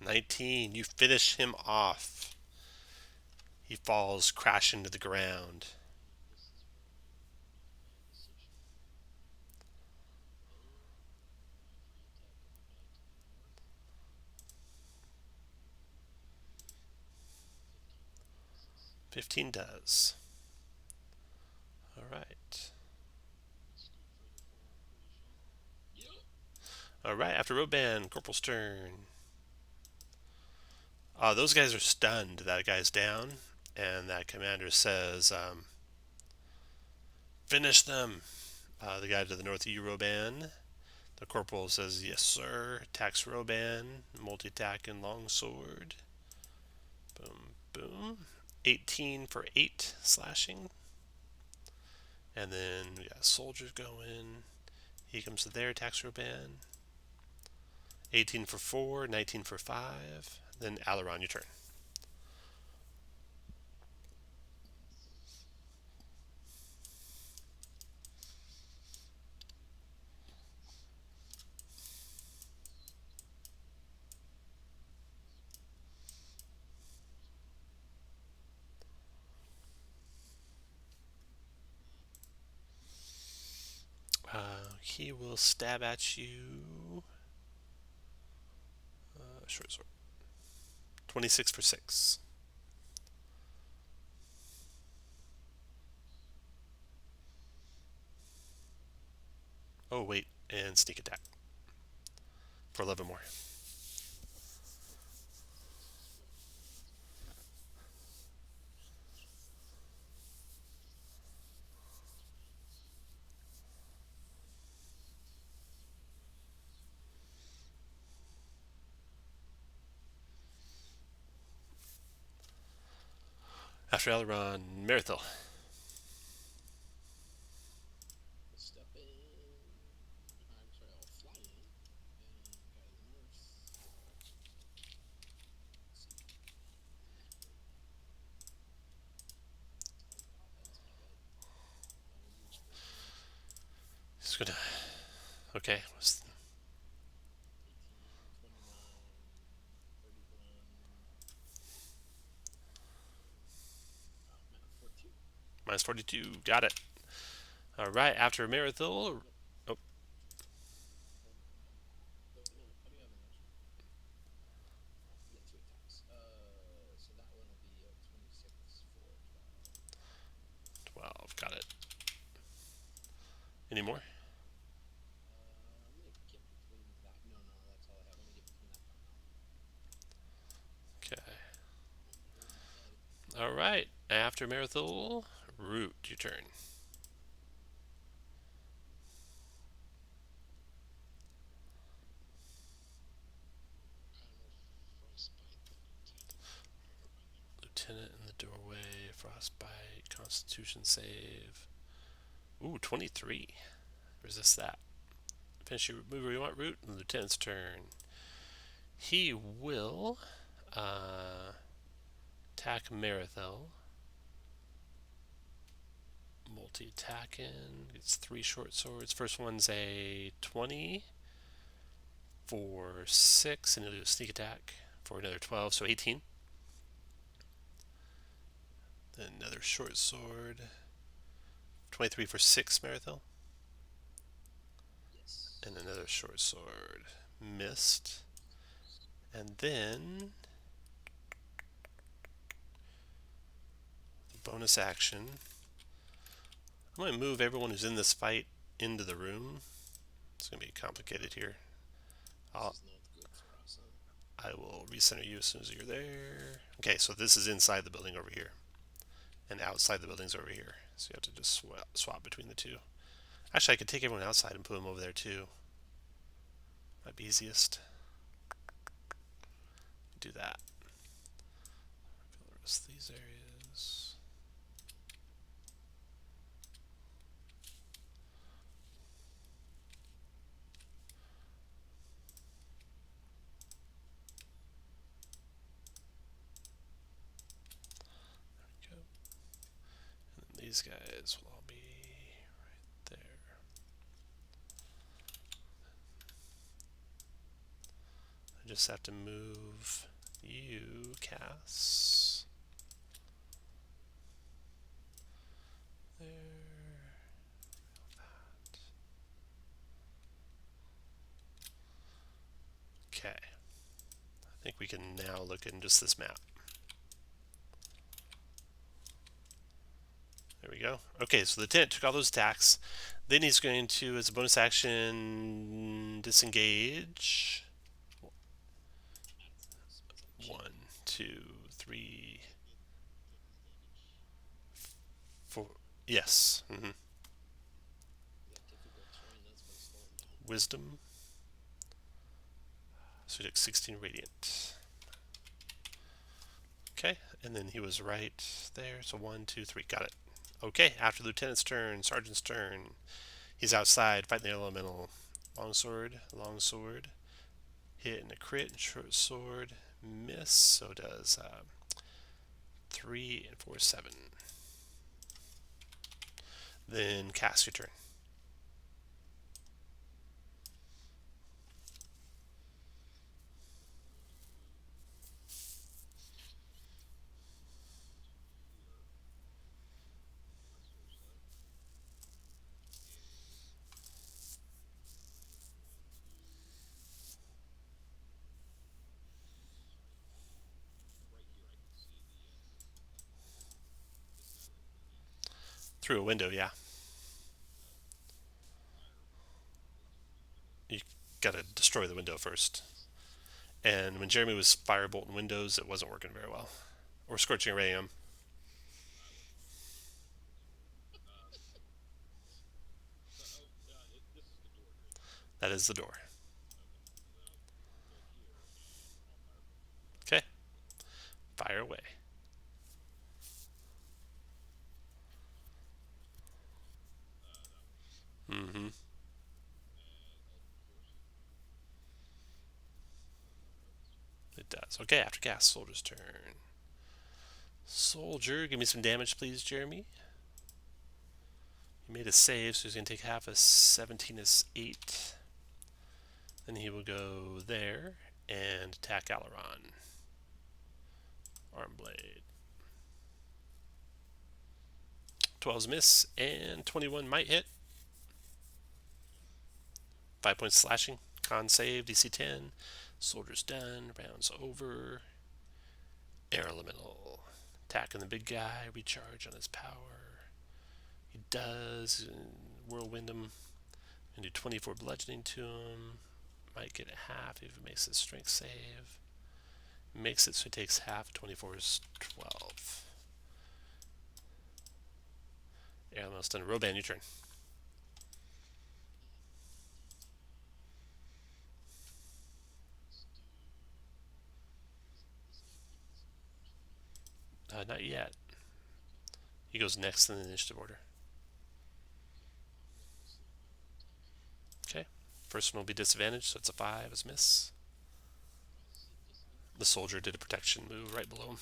attack. 19. You finish him off. He falls crashing to the ground. This is where I make a bad decision. There, my free attack going back to the north. 15 15 does. Alright. scoot further forward, please, Shane. Yep. Alright, after Roban, Corporal's turn. Those guys are stunned. That guy's down. And that commander says, finish them. The guy to the north of you, Roban. The corporal says, yes, sir. Attacks Roban. Multi-attack and longsword. Boom, boom. 18 for 8 slashing. And then we got soldiers going. He comes to there, attacks Roban. 18 for 4, 19 for 5. Then Eberron, your turn. He will stab at you. Short sword. 26 for 6. Oh, wait. And sneak attack. For 11 more. After Eberron, Merithil. We'll step in. I'm sorry, I'll fly in. And guy to the north. Let's see. Wow, that's not bad. Move forward. He's gonna. Okay. 18, 29, 31. -42. Minus 42. Got it. Alright, after Merithil. Oh, Oh, no, no. How do you have an action? Yeah, 2 attacks. So that one will be 26 for 12. 12. Got it. Any more? I'm gonna get between that. No, that's all I have. I'm gonna get between that part now. Okay. Hold my head. Alright, after Merithil, Root, your turn. Lieutenant in the doorway, frostbite, constitution save. Ooh, 23. Resist that. Finish your move where you want, Root. And the lieutenant's turn. He will attack Merithil. Multi-attacking. It's 3 short swords. First one's a 20 for 6, and he'll do a sneak attack for another 12, so 18. Then another short sword. 23 for 6, Merithil. Yes. And another short sword. Missed. And then the bonus action. I'm going to move everyone who's in this fight into the room. It's going to be complicated here. This is not good for us, huh? I will recenter you as soon as you're there. Okay, so this is inside the building over here. And outside the building's over here. So you have to just swap between the two. Actually, I could take everyone outside and put them over there too. Might be easiest. Do that. Fill the rest of these areas. There we go. And then these guys will all be right there. I just have to move you, Cass. There. Okay. I think we can now look in just this map. There we go. Okay, so the lieutenant took all those attacks. Then he's going to, as a bonus action, disengage. 1, 2, 3, 4. Yes. Wisdom. So he took 16 radiant. Okay, and then he was right there. So 1, 2, 3. Got it. Okay, after the lieutenant's turn, sergeant's turn. He's outside fighting the elemental. Longsword, longsword. Hit and a crit, and short sword. Miss. So does 3 and 4, 7. Then cast your turn. Through a window, yeah. You gotta destroy the window first. And when Jeremy was firebolting windows, it wasn't working very well. Or scorching ray him. That is the door. Okay. Fire away. Mm-hmm. It does. Okay, after cast, soldier's turn. Soldier, give me some damage, please, Jeremy. He made a save, so he's going to take half of 17 is 8. Then he will go there and attack Eberron. Arm blade. 12's miss, and 21 might hit. 5 points slashing. Con save, DC 10. Soldier's done. Round's over. Air elemental. Attacking the big guy. Recharge on his power. He does. Whirlwind him. And do 24 bludgeoning to him. Might get a half if he makes his strength save. Makes it so he takes half. 24 is 12. Air elemental's done. Roban, your turn. Not yet. He goes next in the initiative order. Okay. First one will be disadvantaged, so it's a 5 as miss. The soldier did a protection move right below him.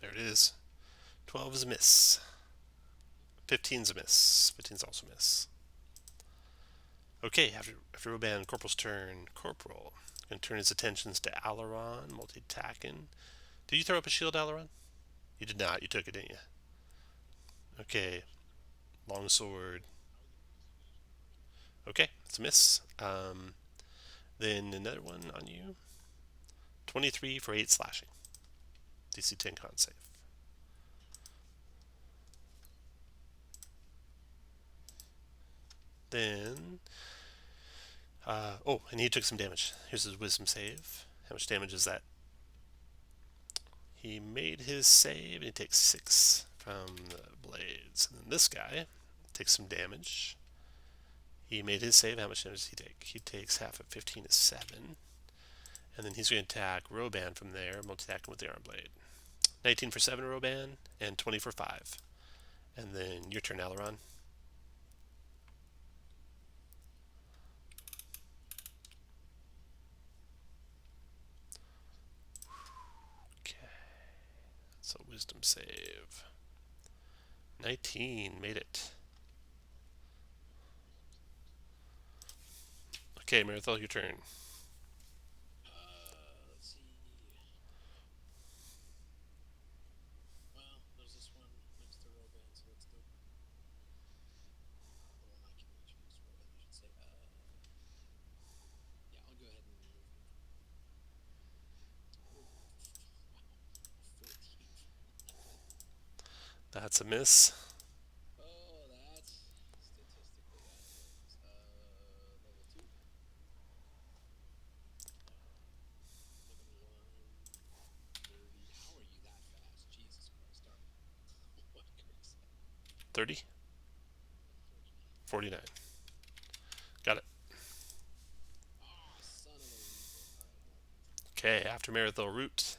There it is. 12 is a miss. 15's a miss. 15's also a miss. Okay, after Roban, Corporal's turn. Corporal going to turn his attentions to Eberron, multi-attacking. Did you throw up a shield, Eberron? You did not. You took it, didn't you? Okay. Longsword. Okay, it's a miss. Then another one on you. 23 for 8 slashing. DC 10 con save. Then, and he took some damage. Here's his wisdom save. How much damage is that? He made his save and he takes 6 from the blades. And then this guy takes some damage. He made his save. How much damage does he take? He takes half of 15 is 7. And then he's going to attack Roban from there, multi-attack him with the arm blade. 19 for 7, Roban, and 20 for 5. And then your turn, Aileron. Okay. So wisdom save. 19, made it. Okay, Marathel, your turn. Let's see. Well, there's this one next to Roban, so let's go. The one I can reach next to Roban, I should say. Yeah, I'll go ahead and move him. Ooh, wow, 14. That's a miss. Oh, that's statistically that is level 2. 21, 30. How are you that fast? Jesus Christ, darn. What curse? 30? 49. Got it. Oh, son of a weasel. Alright, hold on. Okay, after Marathel Root.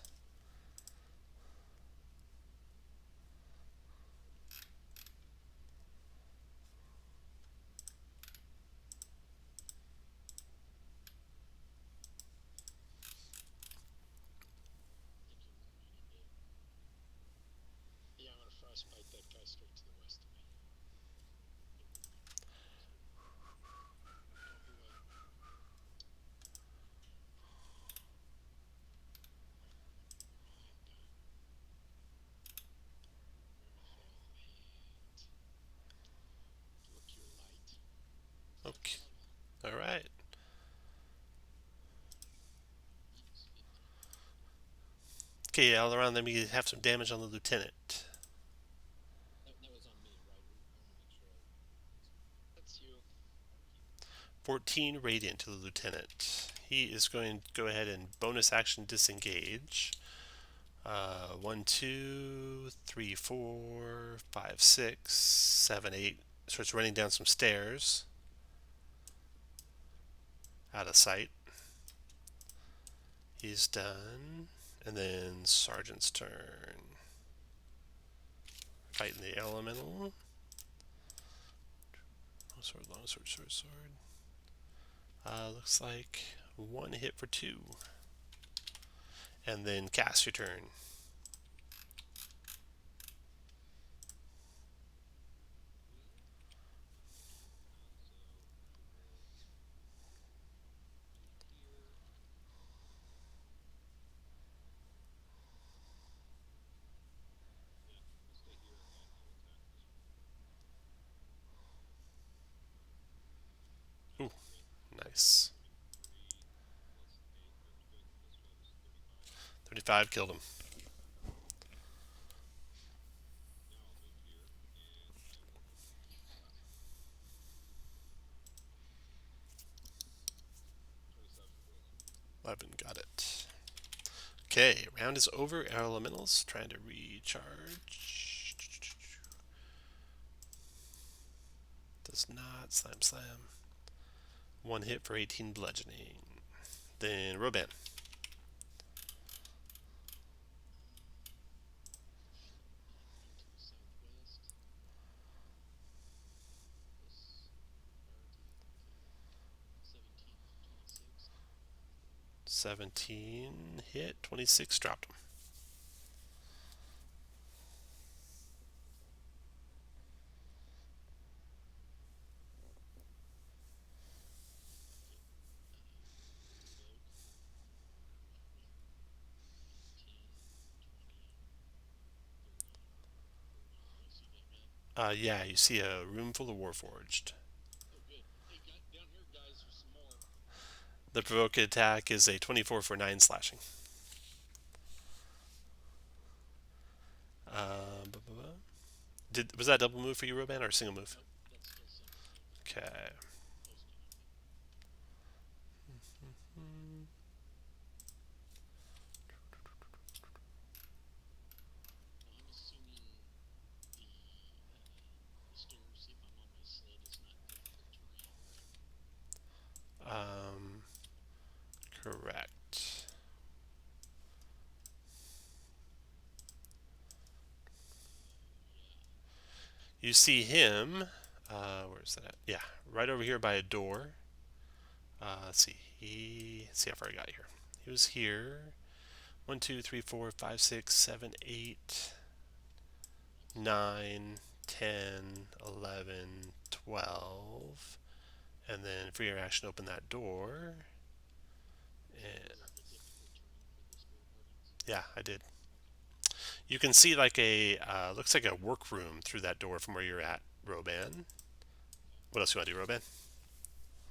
Yeah, I'm gonna frostbite that guy straight to the west of me. Oh, who and look your light. Okay. All right. Okay, Aileron, let me have some damage on the lieutenant. That was on me, right? I want to make sure That's you. 14 radiant to the lieutenant. He is going to go ahead and bonus action disengage. 1, 2, 3, 4, 5, 6, 7, 8. Starts running down some stairs. Out of sight. He's done. And then Sergeant's turn. Fighting the elemental. Long sword, long sword, short sword. Looks like 1 hit for 2. And then cast your turn. Ooh, nice. 35 killed him. Levin got it. Okay, round is over. Elementals trying to recharge. Does not. Slam, slam. 1 hit for 18 bludgeoning. Then Roban. into the southwest. Plus priority. Okay. 17 for 26. 17 hit. 26 dropped him. Reload. Oh no. 10, 20, 39, 40. I see that map. Yeah, you see a room full of Warforged. Oh, good. Hey, down here, guys, there's some more. The provoked attack is a 24 for 9 slashing. Was that a double move for you, Roban, or a single move? Nope, that's still single move. Okay. Correct. You see him. Where's that at? Yeah, right over here by a door. Let's see. Let's see how far he got here. He was here. 1, 2, 3, 4, 5, 6, 7, 8, 9, 10, 11, 12. And then free your action, open that door. And Is that the typical terrain for the school parties? yeah, I did. You can see like a looks like a workroom through that door from where you're at, Roban. What else you want to do, Roban?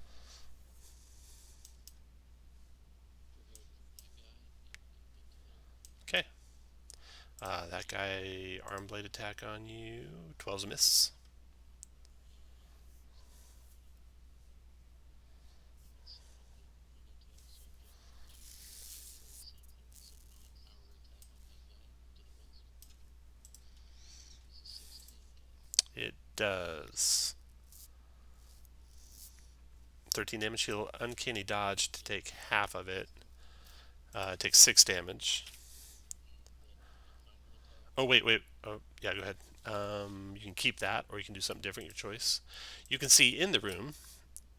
Provoke from that guy and get to there. Okay. That guy arm blade attack on you. 12's a miss. Let's see. I'll do one attack, so I've got two AC clearance, so non-power attack on that guy to the west. Does a 16 hit? It does. 13 damage. He'll uncanny dodge to take half of it. It takes 6 damage. Then my final attack. Oh, wait. Oh, yeah, go ahead. You can keep that, or you can do something different, your choice. You can see in the room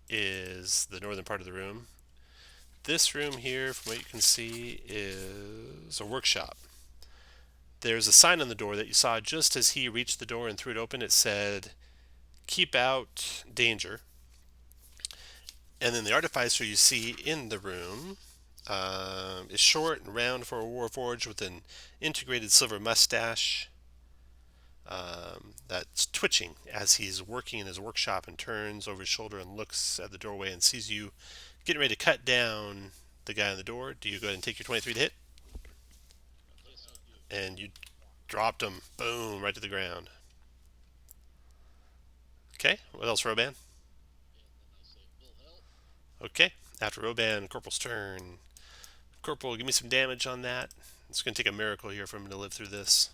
is the northern part of the room. This room here, from what you can see, is a workshop. There's a sign on the door that you saw just as he reached the door and threw it open. It said, "Keep out danger." And then the artificer you see in the room is short and round for a warforged with an integrated silver mustache that's twitching as he's working in his workshop and turns over his shoulder and looks at the doorway and sees you getting ready to cut down the guy on the door. Do you go ahead and take your 23 to hit? Yes, I do. And you dropped him. Boom, right to the ground. Okay, what else, Roban? And then I say, full health. Okay, after Roban, Corporal's turn. Corporal, give me some damage on that. It's going to take a miracle here for him to live through this,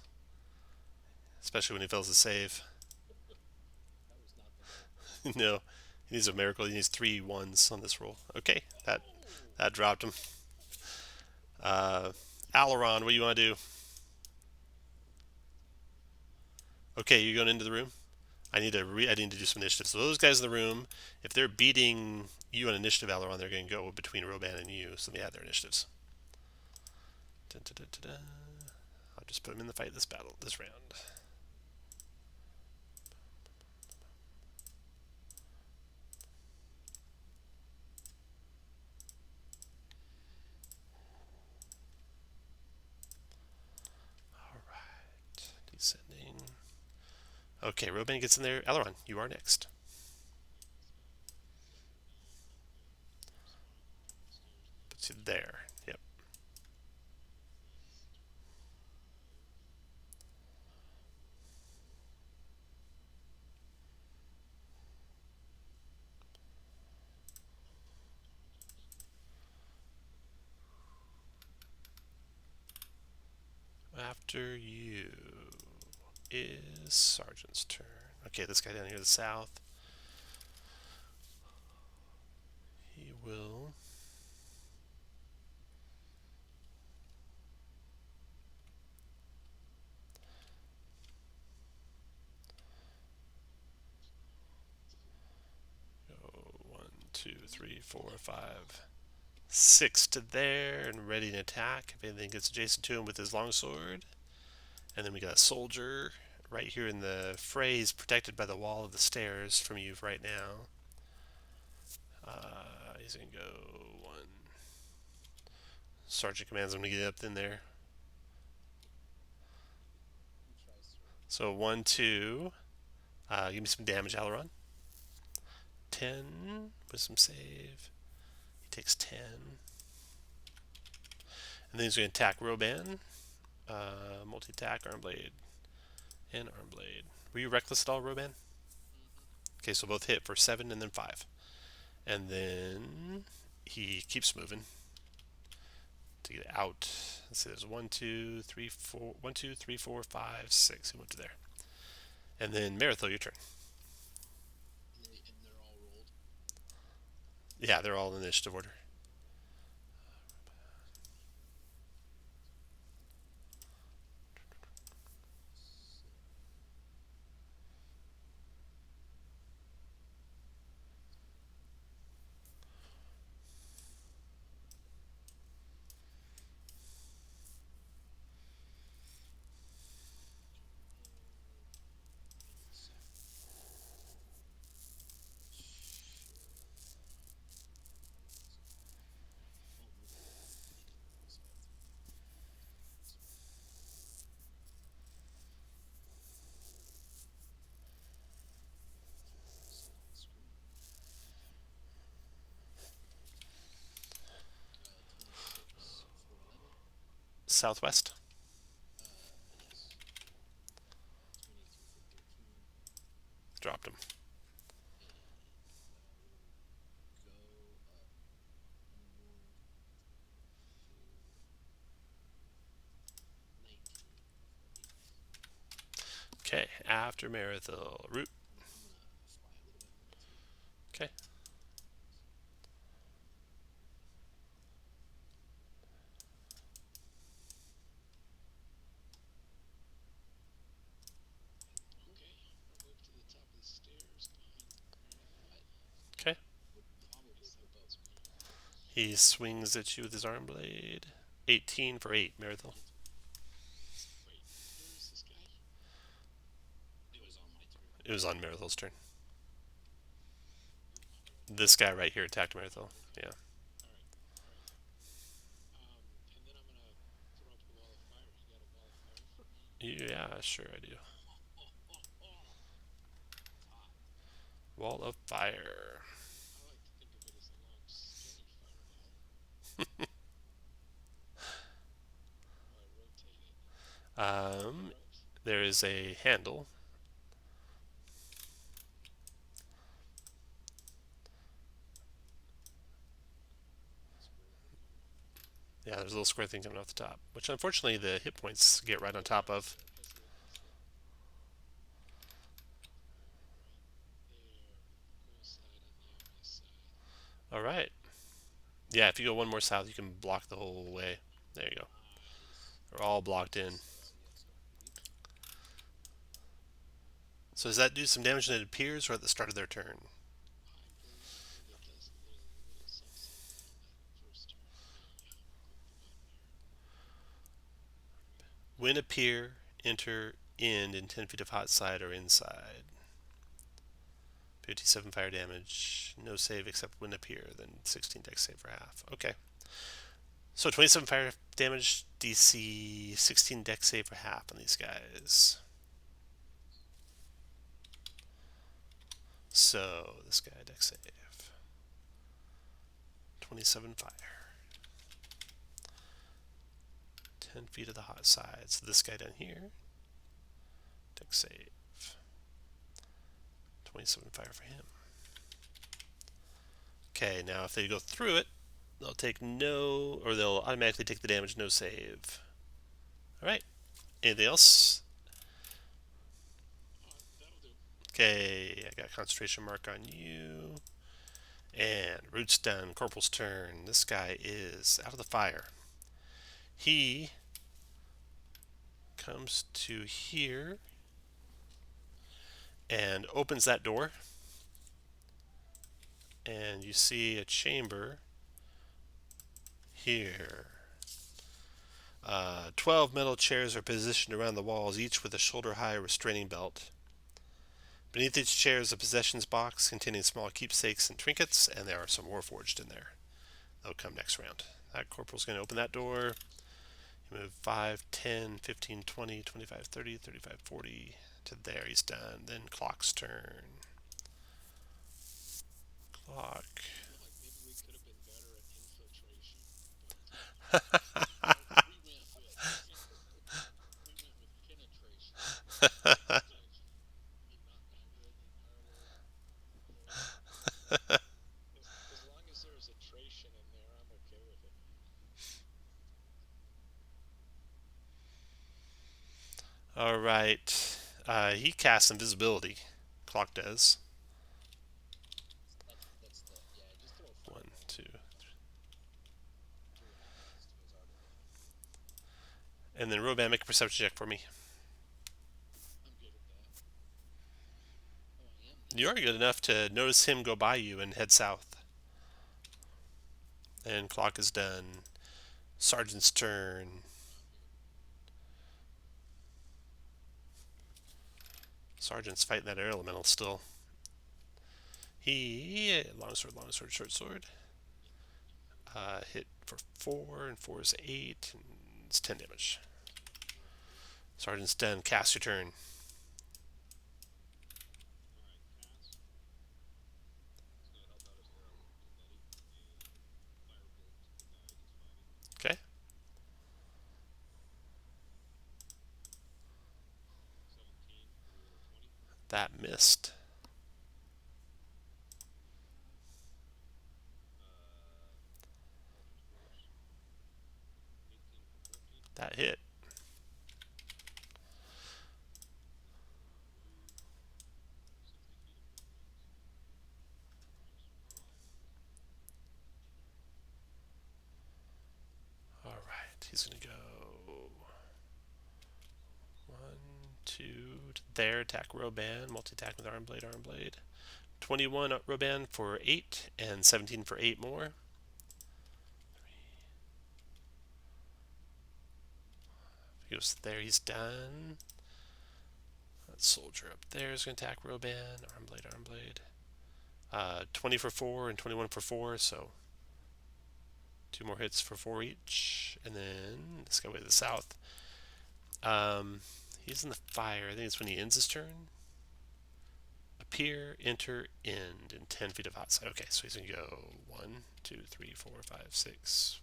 especially when he fails to save. That was not the goal. No, he needs a miracle. He needs 3 ones on this roll. Okay, that Oh, that dropped him. Uh, Aileron, what do you want to do? Okay, you're going into the room. I need to do some initiative. So those guys in the room, if they're beating you on initiative, Aileron, they're going to go between Roban and you. So let me add their initiatives. Dun, dun, dun, dun, dun. I'll just put them in the fight this round. All right, descending. Okay, Roban gets in there. Aileron, you are next. yeah. So Puts you there. Yep. After you is Sergeant's turn. Okay, this guy down here to the south. He will. Go 1, 2, 3, 4, 5, 6 to there and ready to attack if anything gets adjacent to him with his longsword. And then we got a soldier right here in the fray. He's protected by the wall of the stairs from you right now. He's gonna go 1. Sergeant commands him to get up in there. he tries to. So 1, 2. Give me some damage, Aileron. 10. Wisdom save. He takes 10. And then he's going to attack Roban. Multi attack, arm blade, and arm blade. Were you reckless at all, Roban? Mm-hmm. Okay, so both hit for 7 and then 5. And then he keeps moving to get out. Let's see, there's 1, 2, 3, 4. 1, 2, 3, 4, 5, 6. He went to there. And then Marathon, your turn. And they're all rolled. Yeah, they're all in initiative order. southwest. Yes. 23 for 13. Dropped him. And will go up north to 19 for 8. Okay, after Marathil. Root. I'm gonna fly a little bit more too. Okay. Okay, I'll move to the top of the stairs behind Meredith. Okay. Would probably Guess that move up beats me. He swings at you with his arm blade. 18 for 8, Marathil. Wait, where is this guy? It was on my turn. It was on Marathil's turn. Who? This guy right here attacked Marathil. Oh, okay. Yeah. All right. All right. And then I'm gonna throw up the wall of fire. You got a wall of fire for me? Yeah, sure I do. Top. Wall of Fire. I like to think of it as a long, skinny fireball. How do I rotate it? Um, Right. there is a handle. Square thing coming off. Yeah, there's a little square thing coming off the top, which unfortunately the hit points get right on Oh yeah, top of. I see it. I see it. Right there. Go side on the obvious side. All right. Yeah, if you go one more south, you can block the whole way. There you go. Nice. They're all blocked in. Sweet. So does that do some damage when it appears or at the start of their turn? I believe it does a little something on that first turn. Let me click the button here. When appear, enter, end in 10 feet of hot side or inside. 57 fire damage. No save except when appear. Then 16 dex save for half. Okay. So 27 fire damage, DC 16 dex save for half on these guys. So this guy dex save. 27 fire. 10 feet of the hot side. So this guy down here. Dex save. 27 fire for him. Okay, now if they go through it, they'll take no, or they'll automatically take the damage, no save. Alright. Anything else? That'll do. Okay, I got concentration mark on you. And Root's done. Corporal's turn. This guy is out of the fire. He comes to here and opens that door. And you see a chamber here. 12 metal chairs are positioned around the walls, each with a shoulder-high restraining belt. Beneath each chair is a possessions box containing small keepsakes and trinkets, and there are some warforged in there. They'll come next round. That corporal's going to open that door. You move 5, 10, 15, 20, 25, 30, 35, 40 to there. He's done. Then clock's turn. Clock. I feel like maybe we could have been better at infiltration, but we went with penetration. I mean, not really our word for it. As long as there's attrition in there, I'm okay with it. All right. He casts invisibility. Clock does. That's the yeah. Just throw a 1, fireball 2. on him. Do what happens to his armor. And then Roban, make a perception check for me. I'm good at that. Oh, I am You good. are good enough to notice him go by you and head south. And clock is done. Sergeant's turn. I'm here. Sergeant's fighting that air elemental still. Long sword, short sword. Hit for 4, and 4 is 8, and it's 10 damage. Sergeant's done. Cast your turn. All right, cast. It's gonna help out his air elemental buddy and firebolt the guy he's fighting. Okay. That missed. 18 for 14. That hit. 60 feet of movement. All right, he's gonna go 1, 2 there. Attack Roban. Multi-attack with arm blade. Arm blade. 21 Roban for 8 and 17 for 8 more. He goes there. He's done. That soldier up there is gonna attack Roban. Arm blade. Arm blade. 20 for 4 and 21 for 4. So 2 more hits for 4 each. And then this guy way to the south. He's in the fire. I think it's when he ends his turn. Appear, enter, end in 10 feet of outside. Okay, so he's going to go 1, 2, 3, 4, 5, 6.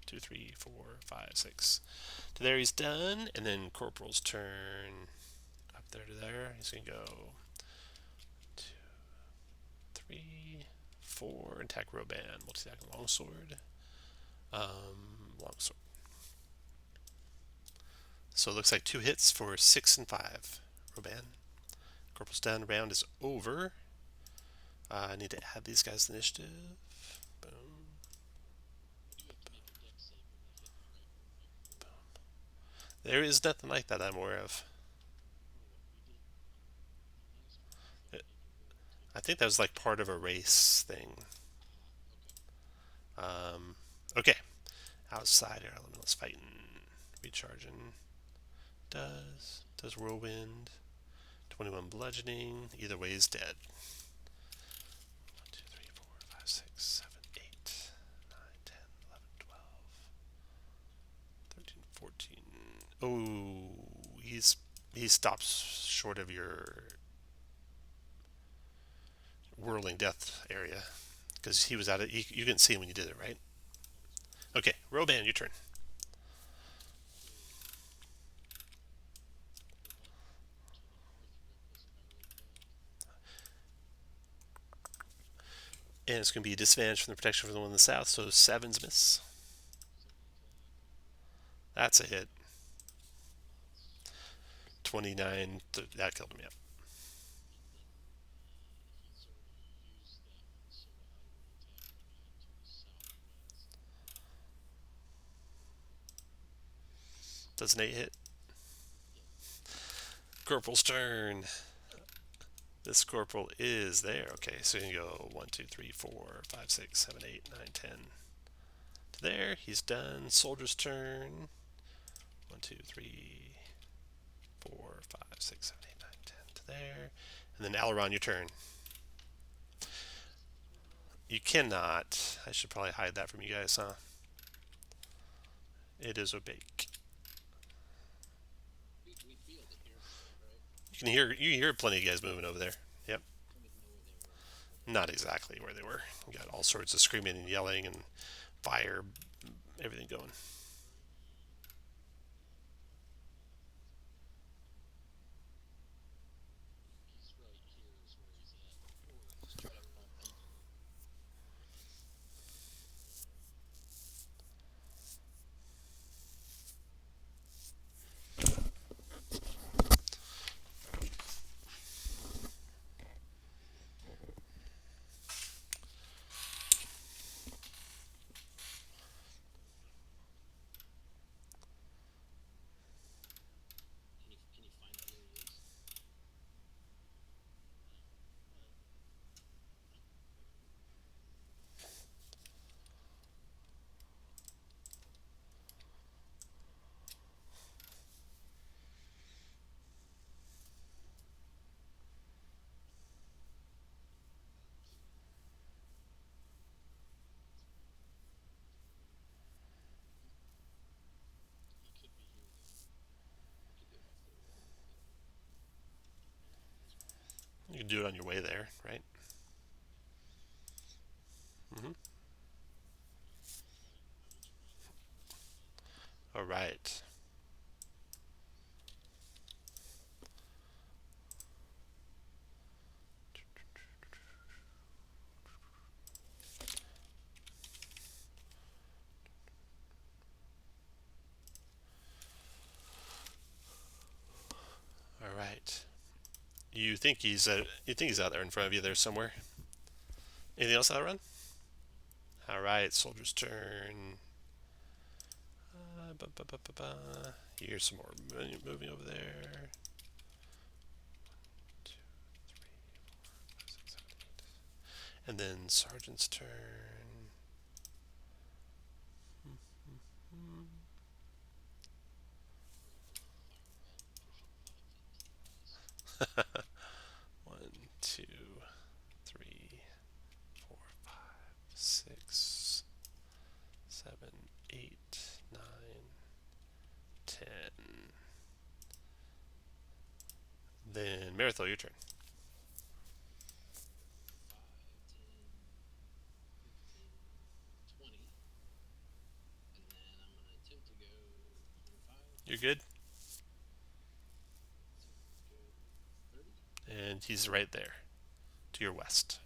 1, 2, 3, 4, 5, 6. To there he's done. And then Corporal's turn. Up there to there. He's going to go 2, 3, 4. Attack Roban. Multi-attack longsword. Longsword. So it looks like 2 hits for 6 and 5. Roban. Corporal's done. Round is over. I need to add these guys to initiative. Boom. I do have to make a deck save when they hit my rifle. There is nothing like that I'm aware of. We did the last one. I thought maybe I think that was like part of a race thing. okay. Okay. Outsider elementals fighting. Recharging. Does whirlwind. 21 bludgeoning. Either way is dead. 1, 2, 3, 4, 5, 6, 7, 8, 9, 10, 11, 12, 13, 14. Oh, he stops short of your whirling death area because he was out of. You couldn't see him when you did it, right? Okay, Roban, your turn. And it's going to be a disadvantage from the protection from the one in the south, so 7's miss. 7 attack. That's a hit. That's 29, that killed him, yeah. and then he's already used that, so I will attack the man to the southwest. Does an 8 hit? Yeah. Corporal's turn. This corporal is there. Okay, so you can go 1, 2, 3, 4, 5, 6, 7, 8, 9, 10. To there, he's done. Soldier's turn. 1, 2, 3, 4, 5, 6, 7, 8, 9, 10. To there. And then Aileron, your turn. You cannot. I should probably hide that from you guys, huh? It is opaque. We'd be able to hear them, though, right? You hear plenty of guys moving over there. Yep. I didn't know where they were. Not exactly where they were. You got all sorts of screaming and yelling and fire, everything going. He's right here is where he's at. We're gonna just try to run into him. Can you find out where he is? He could be here though. We could do it before we leave. You can do it on your way there, right? Mm-hmm. All right. you think he's out there in front of you there somewhere. Anything else, Outrun? All right, soldier's turn. Here's some more moving over there. 2, 3, 4, 5, 6, 7, 8. And then sergeant's turn. Fireball pushing 5 feet to the west. 1, 2, 3, 4, 5, 6, 7, 8, 9, 10. Then Marathon, your turn. 5, 10, 15, 20. And then I'm going to attempt to go 25. You're good. Attempt to go 30. And he's right there, to your west.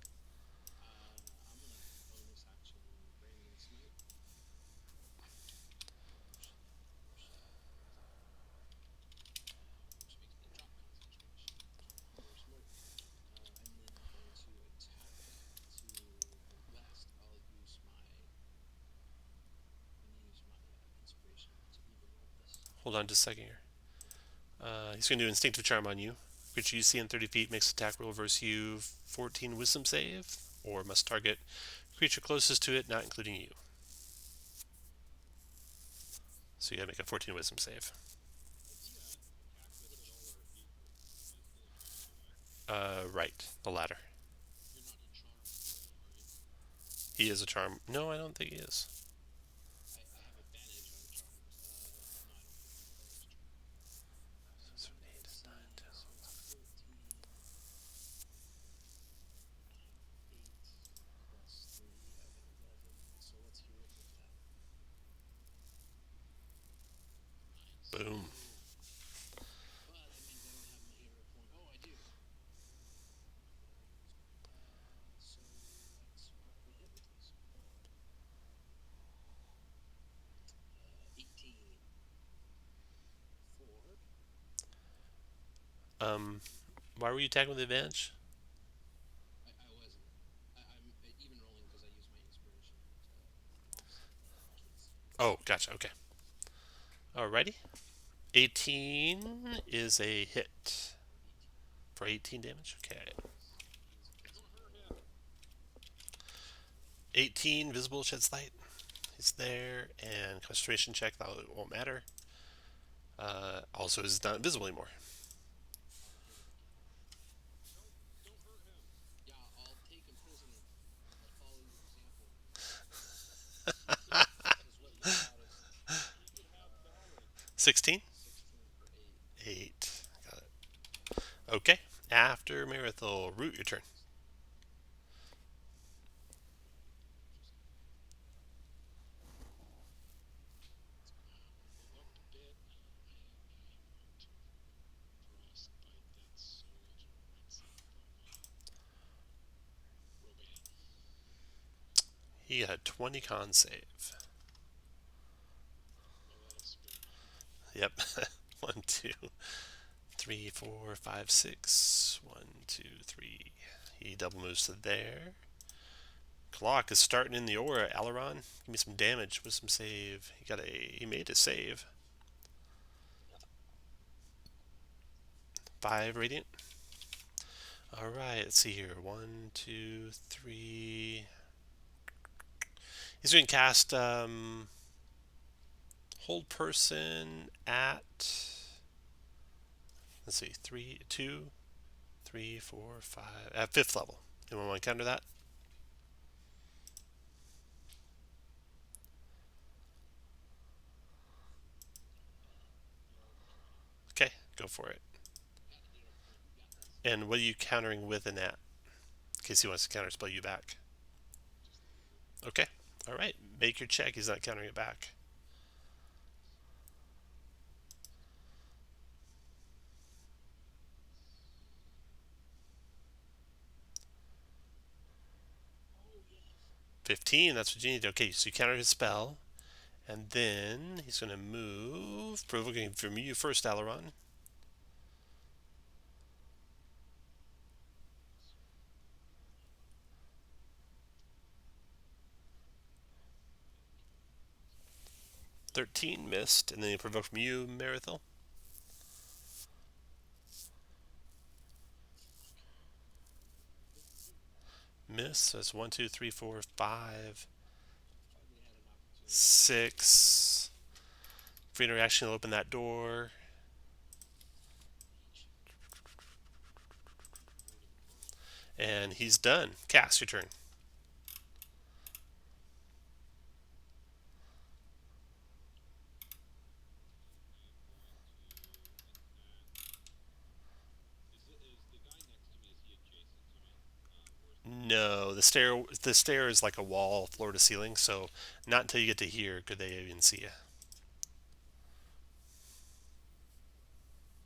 I'm going to bonus action Radiant Smite. Which makes me drop concentration. More smoke. And then I'm going to attack to the west. I'm going to use my inspiration to even roll this. Hold on just a second here. He's going to do Instinctive Charm on you. Creature you see in 30 feet makes attack roll versus you 14 Wisdom save, or must target creature closest to it, not including you. So you gotta make a 14 Wisdom save. What's he attack with at all or equal? Right, the latter. You're not a charm though, are you? He is a charm. No, I don't think he is. I have advantage on charms. No, I don't think that is true. 7, 8, Let's 9, see. 10, So it's 14, 8 plus 3. I have 11. So let's hear it with that. Nice. 11. Boom. But that means I don't have my hero point. Oh, I do. So let's roll the hit with this. 18. 4. Why were you attacking with advantage? I wasn't. I'm even rolling because I use my inspiration to offset the case. Oh, gotcha. Okay. Alrighty. 18 is a hit for 18 damage. Okay. Don't hurt him. 18 visible sheds light. He's there, and concentration check, that won't matter. Also, is not invisible anymore. I'll hit him again. Don't hurt him. Yeah, I'll take him prisoner. I'll follow your example. That is what you taught us. He could have balance. 16? 16 for 8. 8. Got it. Okay. After Marathon, Root, your turn. Well, up a bit. I am going to frostbite that soldier right south of Roban. He had 20 con save. Well, that'll spare me. Yep. 1, 2, 3, 4, 5, 6. 1, 2, 3. He double moves to there. Clock is starting in the aura. Aileron, give me some damage with some save. He made a save. 5 radiant. Alright, let's see here. 1, 2, 3. He's going to cast Hold Person at, let's see, 3, 2, 3, 4, 5, at 5th level. Anyone want to counter that? Okay, go for it. And what are you countering with an at? In case he wants to counter spell you back. Okay. Alright. Make your check. He's not countering it back. Oh, yes. 15, that's what you need. Okay, so you counter his spell. And then he's going to move. Provoking from you first, Aileron. 13 missed, and then you provoke from you, Marithil. Miss. That's 1, 2, 3, 4, 5, Finally had an opportunity. 6. Free interaction will open that door. Reach. Looking forward to the portal. And he's done. Cass, your turn. Is the guy next to me? Is he adjacent to me, or is No, the stair is like a wall, floor to ceiling. So not until you get to here could they even see you.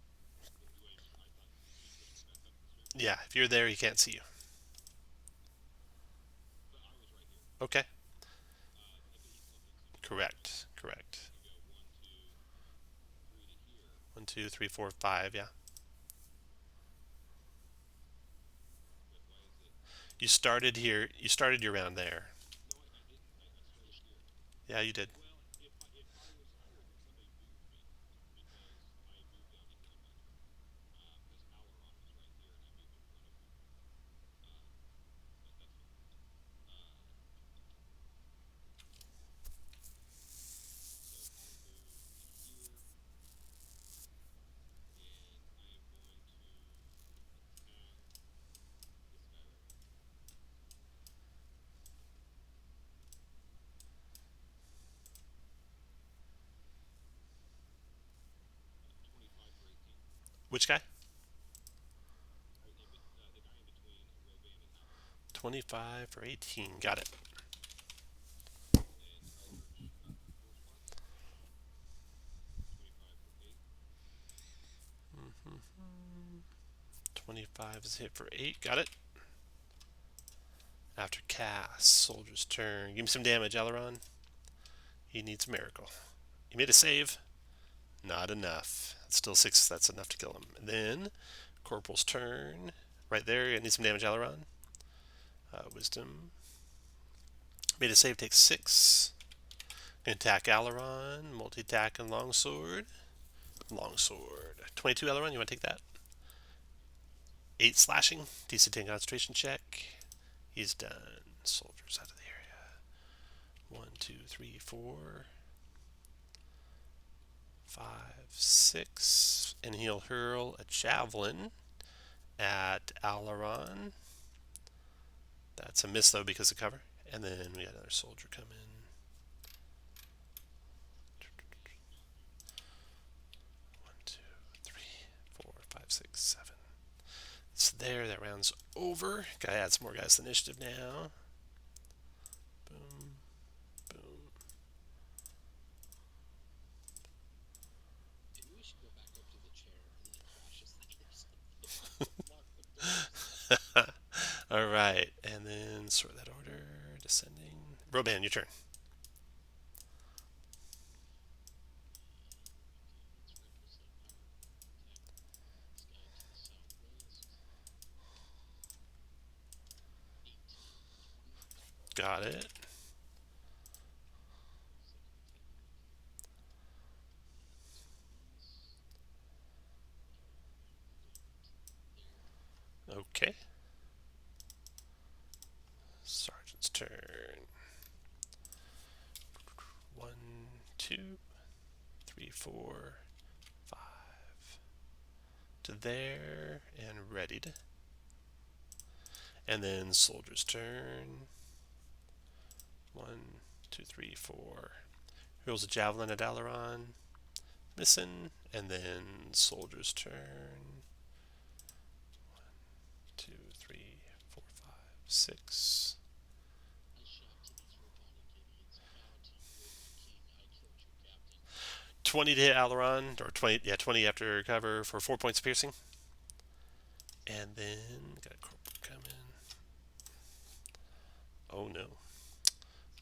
wait? I thought he's going back up the stairs, Yeah, if you're there, he can't see you. but I was right here. Okay. But he still can't see me. Correct. Correct. So I can go one, two, three to here. 1, 2, 3, 4, 5. Yeah. But why is it? You started here. You started your round there. No, I didn't. I started here. Yeah, you did. Well, if I was here, then somebody moved me because I moved down to here on my turn. Because Alaron was right here and I moved in front of him. But that's fine. Uh, so I'll move to here and I am going to attack this guy right here. 25 for 18. Which guy? The guy in between Roban and Alaron. 25 for 18. Got it. And Eldritch 4 slots. 25 for 8. 25 is a hit for 8. Got it. After cast, soldier's turn. Give me some damage, Aileron. He needs a miracle. He made a save. Not enough. That's still 6. That's enough to kill him. And then, Corporal's turn. Right there. I need some damage, Aileron. Wisdom. Made a save. Takes 6. Attack Aileron. Multi-attack and longsword. Longsword. 22, Aileron. You want to take that? 8 slashing. DC 10 concentration check. He's done. Soldiers out of the area. 1, 2, 3, 4, 5, 6. And he'll hurl a javelin at Alaron. That's a miss, though, because of cover. And then we got another soldier come in. 1, 2, 3, 4, 5, 6, 7. It's there. That round's over. Gotta add some more guys to the initiative now. Boom. Boom. Maybe we should go back up to the chair and like crash his leg or something. Lock the door. All right. And then sort that order. Descending. Roban, your turn. Okay, let's represent our attack this guy to the southwest. 18 for 20. Got it. Second attack. That's a miss. There. Okay. Sergeant's turn. 1, 2, 3, 4, 5. To there and readied. And then soldier's turn. 1, 2, 3, 4. Hurls a javelin at Alaron. Missing. And then soldier's turn. 1, 2, 3, 4, 5, 6. I shout to these robotic idiots. Bow to you, O my king. I killed your captain. 20 to hit Alaron, or 20, yeah, 20 after cover for 4 points of piercing. And then got a corporal come in. Oh no.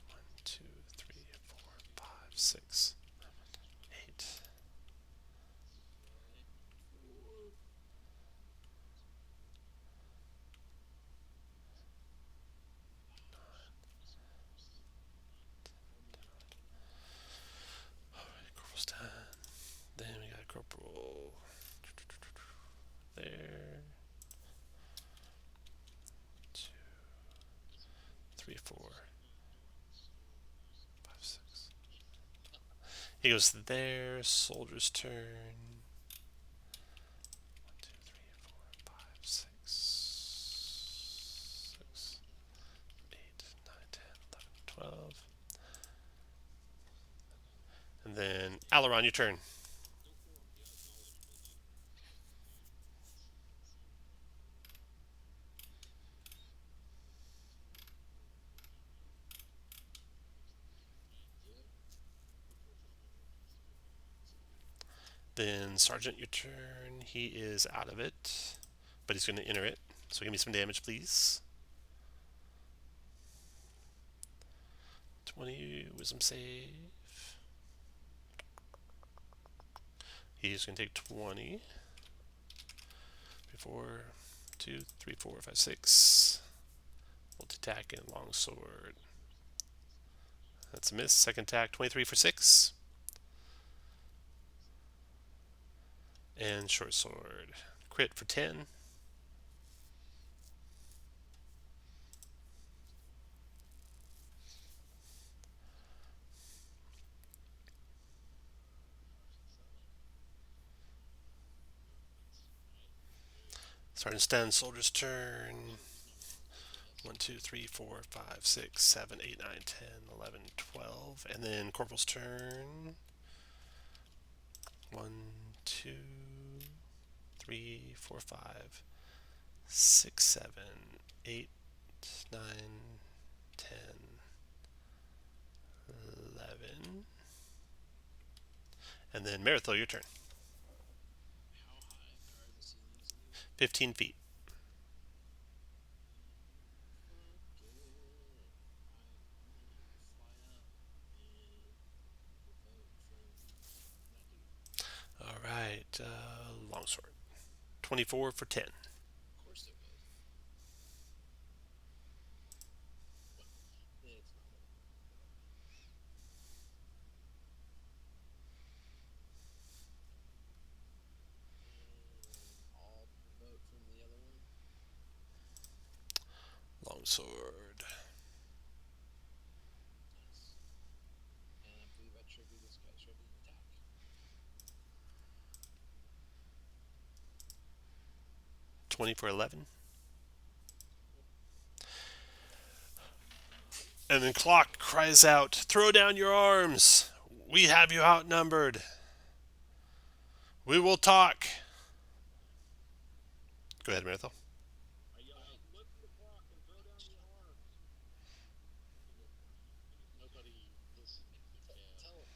1, 2, 3, 4, 5, 6, 8. He goes there. Soldier's turn. 1, 2, 3, 4, 5, 6, 8, 9, 10, 11, 12. And then Aileron, your turn. No form the acknowledgement in Yep. Then Sergeant, your turn. He is out of it, but he's going to enter it. So give me some damage, please. 20 wisdom save. He's going to take 20. 4, 2, 3, 4, 5, 6. Multi attack and long sword. That's a miss. Second attack, 23 for 6. And short sword. Crit for 10. Sergeant Sten, soldier's turn. 1, 2, 3, 4, 5, 6, 7, 8, 9, 10, 11, 12. And then Corporal's turn. 1, 2, 3, 4, 5, 6, 7, 8, 9, 10, 11. And then Marathon, your turn. How high are the ceilings anyway? 15 feet. Fuck it. I'm gonna fly up and revoke from that dude. All right. Longsword. 24 for 10. Of course there was. What? It's not that. And I'll provoke from the other one. Longsword. Nice. And I believe I trigger this guy's ready to attack. 20 for 11. And then Clock cries out, "Throw down your arms! We have you outnumbered. We will talk." Go ahead, Marathon. I yell, look at the clock and throw down your arms. Nobody listened. They failed.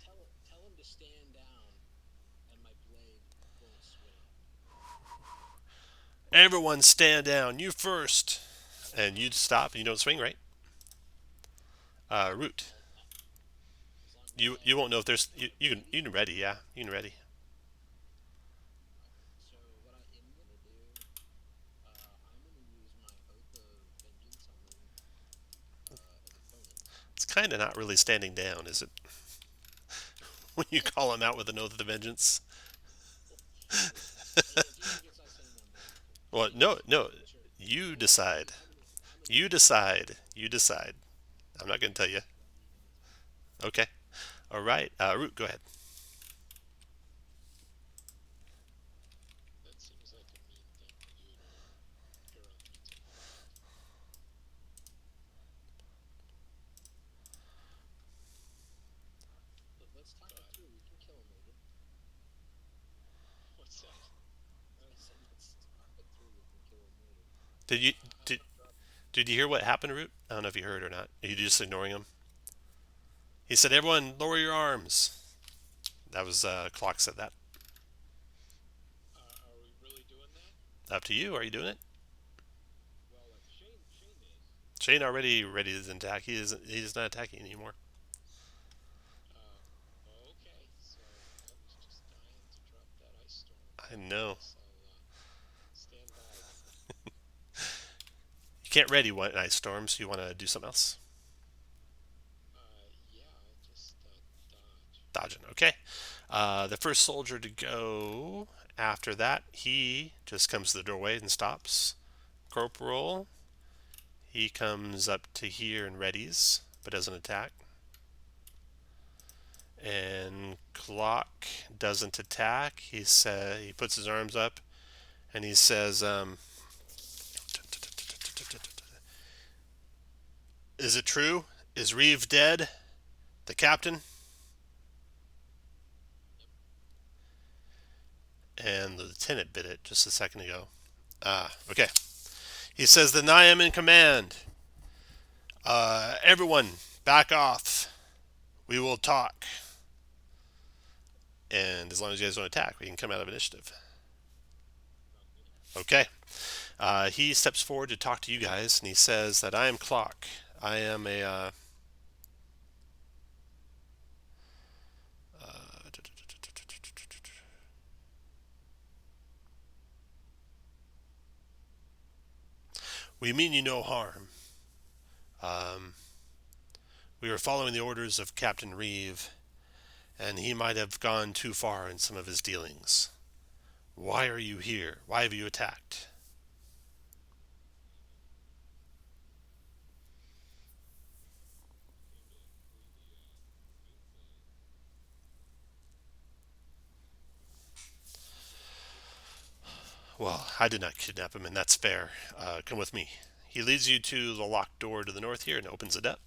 Tell him to stand down, and my blade won't swing. Everyone stand down. You first. And you stop. You don't swing, right? Root. As long, You won't know if there's... You can ready, yeah. You can ready. So what I am gonna do, I'm gonna use my oath of vengeance on an opponent. It's kind of not really standing down, is it? When you call him out with an oath of vengeance. If he gets I say number, Well, no. You decide. You decide. You decide. I'm not going to tell you. Okay. All right. Root, go ahead. That seems like a mean thing to do to Eberron that's involved. let's talk it through. We can kill him later. What's that? I said let's talk it through. We can kill him later. Did you did you hear what happened, Root? I don't know if you heard or not. Are you just ignoring him? He said, "Everyone, lower your arms." That was Clock said that. Are we really doing that? Up to you. Are you doing it? Well, Shane is. Shane already ready to attack. He's not attacking anymore. Okay, so I was just dying to drop that ice storm. I know. So stand by then. You can't ready one ice storm, so you want to do something else. Yeah, just dodge. Dodging. Okay. The first soldier to go after that, he just comes to the doorway and stops. Corporal, he comes up to here and readies, but doesn't attack. And Clock doesn't attack. He puts his arms up and he says, "Is it true? Is Reeve dead? The captain?" And the lieutenant bit it just a second ago. Okay. He says, "Then I am in command. Everyone, back off. We will talk. And as long as you guys don't attack, we can come out of initiative." Okay. He steps forward to talk to you guys, and he says that I am Clock. I am a. We mean you no harm. Um, we were following the orders of Captain Reeve, and he might have gone too far in some of his dealings. Why are you here? Why have you attacked? Well, I did not kidnap him, and that's fair. Come with me. He leads you to the locked door to the north here and opens it up.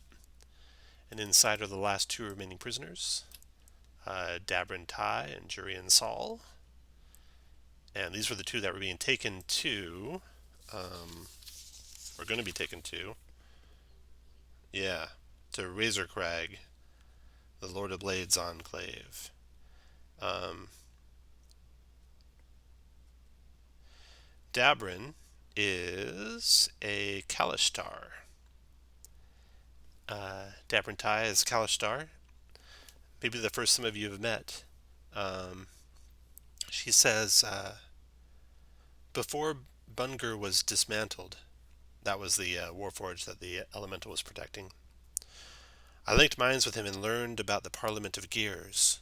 And inside are the last two remaining prisoners, Dabrin Tai and Jurian Saul. And these were the two that were being taken to, or going to be taken to, yeah, to Razor Crag, the Lord of Blades Enclave. Um, Dabrin is a Kalishtar. Dabrin Tai is Kalishtar. Maybe the first some of you have met. She says, before Bunger was dismantled, that was the warforge that the elemental was protecting, I linked minds with him and learned about the Parliament of Gears.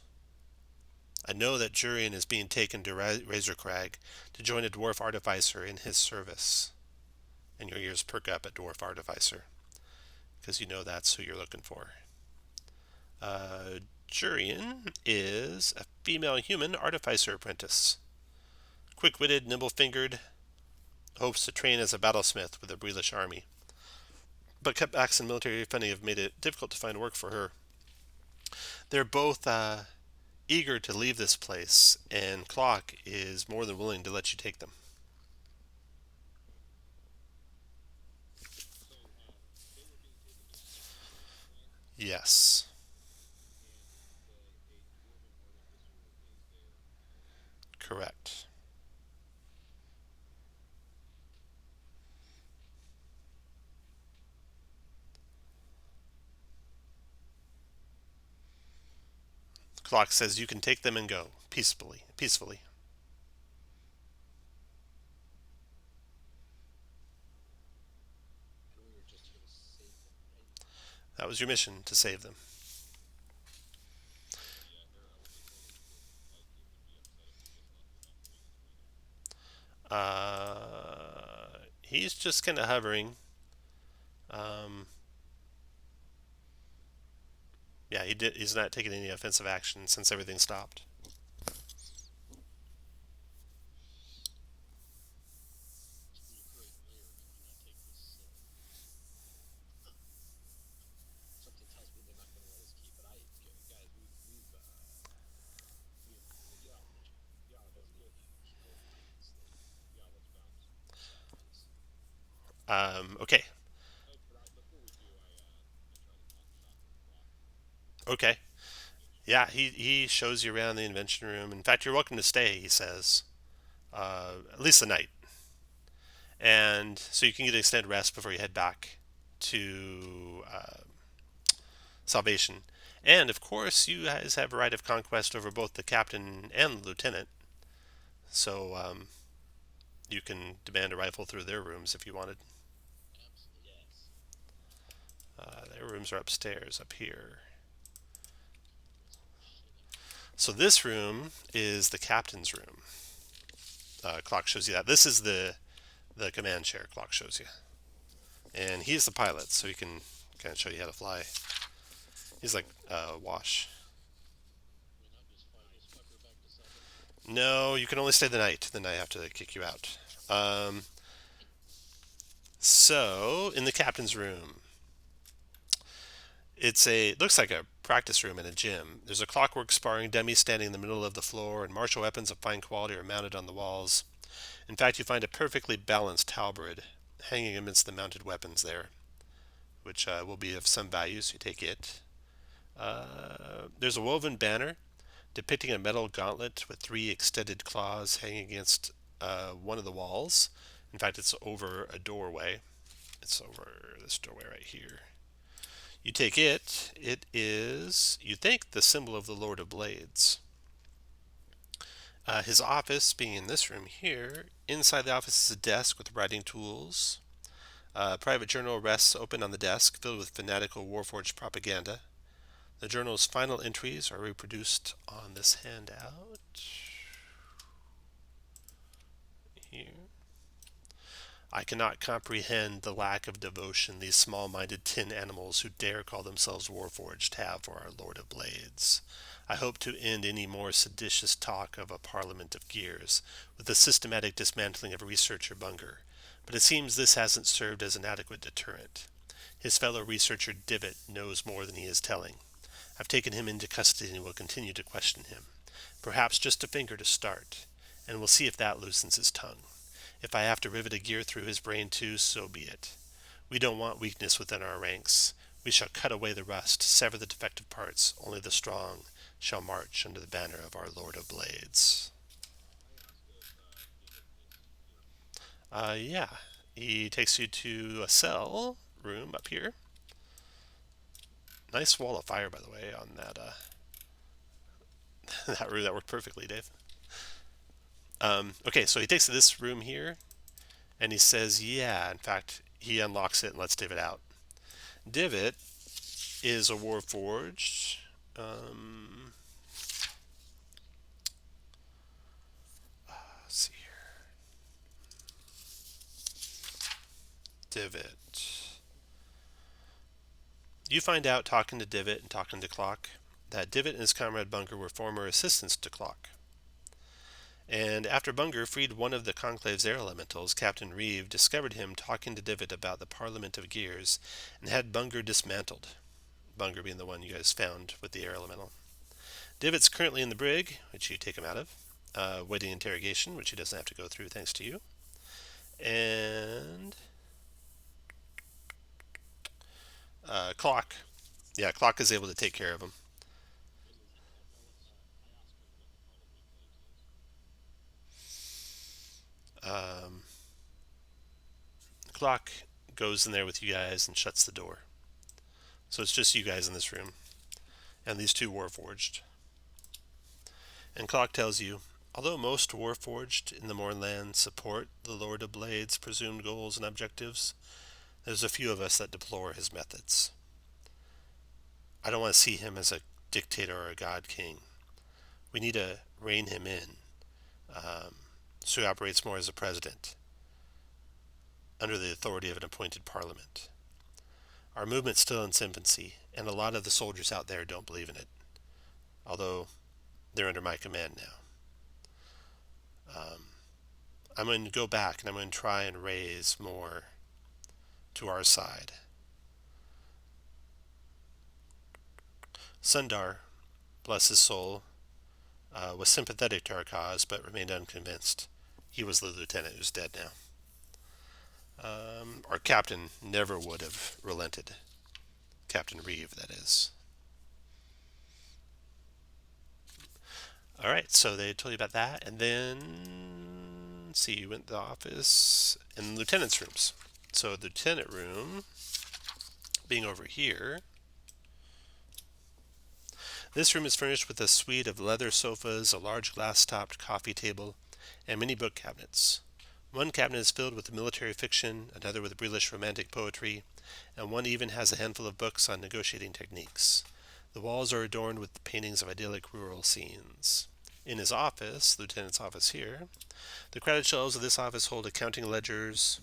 I know that Jurian is being taken to Razor Crag to join a dwarf artificer in his service. And your ears perk up at dwarf artificer, because you know that's who you're looking for. Jurian is a female human artificer apprentice. Quick-witted, nimble-fingered, hopes to train as a battlesmith with a Breelish army. But cutbacks in military funding have made it difficult to find work for her. They're both eager to leave this place, and Clock is more than willing to let you take them. So they were being taken to Razor Crag, Yes, and a dwarven artificer is there. correct. Clock says you can take them and go peacefully. Peacefully. And we were just here to save them, right? That was your mission, to save them. Yeah, their elemental looks like it would be upset if we just left without training them either. He's just kind of hovering. Um, yeah, he's not taking any offensive action since everything stopped. To be a great player, can I not take this? Something tells me they're not going to let us keep it. Guys, yeah, yeah, that's good. Overnight this thing. Yeah, let's bounce. Let's bounce. Okay, Oh, but before we do, I try to talk shop with Clock. okay. Make sure. Yeah, he shows you around the invention room. In fact, you're welcome to stay, he says. At least the night. And so you can get extended rest before you head back to Salvation. And of course, you guys have a right of conquest over both the captain and the lieutenant. So you can demand a rifle through their rooms if you wanted. Absolutely. Yes. Their rooms are upstairs, up here. That's bullshit. So this room is the captain's room. Clock shows you that. This is the command chair. Clock shows you, and he's the pilot, so he can kind of show you how to fly. He's like Wash. No, you can only stay the night. Then I have to kick you out. Um, so, in the captain's room, it looks like a practice room in a gym. There's a clockwork sparring dummy standing in the middle of the floor, and martial weapons of fine quality are mounted on the walls. In fact, you find a perfectly balanced halberd hanging amidst the mounted weapons there, which will be of some value, so you take it. There's a woven banner depicting a metal gauntlet with three extended claws hanging against one of the walls. In fact, it's over a doorway. It's over this doorway right here. You take it. It is, you think, the symbol of the Lord of Blades. His office being in this room here. Inside the office is a desk with writing tools. A private journal rests open on the desk, filled with fanatical Warforged propaganda. The journal's final entries are reproduced on this handout here. I cannot comprehend the lack of devotion these small-minded tin animals who dare call themselves Warforged have for our Lord of Blades. I hope to end any more seditious talk of a Parliament of Gears with the systematic dismantling of researcher Bunger, but it seems this hasn't served as an adequate deterrent. His fellow researcher Divot knows more than he is telling. I've taken him into custody and will continue to question him. Perhaps just a finger to start, and we'll see if that loosens his tongue. If I have to rivet a gear through his brain too, so be it. We don't want weakness within our ranks. We shall cut away the rust, sever the defective parts. Only the strong shall march under the banner of our Lord of Blades. I ask if David thinks you're Yeah. He takes you to a cell room up here. Nice wall of fire, by the way, on that that room. That worked perfectly, Dave. Okay, so he takes this room here, and he says, yeah, in fact, he unlocks it and lets Divot out. Divot is a Warforged. Um, let's see here. Divot. You find out, talking to Divot and talking to Clock, that Divot and his comrade Bunger were former assistants to Clock. And after Bunger freed one of the Conclave's air elementals, Captain Reeve discovered him talking to Divot about the Parliament of Gears and had Bunger dismantled. Bunger being the one you guys found with the air elemental. Divot's currently in the brig, which you take him out of, waiting interrogation, which he doesn't have to go through thanks to you. And Clock. Yeah, Clock is able to take care of him. Does he develop? I ask him what the Parliament of Blades is. Um, Clock goes in there with you guys and shuts the door. So it's just you guys in this room, and these two Warforged. And Clock tells you, although most Warforged in the Mournland support the Lord of Blades' presumed goals and objectives, there's a few of us that deplore his methods. I don't want to see him as a dictator or a god king. We need to rein him in, so he operates more as a president, under the authority of an appointed parliament. Our movement's still in its infancy, and a lot of the soldiers out there don't believe in it, although they're under my command now. I'm going to go back and I'm going to try and raise more to our side. Sundar, bless his soul, was sympathetic to our cause but remained unconvinced. He was the lieutenant who's dead now. Our captain never would have relented. Captain Reeve, that is. All right, so they told you about that, and then let's see, you went to the office and the lieutenant's rooms. So the lieutenant room being over here. This room is furnished with a suite of leather sofas, a large glass-topped coffee table, and many book cabinets. One cabinet is filled with military fiction, another with British romantic poetry, and one even has a handful of books on negotiating techniques. The walls are adorned with paintings of idyllic rural scenes. In his office, the lieutenant's office here, the crowded shelves of this office hold accounting ledgers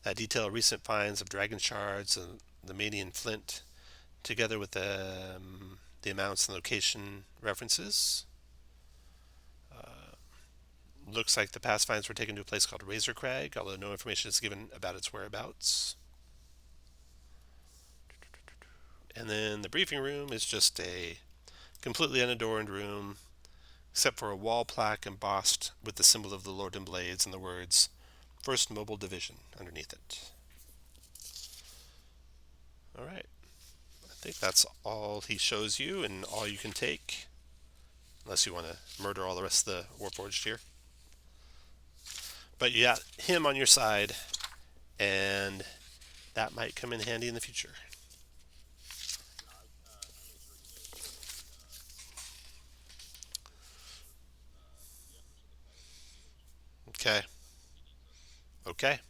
that detail recent finds of dragon shards and the Manian flint, together with the amounts and location references. Looks like the past finds were taken to a place called Razor Crag, although no information is given about its whereabouts. And then the briefing room is just a completely unadorned room, except for a wall plaque embossed with the symbol of the Lord and Blades and the words First Mobile Division underneath it. All right. I think that's all he shows you and all you can take, unless you want to murder all the rest of the Warforged here. But you got him on your side, and that might come in handy in the future. Yeah, I made sure he knows that the efforts of the Federation are huge. Okay. He needs us. Okay.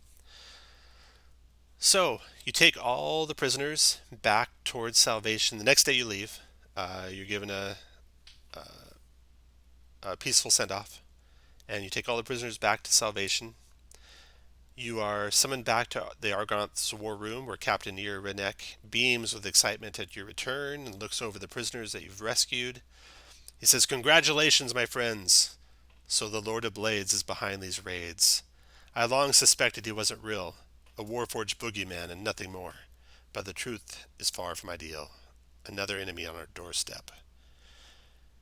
So you take all the prisoners back towards Salvation. The next day you leave. You're given a peaceful send off, and you take all the prisoners back to Salvation. You are summoned back to the Argonauts' war room, where Captain Eberron beams with excitement at your return and looks over the prisoners that you've rescued. He says, "Congratulations, my friends! So the Lord of Blades is behind these raids. I long suspected he wasn't real, a Warforged boogeyman and nothing more. But the truth is far from ideal. Another enemy on our doorstep."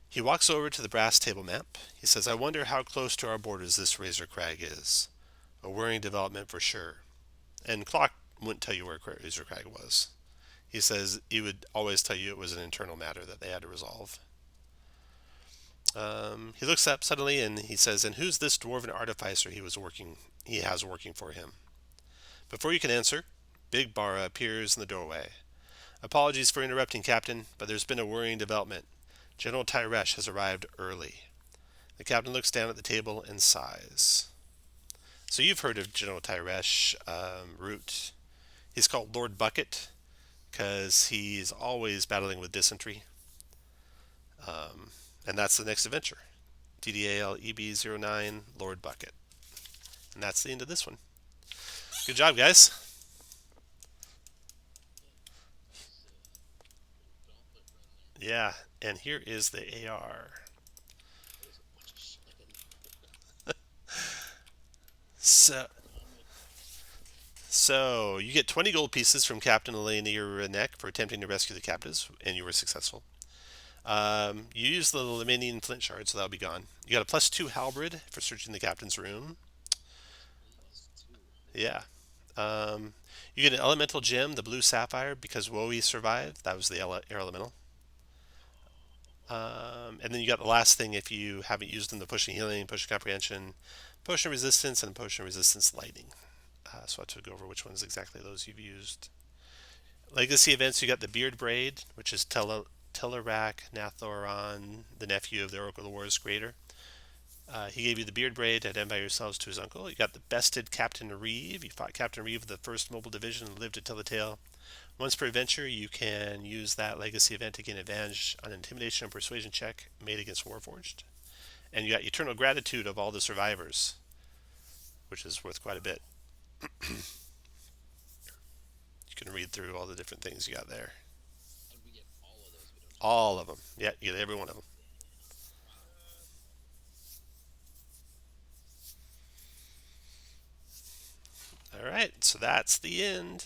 He walks over to the brass table map. He says, "I wonder how close to our borders this Razor Crag is. A worrying development for sure." And Clock wouldn't tell you where Razor Crag was. He says he would always tell you it was an internal matter that they had to resolve. He looks up suddenly and he says, "And who's this dwarven artificer he has working for him?" Before you can answer, Big Bara appears in the doorway. "Apologies for interrupting, Captain, but there's been a worrying development. General Tyresh has arrived early." The captain looks down at the table and sighs. So you've heard of General Tyresh, Root. He's called Lord Bucket because he's always battling with dysentery. And that's the next adventure. DDAL-EB-09, Lord Bucket. And that's the end of this one. Good job, guys. Yeah, nice little gauntlet run there. Yeah, and here is the AR. That was a bunch of shenanigans. So, Comment. so you get 20 gold pieces from Captain Eleni Renek for attempting to rescue the captives, and you were successful. You use the remaining flint shard, so that'll be gone. You got a +2 halberd for searching the captain's room. +2. Yeah. Um, you get an elemental gem, the blue sapphire, because Woe survived. That was the air elemental. And then you got the last thing if you haven't used them: the potion healing, potion comprehension, potion resistance, and potion resistance lightning. So I have to go over which ones exactly those you've used. Legacy events, you got the beard braid, which is Telerak Nathoron, the nephew of the Oracle of the Wars creator. He gave you the beard braid at end by yourselves to his uncle. You got the bested Captain Reeve. You fought Captain Reeve of the 1st Mobile Division and lived to tell the tale. Once per adventure, you can use that legacy event to gain advantage on an intimidation and persuasion check made against Warforged. And you got eternal gratitude of all the survivors, which is worth quite a bit. You can read through all the different things you got there. And we get all of those. We don't just get All of one. them. Yeah, you get every one of them. Wow. All right, so that's the end.